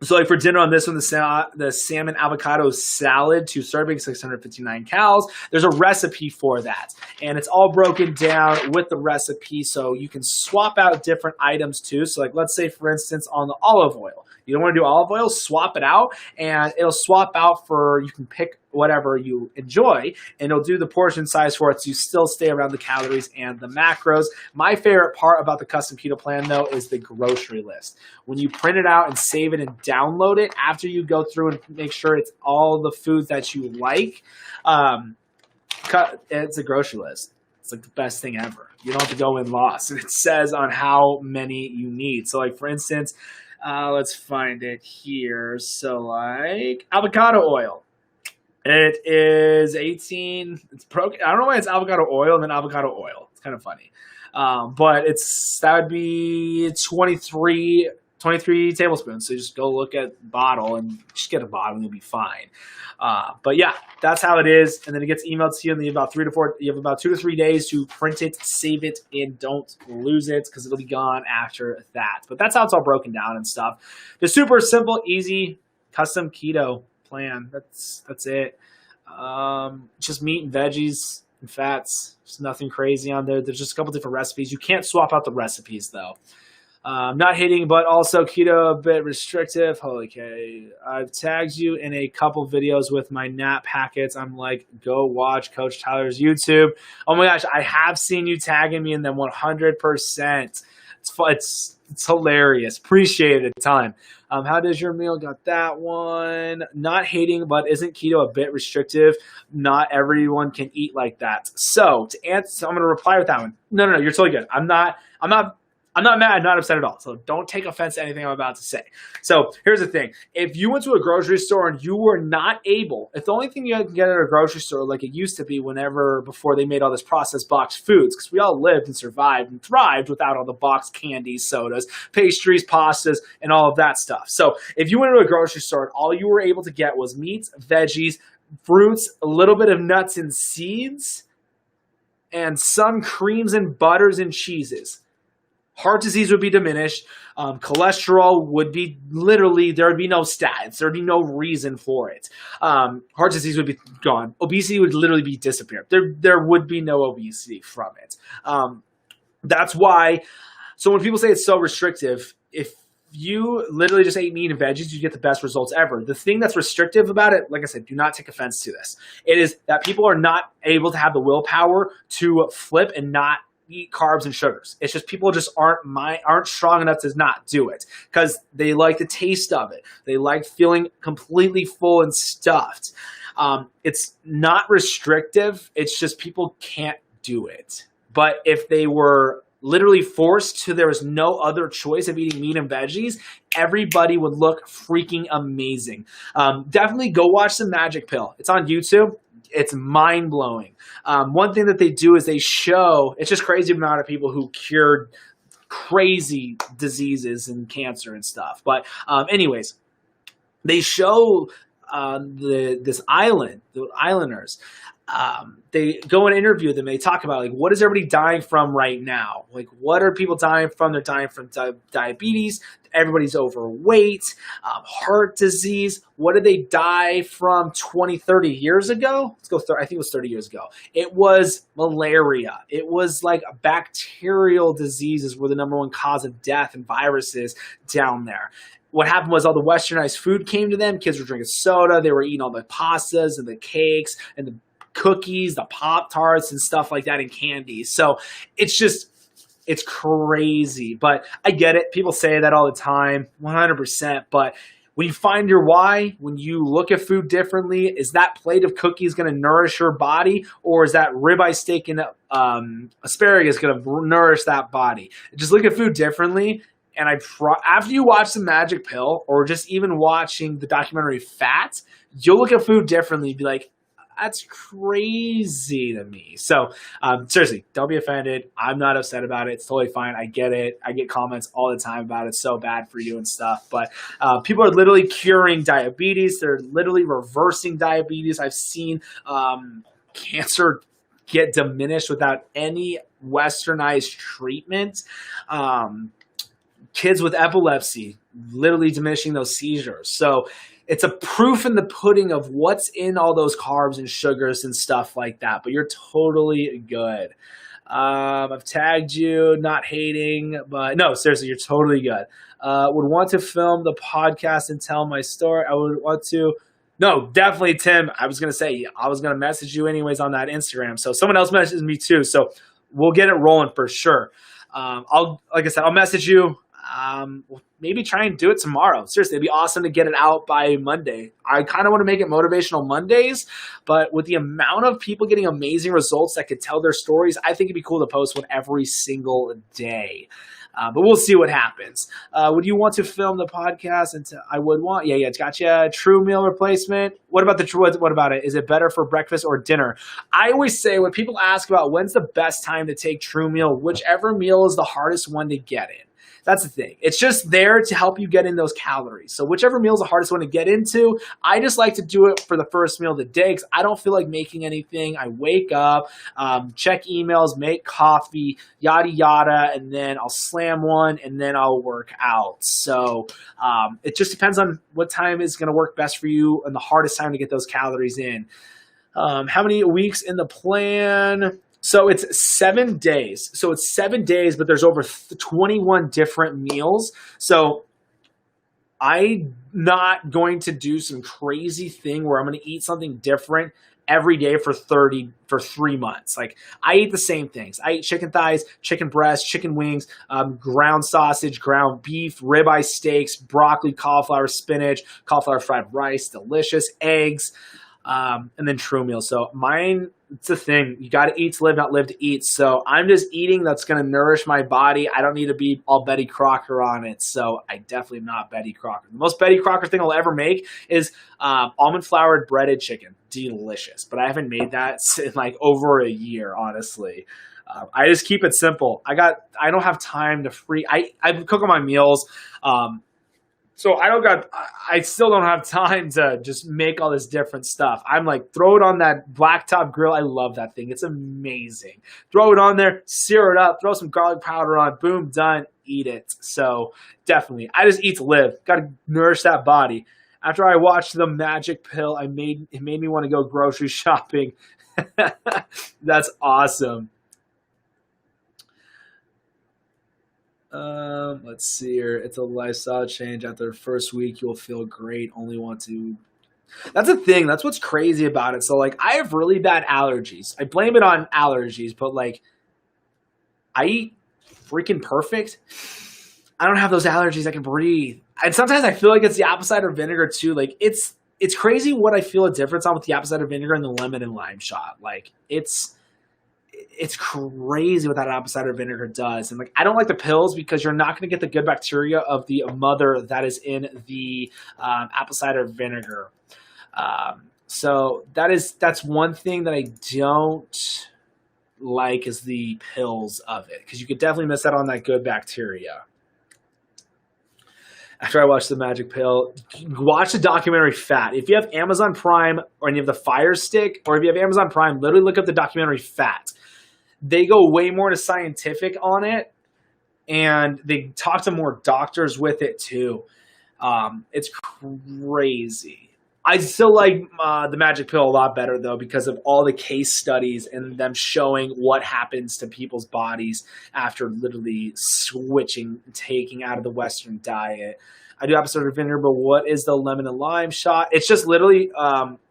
like for dinner on this one, the salmon avocado salad, 2 servings, 659 calories. There's a recipe for that, and it's all broken down with the recipe, so you can swap out different items too. So like, let's say for instance, on the olive oil, you don't want to do olive oil, swap it out, and it'll swap out for, you can pick whatever you enjoy, and it'll do the portion size for it, so you still stay around the calories and the macros. My favorite part about the custom keto plan, though, is the grocery list. When you print it out and save it and download it, after you go through and make sure it's all the foods that you like, it's a grocery list. It's like the best thing ever. You don't have to go in lost, and it says on how many you need. So like for instance, let's find it here. So like avocado oil. It is 18. It's broken. I don't know why it's avocado oil and then avocado oil. It's kind of funny. But that would be 23 tablespoons. So just go look at bottle and just get a bottle and you'll be fine. But yeah, that's how it is. And then it gets emailed to you, and then you have about 2 to 3 days to print it, save it, and don't lose it, because it'll be gone after that. But that's how it's all broken down and stuff. The super simple, easy, custom keto plan. That's it. Just meat and veggies and fats. There's nothing crazy on there. There's just a couple different recipes. You can't swap out the recipes though. Not hating, but also keto a bit restrictive. Holy cow. I've tagged you in a couple videos with my nap packets. I'm like, go watch Coach Tyler's YouTube. Oh my gosh, I have seen you tagging me in them 100%. It's hilarious. Appreciate it a ton. How does your meal? Got that one. Not hating, but isn't keto a bit restrictive? Not everyone can eat like that. So to answer, I'm going to reply with that one. No, you're totally good. I'm not mad, not upset at all. So don't take offense to anything I'm about to say. So here's the thing. If you went to a grocery store and you were not able, if the only thing you can get at a grocery store like it used to be before they made all this processed boxed foods, because we all lived and survived and thrived without all the boxed candies, sodas, pastries, pastas, and all of that stuff. So if you went to a grocery store and all you were able to get was meats, veggies, fruits, a little bit of nuts and seeds, and some creams and butters and cheeses, heart disease would be diminished. Cholesterol would be there would be no stats. There would be no reason for it. Heart disease would be gone. Obesity would literally be disappeared. There would be no obesity from it. That's why. So when people say it's so restrictive, if you literally just ate meat and veggies, you get the best results ever. The thing that's restrictive about it, like I said, do not take offense to this. It is that people are not able to have the willpower to flip and not eat carbs and sugars. It's just people just aren't strong enough to not do it because they like the taste of it. They like feeling completely full and stuffed. It's not restrictive. It's just people can't do it. But if they were literally forced to, there was no other choice of eating meat and veggies, everybody would look freaking amazing. Definitely go watch the Magic Pill. It's on YouTube. It's mind-blowing. One thing that they do is they show, it's just crazy amount of people who cured crazy diseases and cancer and stuff. But anyways, they show this island, the islanders. They go and interview them. They talk about like, what is everybody dying from right now? Like, what are people dying from? They're dying from diabetes. Everybody's overweight, heart disease. What did they die from 20, 30 years ago? Let's go. I think it was 30 years ago. It was malaria. It was like bacterial diseases were the number one cause of death and viruses down there. What happened was all the westernized food came to them. Kids were drinking soda. They were eating all the pastas and the cakes and the cookies, the Pop-Tarts and stuff like that, and candies. So it's crazy. But I get it. People say that all the time, 100%. But when you find your why, when you look at food differently, is that plate of cookies going to nourish your body, or is that ribeye steak and asparagus going to nourish that body? Just look at food differently. And after you watch The Magic Pill, or just even watching the documentary Fat, you'll look at food differently and be like, that's crazy to me. So seriously, don't be offended. I'm not upset about it. It's totally fine. I get it. I get comments all the time about it's so bad for you and stuff. But people are literally curing diabetes. They're literally reversing diabetes. I've seen cancer get diminished without any westernized treatment. Kids with epilepsy, literally diminishing those seizures. So it's a proof in the pudding of what's in all those carbs and sugars and stuff like that. But you're totally good. I've tagged you, not hating, but no, seriously, you're totally good. Would want to film the podcast and tell my story. I would want to. No, definitely, Tim. I was going to say, I was going to message you anyways on that Instagram. So someone else messaged me too. So we'll get it rolling for sure. Like I said, I'll message you. Maybe try and do it tomorrow. Seriously, it'd be awesome to get it out by Monday. I kind of want to make it motivational Mondays, but with the amount of people getting amazing results that could tell their stories, I think it'd be cool to post one every single day. But we'll see what happens. Would you want to film the podcast? And I would want. Yeah, it's gotcha. True meal replacement. What about what about it? Is it better for breakfast or dinner? I always say when people ask about when's the best time to take True meal, whichever meal is the hardest one to get in. That's the thing. It's just there to help you get in those calories. So whichever meal is the hardest one to get into, I just like to do it for the first meal of the day because I don't feel like making anything. I wake up, check emails, make coffee, yada, yada, and then I'll slam one, and then I'll work out. So it just depends on what time is going to work best for you and the hardest time to get those calories in. How many weeks in the plan? So it's 7 days. So it's 7 days, but there's over 21 different meals. So I'm not going to do some crazy thing where I'm going to eat something different every day for 3 months. Like I eat the same things. I eat chicken thighs, chicken breasts, chicken wings, ground sausage, ground beef, ribeye steaks, broccoli, cauliflower, spinach, cauliflower fried rice, delicious, eggs, and then True meal. So mine, it's the thing. You got to eat to live, not live to eat. So I'm just eating that's going to nourish my body. I don't need to be all Betty Crocker on it. So I definitely am not Betty Crocker. The most Betty Crocker thing I'll ever make is almond floured breaded chicken. Delicious. But I haven't made that in like over a year, honestly. I just keep it simple. I don't have time to I cook on my meals. So I still don't have time to just make all this different stuff. I'm like, throw it on that blacktop grill. I love that thing. It's amazing. Throw it on there, sear it up, throw some garlic powder on, boom, done, eat it. So definitely, I just eat to live. Got to nourish that body. After I watched The Magic Pill, it made me want to go grocery shopping. That's awesome. Let's see here. It's a lifestyle change. After the first week, you'll feel great. Only want to. That's a thing. That's what's crazy about it. So, like, I have really bad allergies. I blame it on allergies, but like, I eat freaking perfect. I don't have those allergies. I can breathe. And sometimes I feel like it's the apple cider vinegar too. Like it's crazy what I feel a difference on with the apple cider vinegar and the lemon and lime shot. Like it's crazy what that apple cider vinegar does. And like I don't like the pills because you're not going to get the good bacteria of the mother that is in the apple cider vinegar. So that's one thing that I don't like is the pills of it, because you could definitely miss out on that good bacteria. After I watched the Magic Pill, watch the documentary Fat. If you have Amazon Prime or you have the Fire Stick, or if you have Amazon Prime, literally look up the documentary Fat. They go way more to scientific on it, and they talk to more doctors with it too. It's crazy. I still like the Magic Pill a lot better, though, because of all the case studies and them showing what happens to people's bodies after literally switching, taking out of the Western diet. I do apple cider vinegar, but what is the lemon and lime shot? It's just literally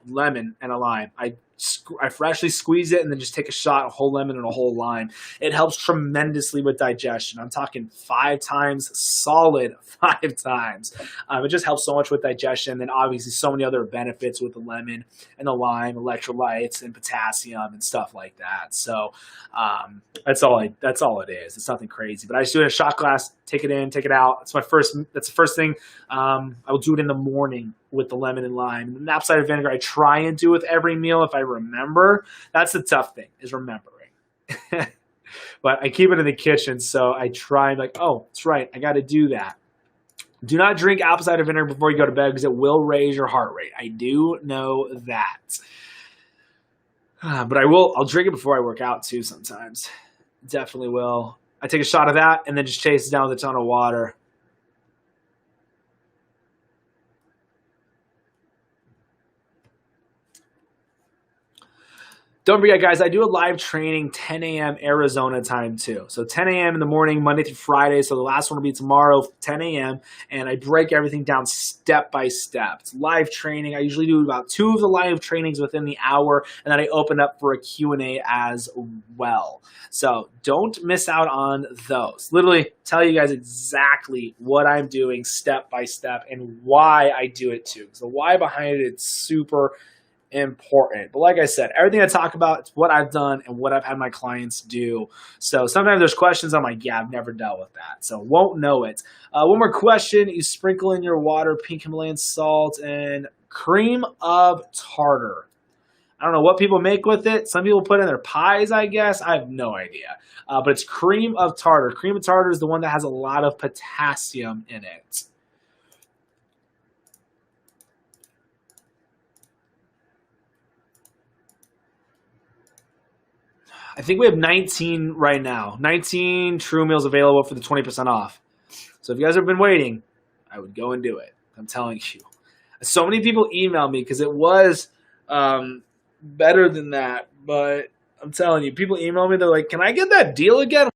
lemon and a lime. I freshly squeeze it and then just take a shot, a whole lemon and a whole lime. It helps tremendously with digestion. I'm talking 5 times, solid 5 times. It just helps so much with digestion. And obviously so many other benefits with the lemon and the lime, electrolytes and potassium and stuff like that. So that's all it is. It's nothing crazy. But I just do it in a shot glass, take it in, take it out. That's the first thing. I will do it in the morning with the lemon and lime. And the apple cider vinegar I try and do with every meal if I remember. That's the tough thing, is remembering. But I keep it in the kitchen, so I try like, oh, that's right, I got to do that. Do not drink apple cider vinegar before you go to bed because it will raise your heart rate. I do know that. But I'll drink it before I work out too sometimes. Definitely will. I take a shot of that and then just chase it down with a ton of water. Don't forget, guys, I do a live training 10 a.m. Arizona time, too. So 10 a.m. in the morning, Monday through Friday. So the last one will be tomorrow, 10 a.m. And I break everything down step by step. It's live training. I usually do about 2 of the live trainings within the hour. And then I open up for a Q&A as well. So don't miss out on those. Literally tell you guys exactly what I'm doing step by step and why I do it, too. So the why behind it is super important. But like I said, everything I talk about, it's what I've done and what I've had my clients do. So sometimes there's questions I'm like, yeah, I've never dealt with that, so won't know it. One more question. You sprinkle in your water pink Himalayan salt and cream of tartar. I don't know what people make with it. Some people put in their pies, I guess. I have no idea. But it's cream of tartar. Cream of tartar is the one that has a lot of potassium in it. I think we have 19 right now. 19 True Meals available for the 20% off. So if you guys have been waiting, I would go and do it. I'm telling you. So many people email me because it was better than that. But I'm telling you, people email me. They're like, can I get that deal again? I'm